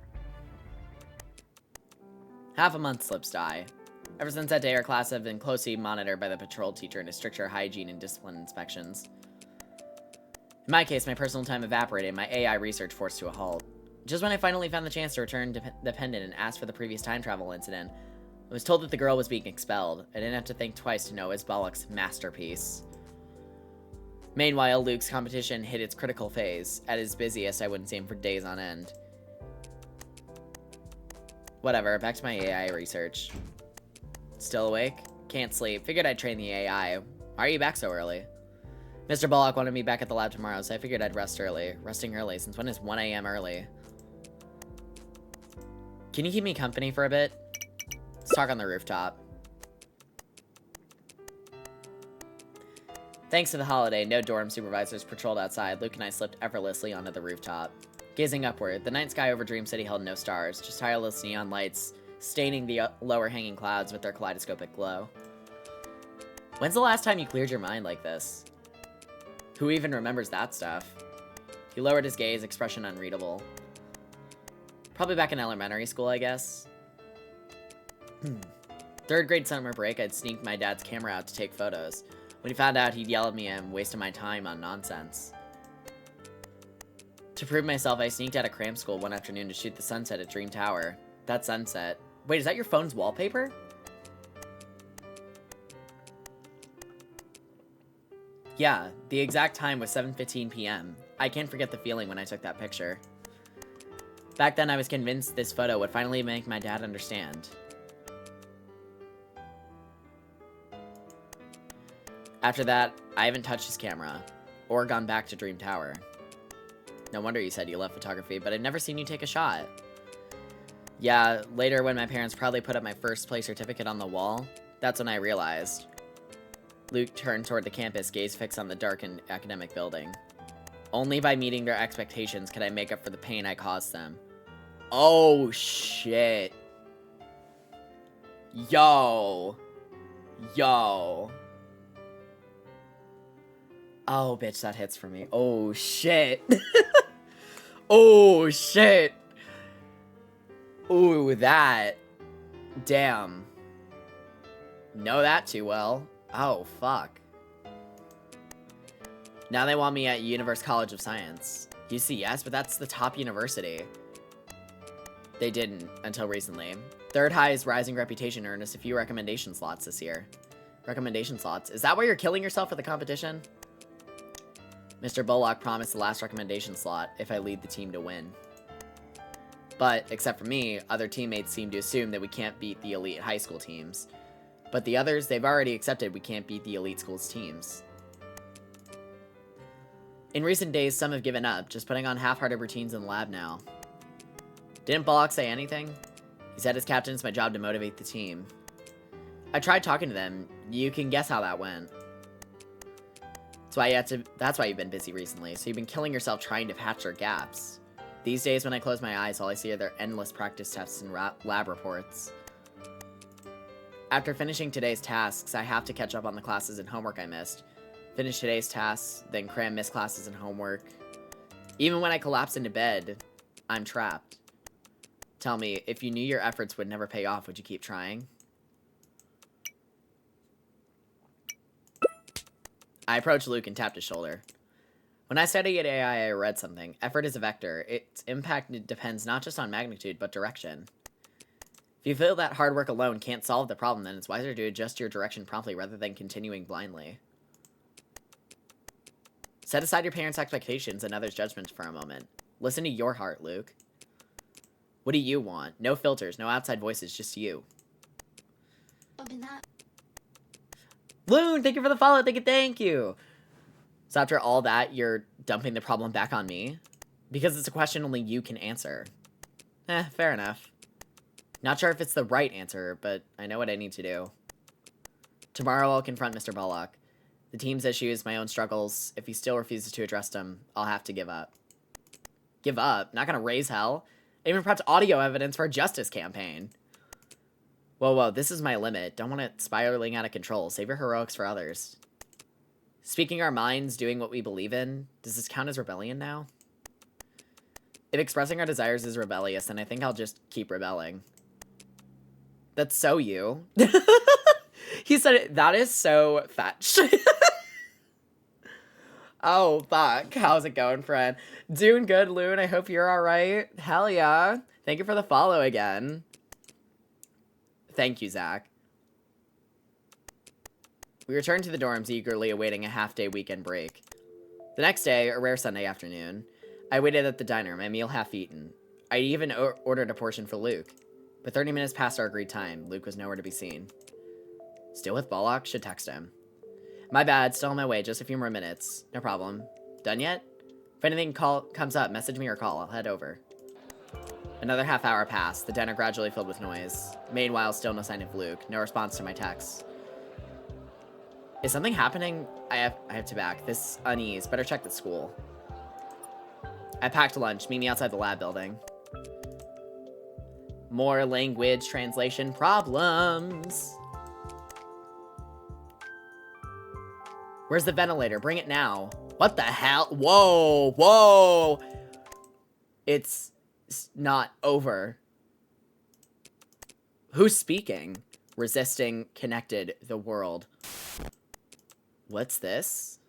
Half a month slips by. Ever since that day, our class have been closely monitored by the patrol teacher and his stricter hygiene and discipline inspections. In my case, my personal time evaporated and my AI research forced to a halt. Just when I finally found the chance to return the pendant and ask for the previous time travel incident, I was told that the girl was being expelled. I didn't have to think twice to know it was Bullock's masterpiece. Meanwhile, Luke's competition hit its critical phase. At his busiest, I wouldn't see him for days on end. Whatever, back to my AI research. Still awake? Can't sleep. Figured I'd train the AI. Why are you back so early? Mr. Bullock wanted me back at the lab tomorrow, so I figured I'd rest early. Resting early, since when is 1 a.m. early? Can you keep me company for a bit? Let's talk on the rooftop. Thanks to the holiday, no dorm supervisors patrolled outside. Luke and I slipped effortlessly onto the rooftop. Gazing upward, the night sky over Dream City held no stars, just tireless neon lights staining the lower hanging clouds with their kaleidoscopic glow. When's the last time you cleared your mind like this? Who even remembers that stuff? He lowered his gaze, expression unreadable. Probably back in elementary school, I guess. Third grade summer break, I'd sneaked my dad's camera out to take photos. When he found out, he'd yell at me and wasted my time on nonsense. To prove myself, I sneaked out of cram school one afternoon to shoot the sunset at Dream Tower. That sunset... Wait, is that your phone's wallpaper? Yeah, the exact time was 7:15 p.m. I can't forget the feeling when I took that picture. Back then, I was convinced this photo would finally make my dad understand. After that, I haven't touched his camera, or gone back to Dream Tower. No wonder you said you love photography, but I've never seen you take a shot. Yeah, later when my parents proudly put up my first place certificate on the wall, that's when I realized. Luke turned toward the campus, gaze fixed on the darkened academic building. Only by meeting their expectations could I make up for the pain I caused them. Oh, shit. Yo. Yo. Oh, bitch, that hits for me. Oh, shit. Oh, shit. Ooh, that. Damn. Know that too well. Oh, fuck. Now they want me at Universe College of Science. UCS, but that's the top university. They didn't, until recently. Third High's rising reputation earned us a few recommendation slots this year. Recommendation slots? Is that why you're killing yourself for the competition? Mr. Bullock promised the last recommendation slot if I lead the team to win. But, except for me, other teammates seem to assume that we can't beat the elite high school teams. But the others, they've already accepted we can't beat the elite schools teams. In recent days, some have given up, just putting on half-hearted routines in the lab now. Didn't Bullock say anything? He said as captain it's my job to motivate the team. I tried talking to them. You can guess how that went. That's why you've been busy recently, so you've been killing yourself trying to patch your gaps. These days, when I close my eyes, all I see are their endless practice tests and lab reports. After finishing today's tasks, I have to catch up on the classes and homework I missed. Finish today's tasks, then cram missed classes and homework. Even when I collapse into bed, I'm trapped. Tell me, if you knew your efforts would never pay off, would you keep trying? I approached Luke and tapped his shoulder. When I studied AI, I read something. Effort is a vector. Its impact depends not just on magnitude, but direction. If you feel that hard work alone can't solve the problem, then it's wiser to adjust your direction promptly rather than continuing blindly. Set aside your parents' expectations and others' judgments for a moment. Listen to your heart, Luke. What do you want? No filters, no outside voices, just you. Loon, thank you for the follow. Thank you. So after all that, you're dumping the problem back on me? Because it's a question only you can answer. Fair enough. Not sure if it's the right answer, but I know what I need to do. Tomorrow I'll confront Mr. Bullock. The team's issues, my own struggles. If he still refuses to address them, I'll have to give up. Give up? Not gonna raise hell? I even prepped audio evidence for a justice campaign. Whoa, this is my limit. Don't want it spiraling out of control. Save your heroics for others. Speaking our minds, doing what we believe in, does this count as rebellion now? If expressing our desires is rebellious, then I think I'll just keep rebelling. That's so you. He said it. That is so fetched. Oh, fuck. How's it going, friend? Doing good, Loon. I hope you're alright. Hell yeah. Thank you for the follow again. Thank you, Zach. We returned to the dorms, eagerly awaiting a half-day weekend break. The next day, a rare Sunday afternoon, I waited at the diner, my meal half-eaten. I even ordered a portion for Luke. But 30 minutes past our agreed time, Luke was nowhere to be seen. Still with Bullock? Should text him. My bad, still on my way, just a few more minutes. No problem. Done yet? If anything comes up, message me or call, I'll head over. Another half hour passed, the diner gradually filled with noise. Meanwhile, still no sign of Luke, no response to my texts. Is something happening? I have to back. This unease, better check the school. I packed lunch, meet me outside the lab building. More language translation problems. Where's the ventilator? Bring it now. What the hell? Whoa. It's not over. Who's speaking? Resisting, connected, the world. What's this?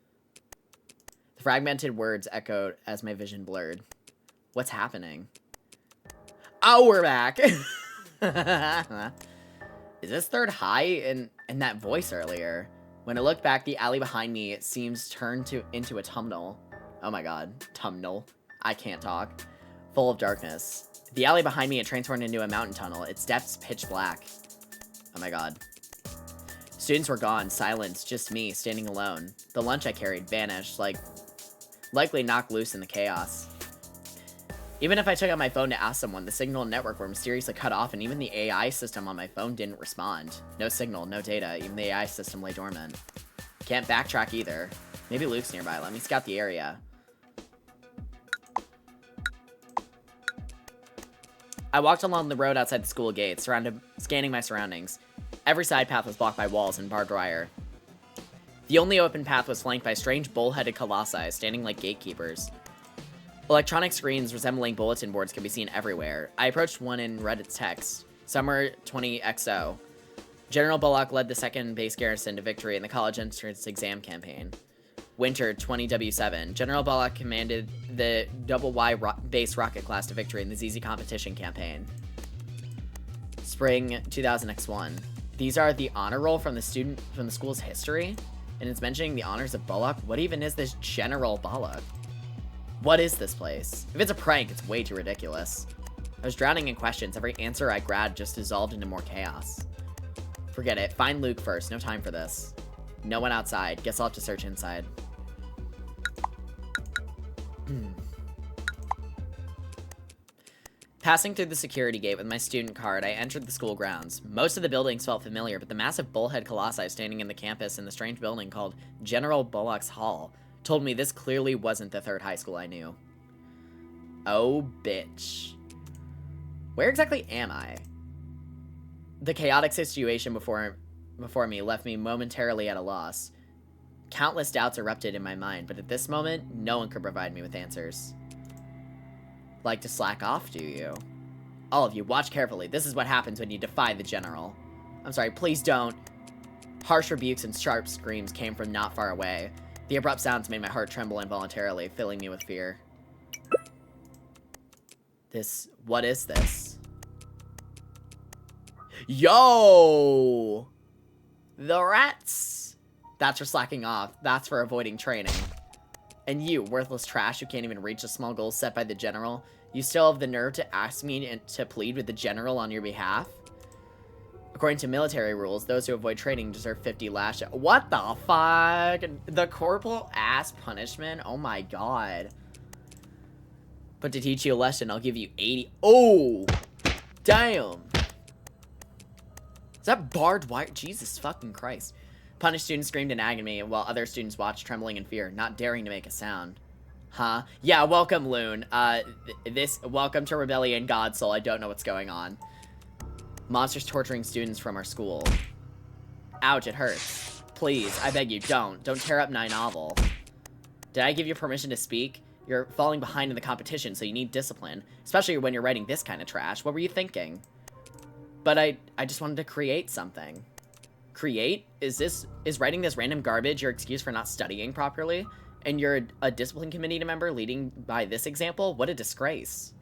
The fragmented words echoed as my vision blurred. What's happening? Oh, we're back. Is this third high in that voice earlier? When I look back, the alley behind me seems turned into a tunnel. Oh my god, tunnel. I can't talk. Full of darkness. The alley behind me had transformed into a mountain tunnel, its depths pitch black. Oh my god. Students were gone, silence, just me, standing alone. The lunch I carried vanished, likely knocked loose in the chaos. Even if I took out my phone to ask someone, the signal and network were mysteriously cut off, and even the AI system on my phone didn't respond. No signal, no data, even the AI system lay dormant. Can't backtrack either. Maybe Luke's nearby, let me scout the area. I walked along the road outside the school gates, scanning my surroundings. Every side path was blocked by walls and barbed wire. The only open path was flanked by strange bull-headed colossi, standing like gatekeepers. Electronic screens resembling bulletin boards could be seen everywhere. I approached one and read its text. Summer 20XO. General Bullock led the 2nd Base Garrison to victory in the college entrance exam campaign. Winter 20W7. General Bullock commanded the Y base rocket class to victory in the ZZ competition campaign. Spring 2000X1. These are the honor roll from the school's history, and it's mentioning the honors of Bullock. What even is this General Bullock? What is this place? If it's a prank, it's way too ridiculous. I was drowning in questions. Every answer I grabbed just dissolved into more chaos. Forget it. Find Luke first. No time for this. No one outside. Guess I'll have to search inside. Passing through the security gate with my student card, I entered the school grounds. Most of the buildings felt familiar, but the massive bullhead colossi standing in the campus in the strange building called General Bullock's Hall told me this clearly wasn't the 3rd high school I knew. Oh, bitch. Where exactly am I? The chaotic situation before me left me momentarily at a loss. Countless doubts erupted in my mind, but at this moment, no one could provide me with answers. Like to slack off, do you? All of you, watch carefully. This is what happens when you defy the general. I'm sorry, please don't. Harsh rebukes and sharp screams came from not far away. The abrupt sounds made my heart tremble involuntarily, filling me with fear. What is this? Yo! The rats! That's for slacking off. That's for avoiding training. And you, worthless trash who can't even reach the small goals set by the general, you still have the nerve to ask me to plead with the general on your behalf? According to military rules, those who avoid training deserve 50 lashes. What the fuck? The corporal ass punishment? Oh my god. But to teach you a lesson, I'll give you 80. Oh! Damn! Is that barbed wire? Jesus fucking Christ. Punished students screamed in agony while other students watched, trembling in fear, not daring to make a sound. Huh? Yeah, welcome, Loon. Welcome to Rebellion God Soul. I don't know what's going on. Monsters torturing students from our school. Ouch, it hurts. Please, I beg you, don't. Don't tear up my novel. Did I give you permission to speak? You're falling behind in the competition, so you need discipline. Especially when you're writing this kind of trash. What were you thinking? But I just wanted to create something. Create? Is writing this random garbage your excuse for not studying properly? And you're a discipline committee member leading by this example? What a disgrace.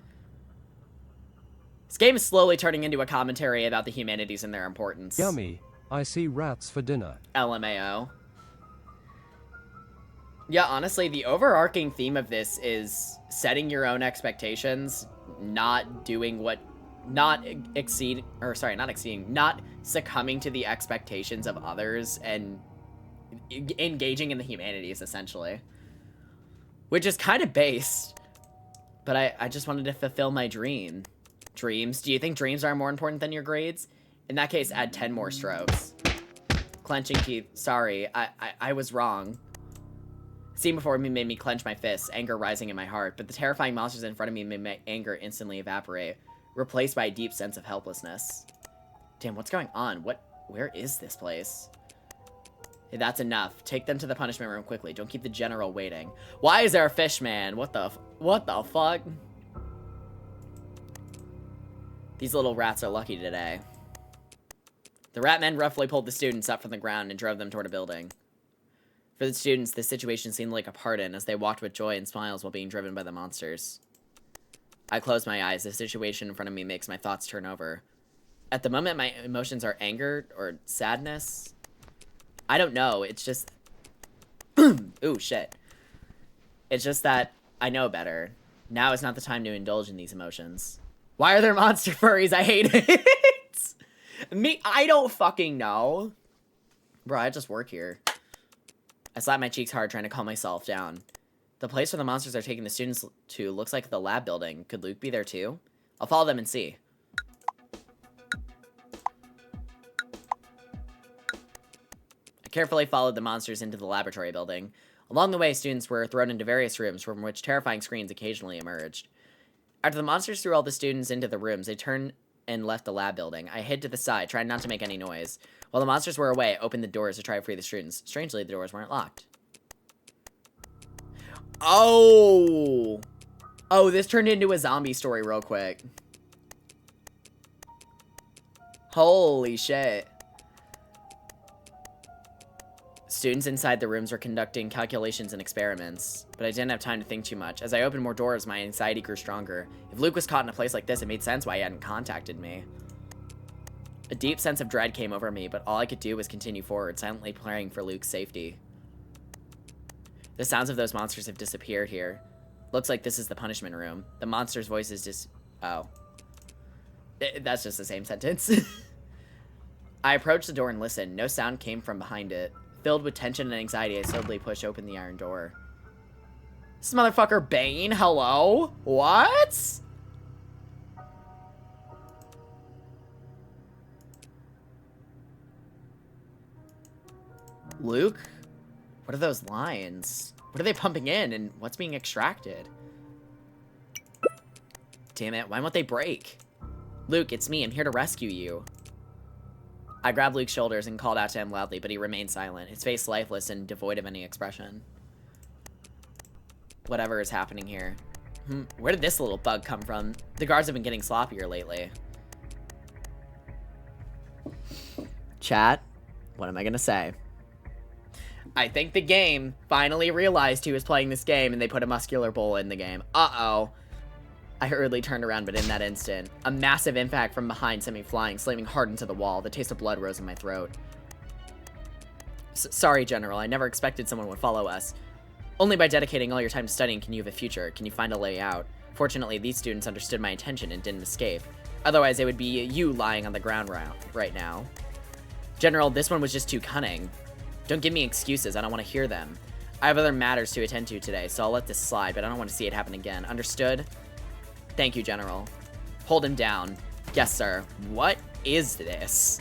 This game is slowly turning into a commentary about the humanities and their importance. Yummy. I see rats for dinner. LMAO. Yeah, honestly, the overarching theme of this is setting your own expectations, not succumbing to the expectations of others and engaging in the humanities, essentially. Which is kind of based. But I just wanted to fulfill my dream. Dreams? Do you think dreams are more important than your grades? In that case, add 10 more strokes. Clenching teeth. Sorry, I was wrong. Scene before me made me clench my fists, anger rising in my heart, but the terrifying monsters in front of me made my anger instantly evaporate, replaced by a deep sense of helplessness. Damn, what's going on? Where is this place? Hey, that's enough. Take them to the punishment room quickly. Don't keep the general waiting. Why is there a fish man? What the fuck? These little rats are lucky today. The rat men roughly pulled the students up from the ground and drove them toward a building. For the students, this situation seemed like a pardon as they walked with joy and smiles while being driven by the monsters. I close my eyes. The situation in front of me makes my thoughts turn over. At the moment, my emotions are anger or sadness. I don't know. It's just... Ooh, shit. It's just that I know better. Now is not the time to indulge in these emotions. Why are there monster furries? I hate it. I don't fucking know. Bro, I just work here. I slap my cheeks hard, trying to calm myself down. The place where the monsters are taking the students to looks like the lab building. Could Luke be there too? I'll follow them and see. I carefully followed the monsters into the laboratory building. Along the way, students were thrown into various rooms from which terrifying screams occasionally emerged. After the monsters threw all the students into the rooms, they turned and left the lab building. I hid to the side, trying not to make any noise. While the monsters were away, I opened the doors to try to free the students. Strangely, the doors weren't locked. Oh! Oh, this turned into a zombie story real quick. Holy shit. Students inside the rooms were conducting calculations and experiments, but I didn't have time to think too much. As I opened more doors, my anxiety grew stronger. If Luke was caught in a place like this, it made sense why he hadn't contacted me. A deep sense of dread came over me, but all I could do was continue forward, silently praying for Luke's safety. The sounds of those monsters have disappeared here. Looks like this is the punishment room. The monster's voice is just... Oh. That's just the same sentence. I approached the door and listened. No sound came from behind it. Filled with tension and anxiety, I slowly pushed open the iron door. This motherfucker Bane? Hello? What? Luke? What are those lines? What are they pumping in, and what's being extracted? Damn it, why won't they break? Luke, it's me. I'm here to rescue you. I grabbed Luke's shoulders and called out to him loudly, but he remained silent, his face lifeless and devoid of any expression. Whatever is happening here. Where did this little bug come from? The guards have been getting sloppier lately. Chat, what am I gonna say? I think the game finally realized who was playing this game and they put a muscular bull in the game. Uh-oh. I hurriedly turned around, but in that instant, a massive impact from behind sent me flying, slamming hard into the wall. The taste of blood rose in my throat. Sorry, General. I never expected someone would follow us. Only by dedicating all your time to studying can you have a future. Can you find a way out? Fortunately, these students understood my intention and didn't escape. Otherwise, it would be you lying on the ground right now. General, this one was just too cunning. Don't give me excuses. I don't want to hear them. I have other matters to attend to today, so I'll let this slide, but I don't want to see it happen again. Understood? Thank you, General. Hold him down. Yes, sir. What is this?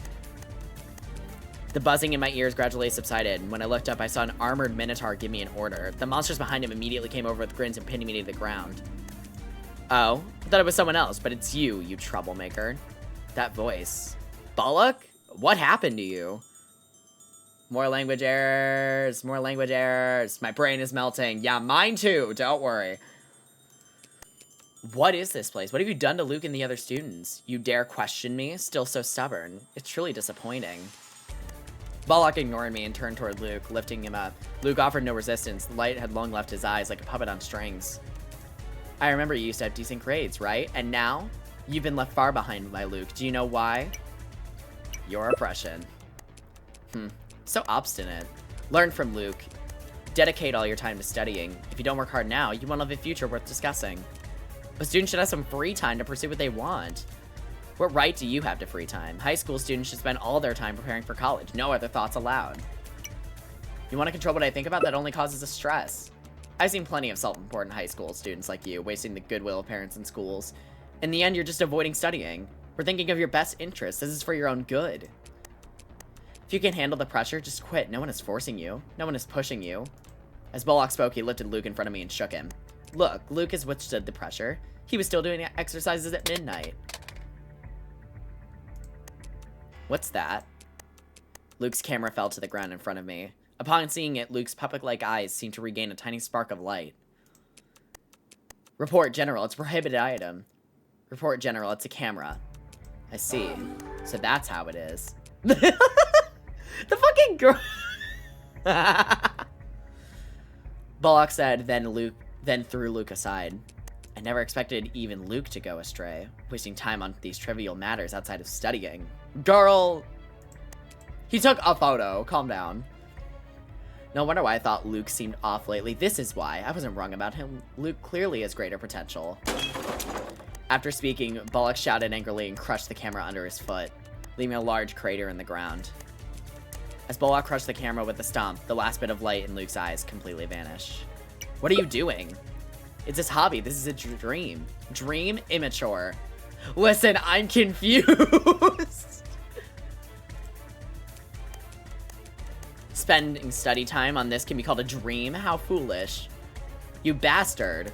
The buzzing in my ears gradually subsided, and when I looked up, I saw an armored minotaur give me an order. The monsters behind him immediately came over with grins and pinned me to the ground. Oh, I thought it was someone else, but it's you, you troublemaker. That voice. Bullock? What happened to you? More language errors. More language errors. My brain is melting. Yeah, mine too. Don't worry. What is this place? What have you done to Luke and the other students? You dare question me? Still so stubborn. It's truly disappointing. Bullock ignored me and turned toward Luke, lifting him up. Luke offered no resistance. The light had long left his eyes like a puppet on strings. I remember you used to have decent grades, right? And now? You've been left far behind by Luke. Do you know why? Your oppression. So obstinate. Learn from Luke. Dedicate all your time to studying. If you don't work hard now, you won't have a future worth discussing. A student should have some free time to pursue what they want. What right do you have to free time? High school students should spend all their time preparing for college. No other thoughts allowed. You want to control what I think about? That only causes us stress. I've seen plenty of self-important high school students like you, wasting the goodwill of parents and schools. In the end, you're just avoiding studying. We're thinking of your best interests. This is for your own good. If you can't handle the pressure, just quit. No one is forcing you. No one is pushing you. As Bullock spoke, he lifted Luke in front of me and shook him. Look, Luke has withstood the pressure. He was still doing exercises at midnight. What's that? Luke's camera fell to the ground in front of me. Upon seeing it, Luke's puppet-like eyes seemed to regain a tiny spark of light. Report, General. It's a prohibited item. Report, General. It's a camera. I see. So that's how it is. The fucking girl. Bullock said, then threw Luke aside. I never expected even Luke to go astray, wasting time on these trivial matters outside of studying. Girl! He took a photo. Calm down. No wonder why I thought Luke seemed off lately. This is why. I wasn't wrong about him. Luke clearly has greater potential. After speaking, Bullock shouted angrily and crushed the camera under his foot, leaving a large crater in the ground. As Bullock crushed the camera with a stomp, the last bit of light in Luke's eyes completely vanished. What are you doing? It's his hobby. This is a dream. Dream? Immature. Listen, I'm confused. Spending study time on this can be called a dream? How foolish. You bastard.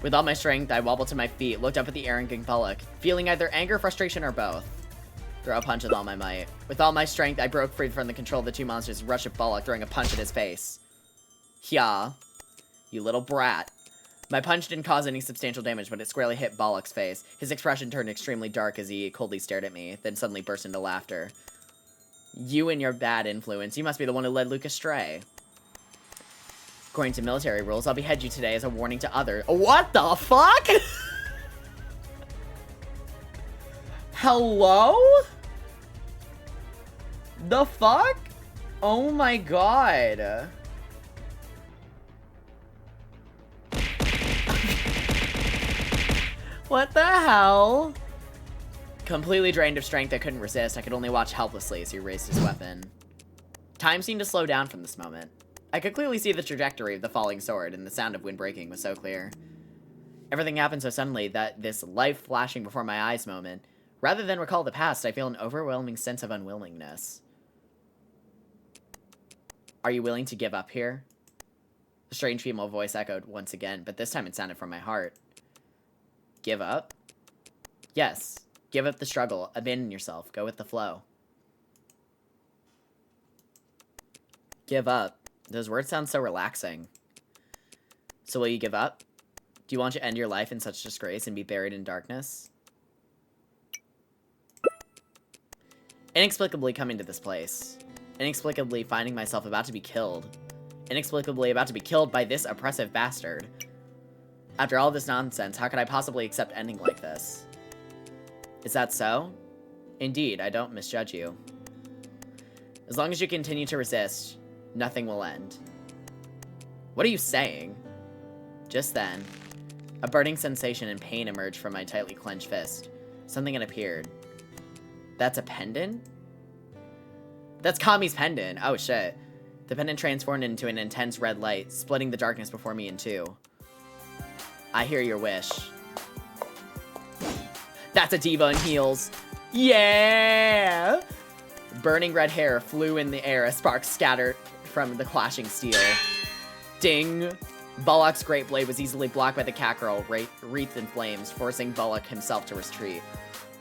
With all my strength, I wobbled to my feet, looked up at the arrogant Bullock, feeling either anger, frustration, or both. Throw a punch with all my might. With all my strength, I broke free from the control of the two monsters and rushed at Bullock, throwing a punch at his face. Yeah. You little brat. My punch didn't cause any substantial damage, but it squarely hit Bullock's face. His expression turned extremely dark as he coldly stared at me, then suddenly burst into laughter. You and your bad influence. You must be the one who led Luke astray. According to military rules, I'll behead you today as a warning to others. What the fuck? Hello? The fuck? Oh my god. What the hell? Completely drained of strength, I couldn't resist. I could only watch helplessly as he raised his weapon. Time seemed to slow down from this moment. I could clearly see the trajectory of the falling sword, and the sound of wind breaking was so clear. Everything happened so suddenly that this life flashing before my eyes moment, rather than recall the past, I feel an overwhelming sense of unwillingness. Are you willing to give up here? The strange female voice echoed once again, but this time it sounded from my heart. Give up? Yes. Give up the struggle. Abandon yourself. Go with the flow. Give up. Those words sound so relaxing. So will you give up? Do you want to end your life in such disgrace and be buried in darkness? Inexplicably coming to this place. Inexplicably finding myself about to be killed. Inexplicably about to be killed by this oppressive bastard. After all this nonsense, how could I possibly accept ending like this? Is that so? Indeed, I don't misjudge you. As long as you continue to resist, nothing will end. What are you saying? Just then, a burning sensation and pain emerged from my tightly clenched fist. Something had appeared. That's a pendant? That's Kami's pendant. Oh shit. The pendant transformed into an intense red light, splitting the darkness before me in two. I hear your wish. That's a diva in heels. Yeah! Burning red hair flew in the air as sparks scattered from the clashing steel. Ding! Bullock's great blade was easily blocked by the cat girl, wreathed in flames, forcing Bullock himself to retreat.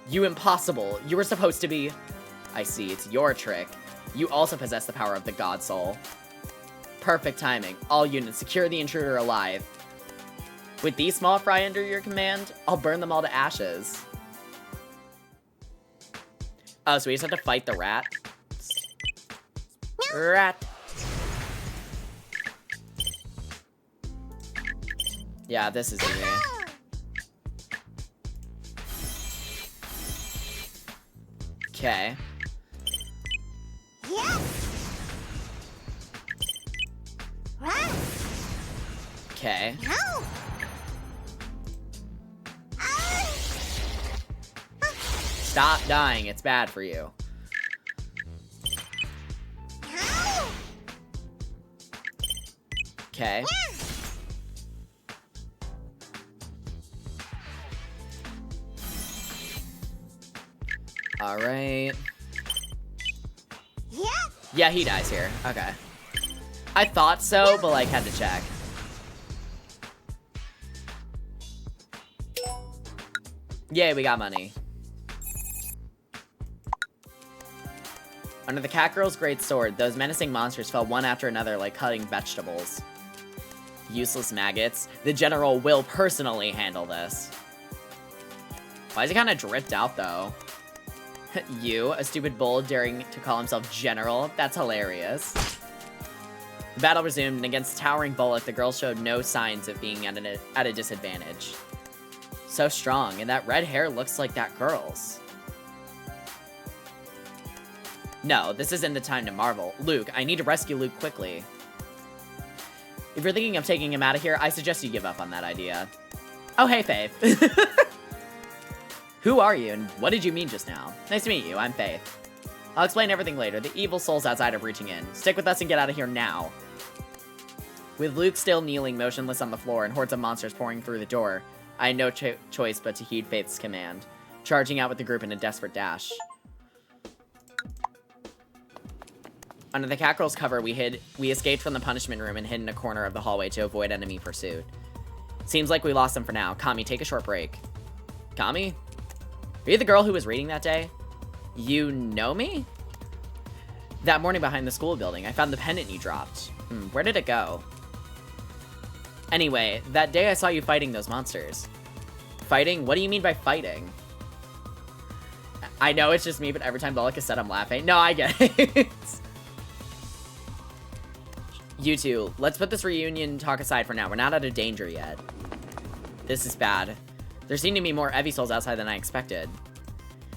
You impossible! You were supposed to be... I see, it's your trick. You also possess the power of the God Soul. Perfect timing. All units, secure the intruder alive. With these small fry under your command, I'll burn them all to ashes. Oh, so we just have to fight the rat? Rat. Yeah, this is easy. Okay. Okay. Stop dying, it's bad for you. Okay. Alright. Yeah, he dies here. Okay. I thought so, but like had to check. Yay, we got money. Under the cat girl's great sword, those menacing monsters fell one after another like cutting vegetables. Useless maggots. The general will personally handle this. Why is he kind of dripped out, though? You, a stupid bull daring to call himself general? That's hilarious. The battle resumed, and against the towering Bullock, the girl showed no signs of being at a disadvantage. So strong, and that red hair looks like that girl's. No, this isn't the time to marvel. Luke, I need to rescue Luke quickly. If you're thinking of taking him out of here, I suggest you give up on that idea. Oh, hey, Faith. Who are you, and what did you mean just now? Nice to meet you, I'm Faith. I'll explain everything later. The evil soul's outside of reaching in. Stick with us and get out of here now. With Luke still kneeling motionless on the floor and hordes of monsters pouring through the door, I had no choice but to heed Faith's command, charging out with the group in a desperate dash. Under the cat girl's cover, we escaped from the punishment room and hid in a corner of the hallway to avoid enemy pursuit. Seems like we lost them for now. Kami, take a short break. Kami? Are you the girl who was reading that day? You know me? That morning behind the school building, I found the pendant you dropped. Where did it go? Anyway, that day I saw you fighting those monsters. Fighting? What do you mean by fighting? I know it's just me, but every time Bullock is said, I'm laughing. No, I get it. You two, let's put this reunion talk aside for now. We're not out of danger yet. This is bad. There seem to be more Evie souls outside than I expected.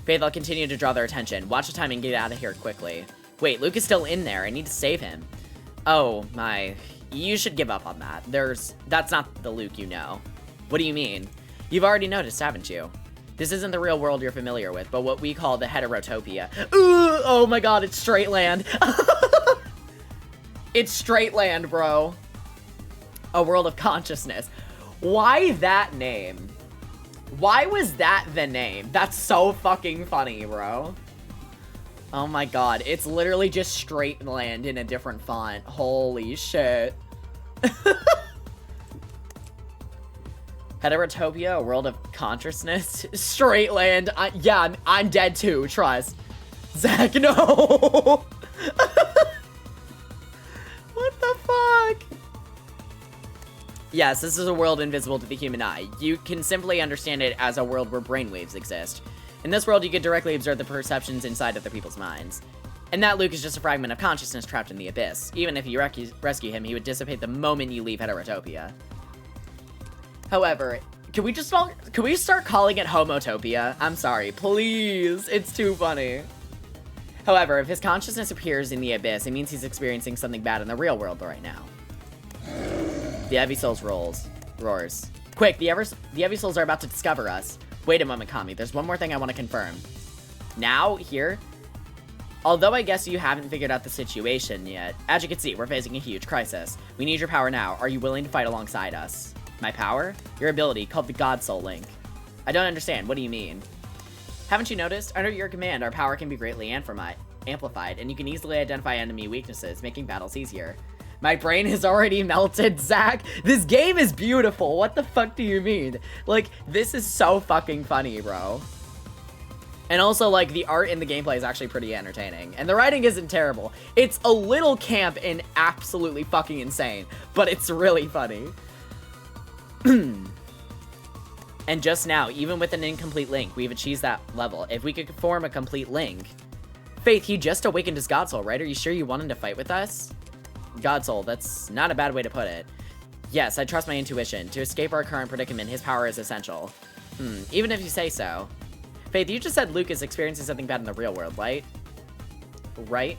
Faith, I'll continue to draw their attention. Watch the time and get out of here quickly. Wait, Luke is still in there. I need to save him. Oh, my. You should give up on that. That's not the Luke you know. What do you mean? You've already noticed, haven't you? This isn't the real world you're familiar with, but what we call the heterotopia. Ooh, oh my god, it's straight land. It's straight land, bro. A world of consciousness. Why that name? Why was that the name? That's so fucking funny, bro. Oh my god, it's literally just straight land in a different font. Holy shit. Heterotopia, a world of consciousness. Straight land. Yeah, I'm dead too, trust. Zach, no! What the fuck? Yes, this is a world invisible to the human eye. You can simply understand it as a world where brainwaves exist. In this world, you can directly observe the perceptions inside other people's minds. And that Luke is just a fragment of consciousness trapped in the abyss. Even if you rescue him, he would dissipate the moment you leave Heterotopia. However, can we start calling it Homotopia? I'm sorry, please. It's too funny. However, if his consciousness appears in the abyss, it means he's experiencing something bad in the real world right now. The Heavy Souls roars. Quick, the Heavy Souls are about to discover us. Wait a moment, Kami. There's one more thing I want to confirm. Now, here. Although I guess you haven't figured out the situation yet, as you can see, we're facing a huge crisis. We need your power now. Are you willing to fight alongside us? My power? Your ability, called the God Soul Link. I don't understand. What do you mean? Haven't you noticed? Under your command, our power can be greatly amplified, and you can easily identify enemy weaknesses, making battles easier. My brain has already melted, Zach. This game is beautiful. What the fuck do you mean? Like, this is so fucking funny, bro. And also, like, the art in the gameplay is actually pretty entertaining. And the writing isn't terrible. It's a little camp and absolutely fucking insane, but it's really funny. And just now, even with an incomplete link, we've achieved that level. If we could form a complete link... Faith, he just awakened his God Soul, right? Are you sure you want him to fight with us? God Soul, that's not a bad way to put it. Yes, I trust my intuition. To escape our current predicament, his power is essential. Even if you say so. Faith, you just said Luke is experiencing something bad in the real world, right? Right?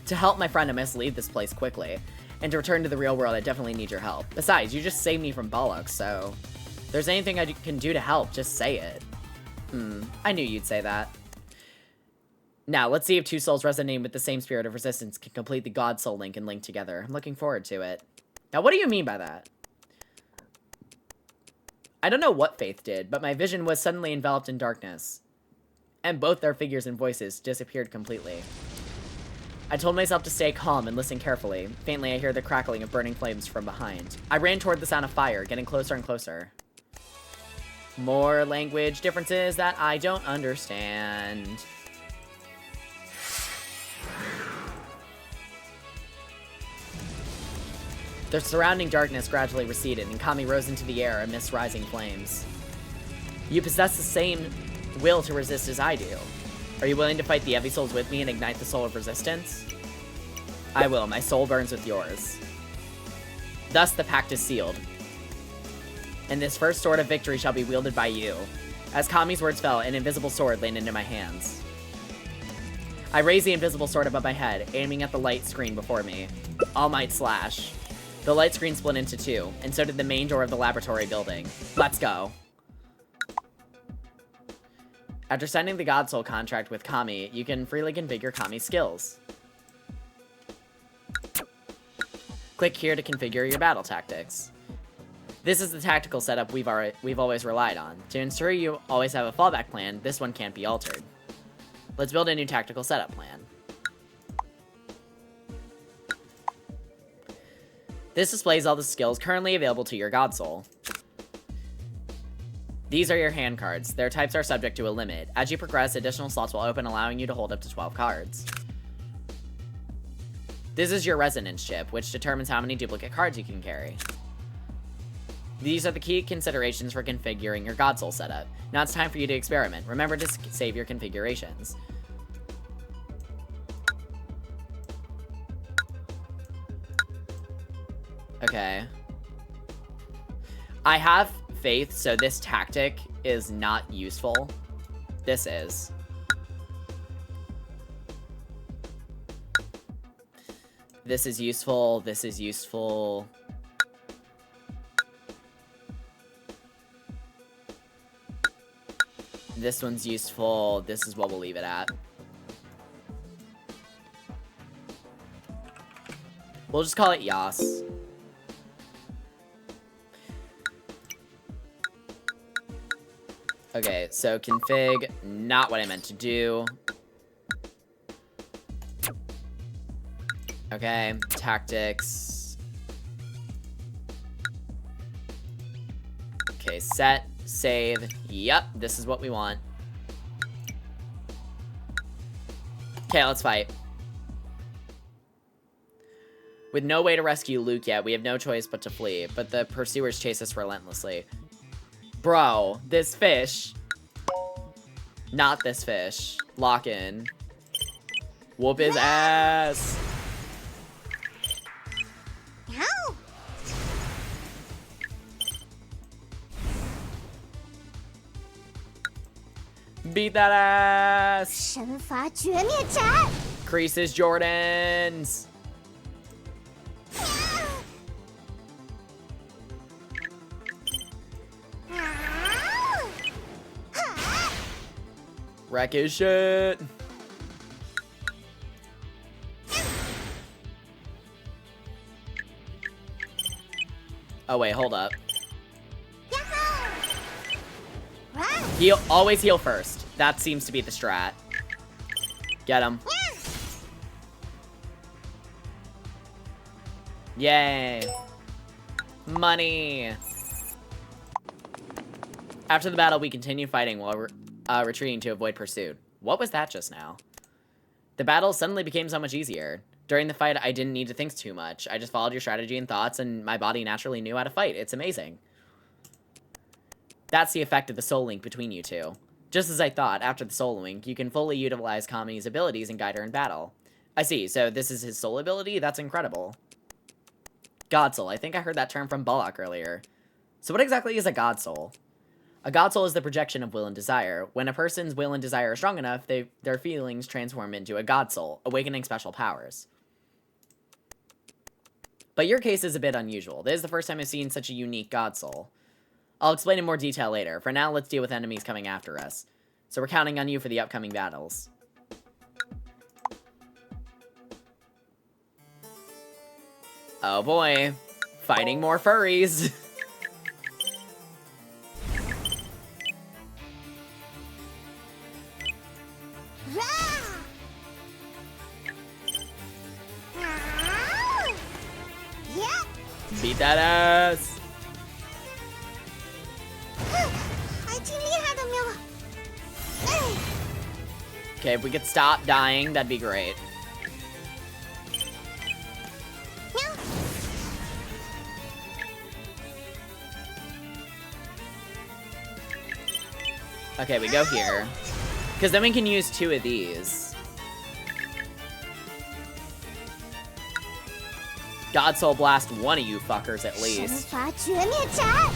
To help my friend, I must leave this place quickly. And to return to the real world, I definitely need your help. Besides, you just saved me from bollocks, so... If there's anything I can do to help, just say it. I knew you'd say that. Now, let's see if two souls resonating with the same spirit of resistance can complete the God Soul Link and link together. I'm looking forward to it. Now, what do you mean by that? I don't know what Faith did, but my vision was suddenly enveloped in darkness. And both their figures and voices disappeared completely. I told myself to stay calm and listen carefully. Faintly, I hear the crackling of burning flames from behind. I ran toward the sound of fire, getting closer and closer. More language differences that I don't understand. The surrounding darkness gradually receded, and Kami rose into the air amidst rising flames. You possess the same will to resist as I do. Are you willing to fight the Heavy Souls with me and ignite the soul of resistance? I will. My soul burns with yours. Thus the pact is sealed. And this first sword of victory shall be wielded by you. As Kami's words fell, an invisible sword landed into my hands. I raised the invisible sword above my head, aiming at the light screen before me. All Might slash. The light screen split into two, and so did the main door of the laboratory building. Let's go. After signing the God Soul contract with Kami, you can freely configure Kami's skills. Click here to configure your battle tactics. This is the tactical setup we've always relied on. To ensure you always have a fallback plan, this one can't be altered. Let's build a new tactical setup plan. This displays all the skills currently available to your God Soul. These are your hand cards. Their types are subject to a limit. As you progress, additional slots will open, allowing you to hold up to 12 cards. This is your resonance chip, which determines how many duplicate cards you can carry. These are the key considerations for configuring your God Soul setup. Now it's time for you to experiment. Remember to save your configurations. Okay. I have Faith, so this tactic is not useful. This is. This is useful. This is useful. This one's useful. This is what we'll leave it at. We'll just call it Yas. Okay, so config, not what I meant to do. Okay, tactics. set, save. Yep, this is what we want. Okay, let's fight. With no way to rescue Luke yet, we have no choice but to flee, but the pursuers chase us relentlessly. Bro, this fish. Not this fish. Lock in. Whoop his ass. Ow! Beat that ass. 神罚绝灭斩！ Creases Jordans. Wreck his shit. Oh wait, hold up. Heal, always heal first. That seems to be the strat. Get him. Yay. Money. After the battle, we continue fighting while we're retreating to avoid pursuit. What was that just now? The battle suddenly became so much easier. During the fight, I didn't need to think too much. I just followed your strategy and thoughts, and my body naturally knew how to fight. It's amazing. That's the effect of the soul link between you two. Just as I thought, after the soul link, you can fully utilize Kami's abilities and guide her in battle. I see, so this is his soul ability? That's incredible. God soul. I think I heard that term from Bullock earlier. So what exactly is a God soul? A God soul is the projection of will and desire. When a person's will and desire are strong enough, their feelings transform into a God soul, awakening special powers. But your case is a bit unusual. This is the first time I've seen such a unique God soul. I'll explain in more detail later. For now, let's deal with enemies coming after us. So we're counting on you for the upcoming battles. Oh boy. Fighting more furries. Beat that ass. 还挺厉害的喵。Okay, if we could stop dying, that'd be great. Okay, we go here. Because then we can use 2 of these. God Soul Blast one of you fuckers at 神 least. 罚绝灭斩！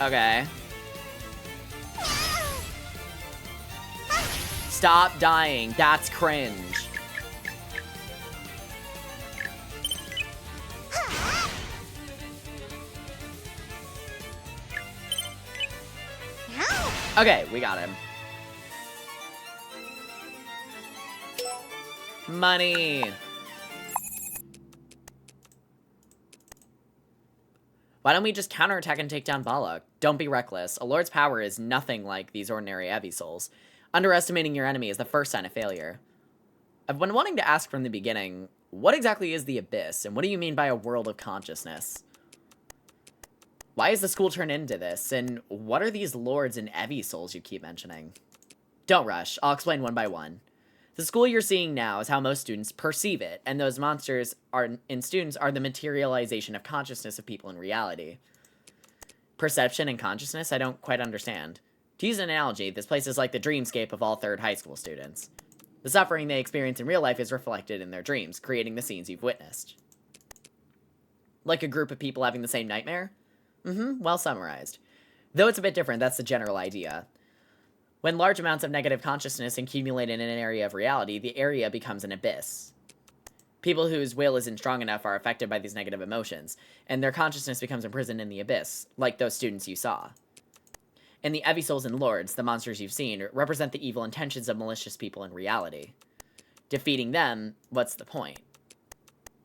Okay. Stop dying. That's cringe. Okay, we got him. Money. Why don't we just counterattack and take down Balak? Don't be reckless. A lord's power is nothing like these ordinary Evi souls. Underestimating your enemy is the first sign of failure. I've been wanting to ask from the beginning, what exactly is the Abyss, and what do you mean by a world of consciousness? Why is the school turned into this, and what are these lords and Evi souls you keep mentioning? Don't rush, I'll explain one by one. The school you're seeing now is how most students perceive it, and those monsters in students are the materialization of consciousness of people in reality. Perception and consciousness, I don't quite understand. To use an analogy, this place is like the dreamscape of all third high school students. The suffering they experience in real life is reflected in their dreams, creating the scenes you've witnessed. Like a group of people having the same nightmare? Well summarized. Though it's a bit different, that's the general idea. When large amounts of negative consciousness accumulate in an area of reality, the area becomes an abyss. People whose will isn't strong enough are affected by these negative emotions, and their consciousness becomes imprisoned in the abyss, like those students you saw. And the Evi Souls and Lords, the monsters you've seen, represent the evil intentions of malicious people in reality. Defeating them, what's the point?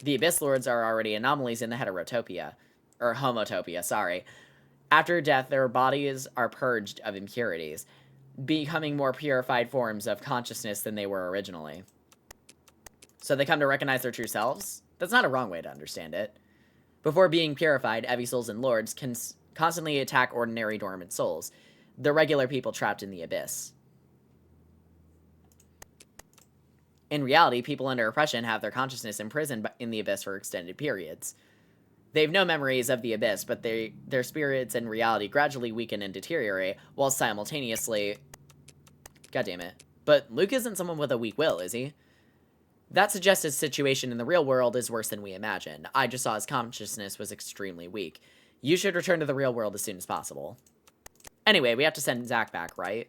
The Abyss Lords are already anomalies in the heterotopia. Or homotopia, sorry. After death, their bodies are purged of impurities, becoming more purified forms of consciousness than they were originally. So they come to recognize their true selves? That's not a wrong way to understand it. Before being purified, Evie souls and lords can constantly attack ordinary dormant souls, the regular people trapped in the abyss. In reality, people under oppression have their consciousness imprisoned in the abyss for extended periods. They have no memories of the abyss, but their spirits in reality gradually weaken and deteriorate, while simultaneously... God damn it. But Luke isn't someone with a weak will, is he? That suggests his situation in the real world is worse than we imagined. I just saw his consciousness was extremely weak. You should return to the real world as soon as possible. Anyway, we have to send Zak back, right?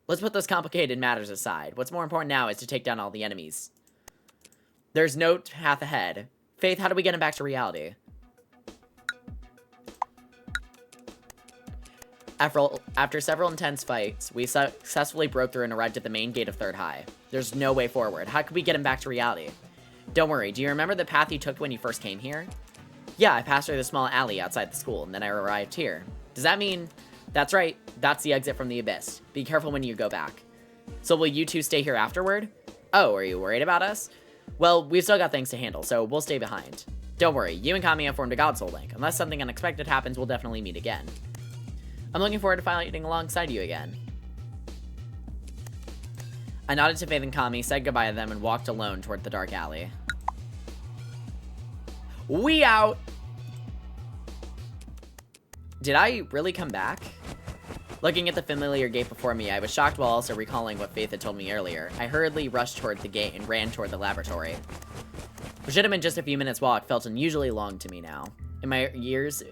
Let's put those complicated matters aside. What's more important now is to take down all the enemies. There's no path ahead. Faith, how do we get him back to reality? After several intense fights, we successfully broke through and arrived at the main gate of Third High. There's no way forward. How could we get him back to reality? Don't worry, do you remember the path you took when you first came here? Yeah, I passed through the small alley outside the school, and then I arrived here. Does that mean... That's right, that's the exit from the abyss. Be careful when you go back. So will you two stay here afterward? Oh, are you worried about us? Well, we've still got things to handle, so we'll stay behind. Don't worry, you and Kami have formed a God Soul link. Unless something unexpected happens, we'll definitely meet again. I'm looking forward to fighting alongside you again. I nodded to Faith and Kami, said goodbye to them, and walked alone toward the dark alley. We out! Did I really come back? Looking at the familiar gate before me, I was shocked while also recalling what Faith had told me earlier. I hurriedly rushed toward the gate and ran toward the laboratory. What should have been just a few minutes walk felt unusually long to me now. In my ears,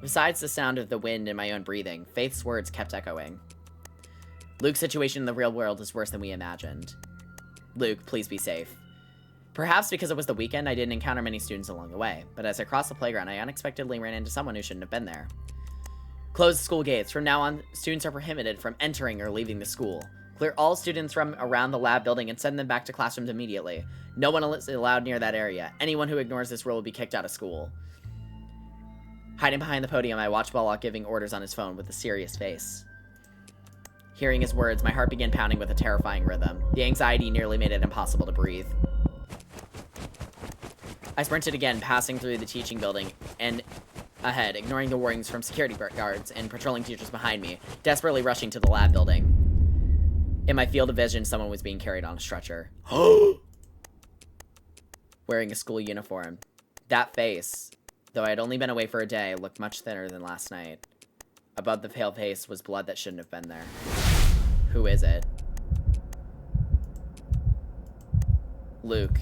besides the sound of the wind and my own breathing, Faith's words kept echoing. Luke's situation in the real world is worse than we imagined. Luke, please be safe. Perhaps because it was the weekend, I didn't encounter many students along the way, but as I crossed the playground, I unexpectedly ran into someone who shouldn't have been there. Close the school gates. From now on, students are prohibited from entering or leaving the school. Clear all students from around the lab building and send them back to classrooms immediately. No one is allowed near that area. Anyone who ignores this rule will be kicked out of school. Hiding behind the podium, I watched Balak giving orders on his phone with a serious face. Hearing his words, my heart began pounding with a terrifying rhythm. The anxiety nearly made it impossible to breathe. I sprinted again, passing through the teaching building and ahead, ignoring the warnings from security guards and patrolling teachers behind me, desperately rushing to the lab building. In my field of vision, someone was being carried on a stretcher. Wearing a school uniform. That face, though I had only been away for a day, looked much thinner than last night. Above the pale face was blood that shouldn't have been there. Who is it? Luke.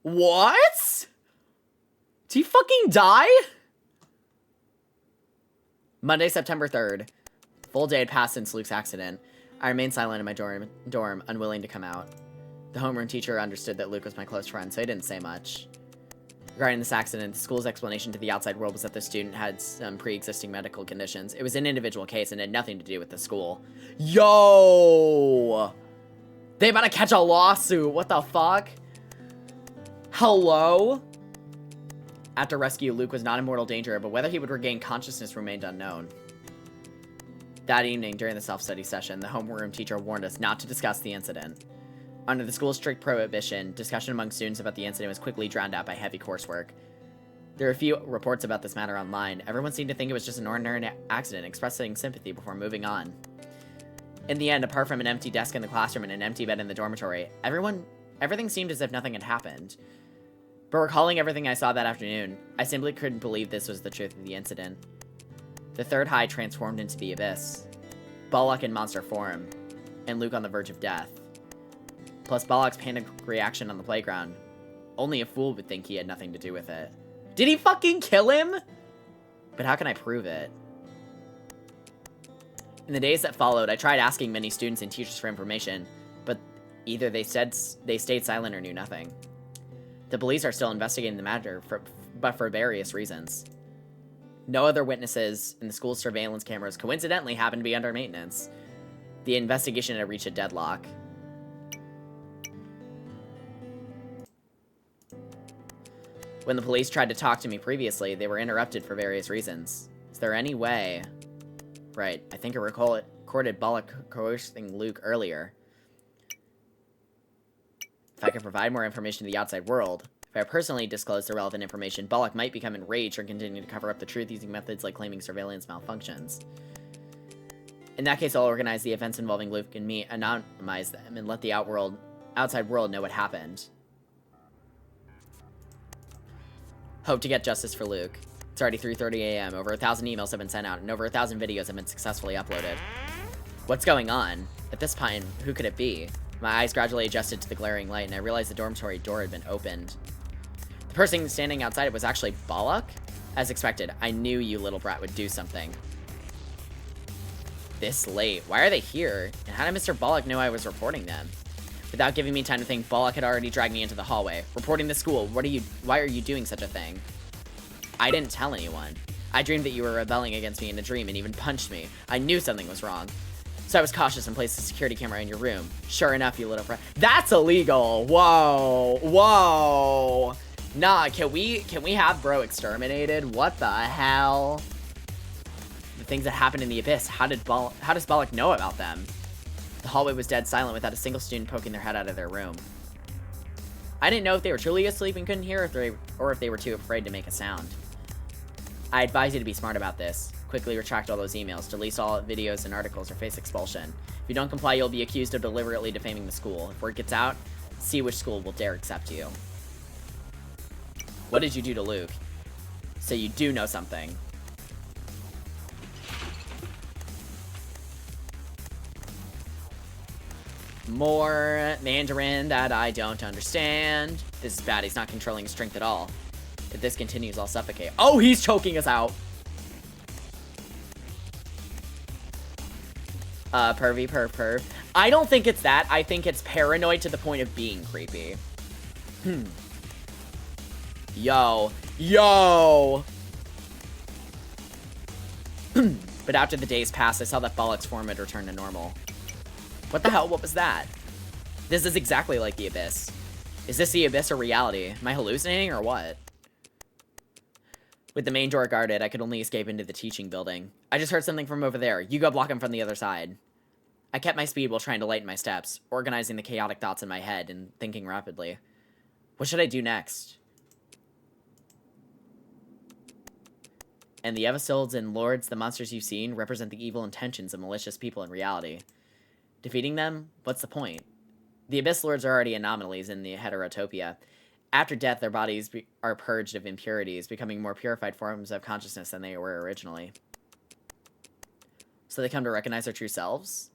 What? Did he fucking die? Monday, September 3rd. Full day had passed since Luke's accident. I remained silent in my dorm, unwilling to come out. The homeroom teacher understood that Luke was my close friend, so he didn't say much. Regarding this accident, the school's explanation to the outside world was that the student had some pre-existing medical conditions. It was an individual case and had nothing to do with the school. Yo! They about to catch a lawsuit. What the fuck? Hello? After rescue, Luke was not in mortal danger, but whether he would regain consciousness remained unknown. That evening, during the self-study session, the homeroom teacher warned us not to discuss the incident. Under the school's strict prohibition, discussion among students about the incident was quickly drowned out by heavy coursework. There were a few reports about this matter online. Everyone seemed to think it was just an ordinary accident, expressing sympathy before moving on. In the end, apart from an empty desk in the classroom and an empty bed in the dormitory, everything seemed as if nothing had happened. But recalling everything I saw that afternoon, I simply couldn't believe this was the truth of the incident. The Third High transformed into the Abyss, Balak in monster form, and Luke on the verge of death. Plus Balak's panic reaction on the playground. Only a fool would think he had nothing to do with it. Did he fucking kill him? But how can I prove it? In the days that followed, I tried asking many students and teachers for information, but either they stayed silent or knew nothing. The police are still investigating the matter, but for various reasons. No other witnesses in the school's surveillance cameras coincidentally happened to be under maintenance. The investigation had reached a deadlock. When the police tried to talk to me previously, they were interrupted for various reasons. Is there any way... Right, I think I recorded Balak coercing Luke earlier. If I could provide more information to the outside world, if If I personally disclose the relevant information, Balak might become enraged or continue to cover up the truth using methods like claiming surveillance malfunctions. In that case, I'll organize the events involving Luke and me, anonymize them, and let the outside world know what happened. Hope to get justice for Luke. It's already 3:30 a.m. Over 1,000 emails have been sent out, and over 1,000 videos have been successfully uploaded. What's going on? At this point, who could it be? My eyes gradually adjusted to the glaring light, and I realized the dormitory door had been opened. The person standing outside it was actually Balak? As expected, I knew you little brat would do something. This late? Why are they here? And how did Mr. Balak know I was reporting them? Without giving me time to think, Balak had already dragged me into the hallway. Reporting the school, why are you doing such a thing? I didn't tell anyone. I dreamed that you were rebelling against me in a dream and even punched me. I knew something was wrong. So I was cautious and placed a security camera in your room. Sure enough, you little brat. That's illegal! Whoa! Whoa! Nah, can we have bro exterminated? What the hell? The things that happened in the Abyss, how does Balak know about them? The hallway was dead silent without a single student poking their head out of their room. I didn't know if they were truly asleep and couldn't hear, or if they were too afraid to make a sound. I advise you to be smart about this. Quickly retract all those emails, delete all videos and articles, or face expulsion. If you don't comply, you'll be accused of deliberately defaming the school. If word gets out, see which school will dare accept you. What did you do to Luke? So you do know something. More Mandarin that I don't understand. This is bad. He's not controlling his strength at all. If this continues, I'll suffocate. Oh, he's choking us out. Perv. I don't think it's that. I think it's paranoid to the point of being creepy. Yo. But after the days passed, I saw that Balak's form had returned to normal. What the hell? What was that? This is exactly like the Abyss. Is this the Abyss or reality? Am I hallucinating or what? With the main door guarded, I could only escape into the teaching building. I just heard something from over there. You go block him from the other side. I kept my speed while trying to lighten my steps, organizing the chaotic thoughts in my head and thinking rapidly. What should I do next? And the Evisilds and Lords, the monsters you've seen, represent the evil intentions of malicious people in reality. Defeating them? What's the point? The Abyss Lords are already anomalies in the Heterotopia. After death, their bodies are purged of impurities, becoming more purified forms of consciousness than they were originally. So they come to recognize their true selves?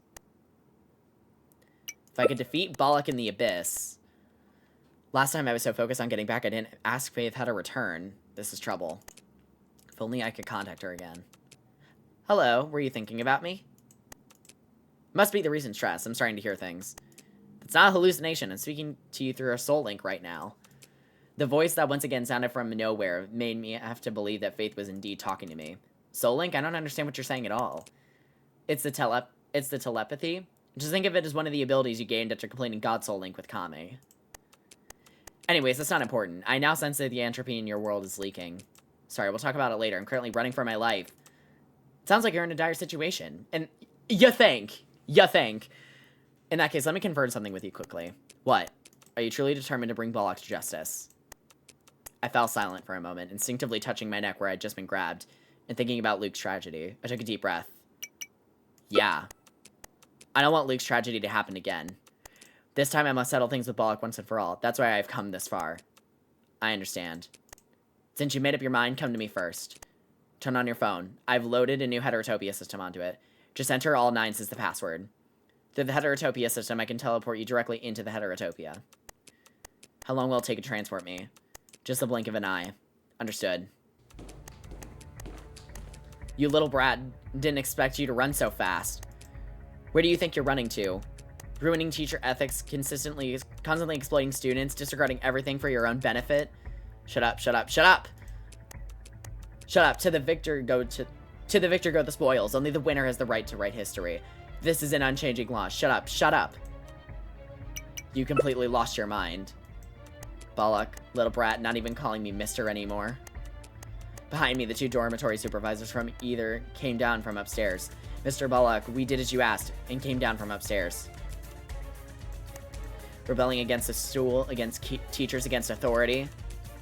If I could defeat Balak in the Abyss... Last time I was so focused on getting back, I didn't ask Faith how to return. This is trouble. If only I could contact her again. Hello, were you thinking about me? Must be the recent stress. I'm starting to hear things. It's not a hallucination. I'm speaking to you through a soul link right now. The voice that once again sounded from nowhere made me have to believe that Faith was indeed talking to me. Soul link? I don't understand what you're saying at all. It's the telepathy. Just think of it as one of the abilities you gained after completing God Soul Link with Kame. Anyways, that's not important. I now sense that the entropy in your world is leaking. Sorry, we'll talk about it later. I'm currently running for my life. It sounds like you're in a dire situation. And you think. In that case, let me confirm something with you quickly. What? Are you truly determined to bring Balak to justice? I fell silent for a moment, instinctively touching my neck where I'd just been grabbed, and thinking about Luke's tragedy. I took a deep breath. Yeah. I don't want Luke's tragedy to happen again. This time I must settle things with Balak once and for all. That's why I've come this far. I understand. Since you made up your mind, come to me first. Turn on your phone. I've loaded a new Heterotopia system onto it. Just enter all 9s as the password. Through the Heterotopia system, I can teleport you directly into the Heterotopia. How long will it take to transport me? Just a blink of an eye. Understood. You little brat, didn't expect you to run so fast. Where do you think you're running to? Ruining teacher ethics, constantly exploiting students, disregarding everything for your own benefit? Shut up. To the victor go the spoils. Only the winner has the right to write history. This is an unchanging law. Shut up. You completely lost your mind. Balak, little brat, not even calling me mister anymore. Behind me, the 2 dormitory supervisors from either came down from upstairs. Mr. Balak, we did as you asked, and came down from upstairs. Rebelling against the school, against teachers, against authority.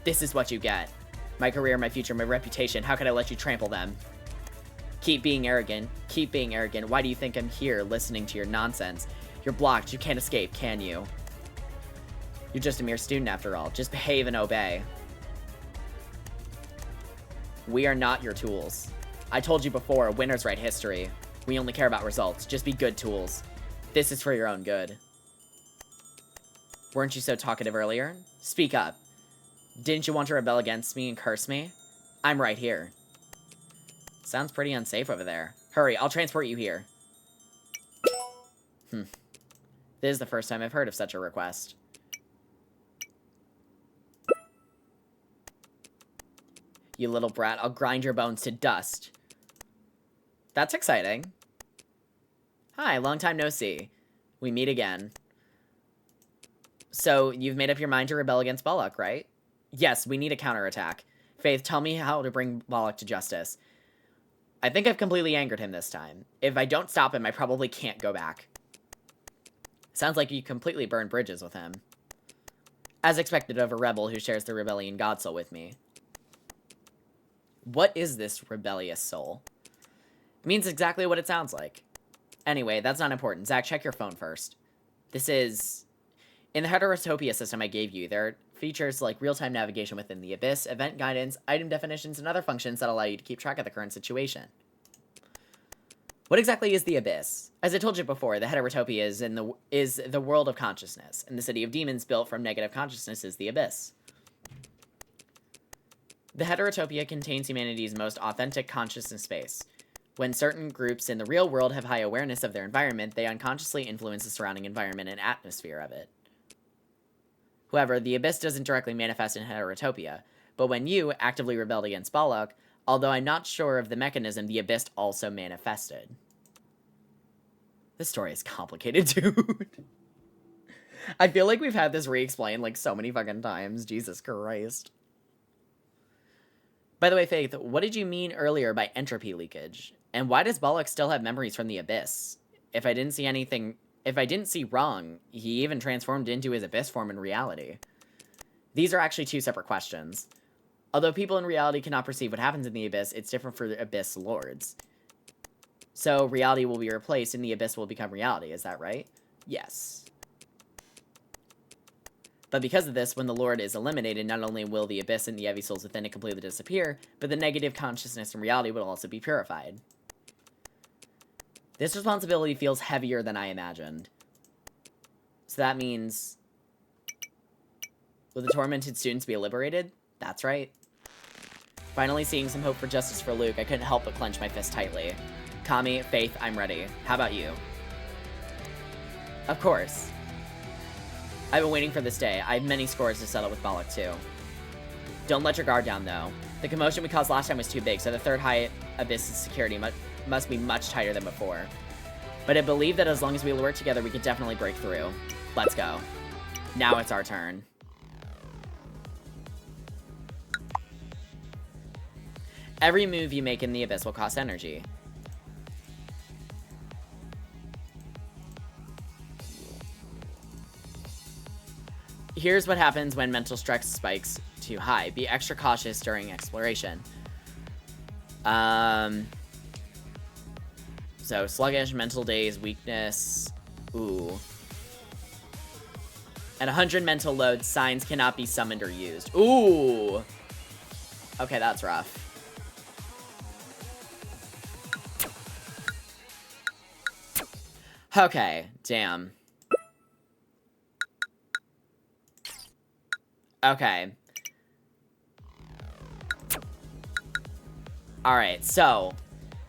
This is what you get. My career, my future, my reputation. How could I let you trample them? Keep being arrogant. Keep being arrogant. Why do you think I'm here listening to your nonsense? You're blocked. You can't escape, can you? You're just a mere student after all. Just behave and obey. We are not your tools. I told you before, winners write history. We only care about results. Just be good tools. This is for your own good. Weren't you so talkative earlier? Speak up. Didn't you want to rebel against me and curse me? I'm right here. Sounds pretty unsafe over there. Hurry, I'll transport you here. This is the first time I've heard of such a request. You little brat, I'll grind your bones to dust. That's exciting. Hi, long time no see. We meet again. So, you've made up your mind to rebel against Balak, right? Yes, we need a counterattack. Faith, tell me how to bring Balak to justice. I think I've completely angered him this time. If I don't stop him, I probably can't go back. Sounds like you completely burned bridges with him. As expected of a rebel who shares the rebellion god soul with me. What is this rebellious soul? It means exactly what it sounds like. Anyway, that's not important. Zach, check your phone first. This is... In the Heterotopia system I gave you, there are features like real-time navigation within the Abyss, event guidance, item definitions, and other functions that allow you to keep track of the current situation. What exactly is the Abyss? As I told you before, the Heterotopia is the world of consciousness, and the city of demons built from negative consciousness is the Abyss. The Heterotopia contains humanity's most authentic consciousness space. When certain groups in the real world have high awareness of their environment, they unconsciously influence the surrounding environment and atmosphere of it. However, the Abyss doesn't directly manifest in Heterotopia, but when you actively rebelled against Balak, although I'm not sure of the mechanism, the Abyss also manifested. This story is complicated, dude. I feel like we've had this re-explained like so many fucking times. Jesus Christ. By the way, Faith, what did you mean earlier by entropy leakage? And why does Balak still have memories from the Abyss? If I didn't see wrong, he even transformed into his Abyss form in reality. These are actually two separate questions. Although people in reality cannot perceive what happens in the Abyss, it's different for the Abyss lords. So, reality will be replaced and the Abyss will become reality, is that right? Yes. But because of this, when the Lord is eliminated, not only will the Abyss and the heavy souls within it completely disappear, but the negative consciousness in reality will also be purified. This responsibility feels heavier than I imagined. So that means... Will the tormented students be liberated? That's right. Finally seeing some hope for justice for Luke, I couldn't help but clench my fist tightly. Kami, Faith, I'm ready. How about you? Of course. I've been waiting for this day. I have many scores to settle with Balak too. Don't let your guard down though. The commotion we caused last time was too big, so the third high Abyss's security must be much tighter than before. But I believe that as long as we work together, we could definitely break through. Let's go. Now it's our turn. Every move you make in the Abyss will cost energy. Here's what happens when mental stress spikes too high. Be extra cautious during exploration. So, sluggish, mental days, weakness. Ooh. At 100 mental load, signs cannot be summoned or used. Ooh! Okay, that's rough. Okay, damn. Okay. Alright, so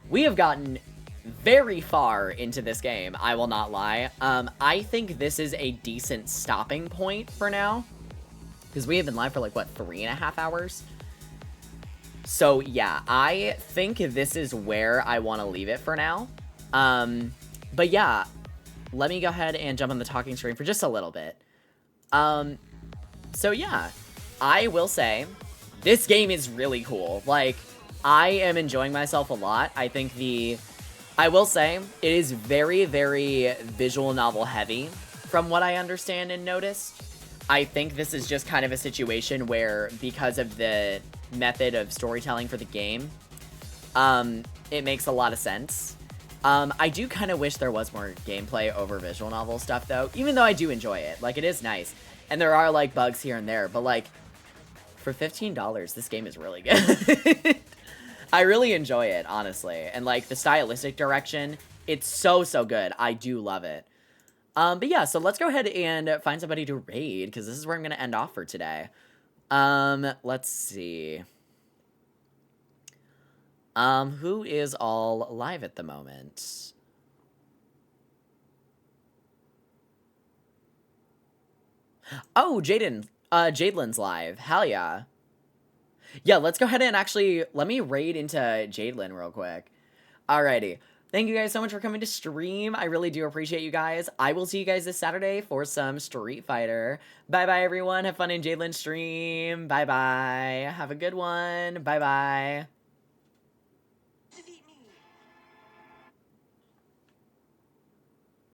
we have gotten very far into this game, I will not lie. I think this is a decent stopping point for now. Because we have been live for like, what, 3.5 hours? So, yeah, I think this is where I want to leave it for now. But yeah, let me go ahead and jump on the talking screen for just a little bit. So yeah, I will say, this game is really cool. Like, I am enjoying myself a lot. I think I will say, it is very, very visual novel heavy, from what I understand and noticed. I think this is just kind of a situation where, because of the method of storytelling for the game, it makes a lot of sense. I do kind of wish there was more gameplay over visual novel stuff, though, even though I do enjoy it. Like, it is nice. And there are, like, bugs here and there, but, like, for $15, this game is really good. I really enjoy it, honestly. And, like, the stylistic direction, it's so, so good. I do love it. But yeah, so let's go ahead and find somebody to raid, because this is where I'm going to end off for today. Let's see. Who is all live at the moment? Oh, Jadelin's live. Hell yeah. Yeah, let's go ahead and actually, let me raid into Jadelin real quick. Alrighty. Thank you guys so much for coming to stream. I really do appreciate you guys. I will see you guys this Saturday for some Street Fighter. Bye-bye, everyone. Have fun in Jadelin's stream. Bye-bye. Have a good one. Bye-bye.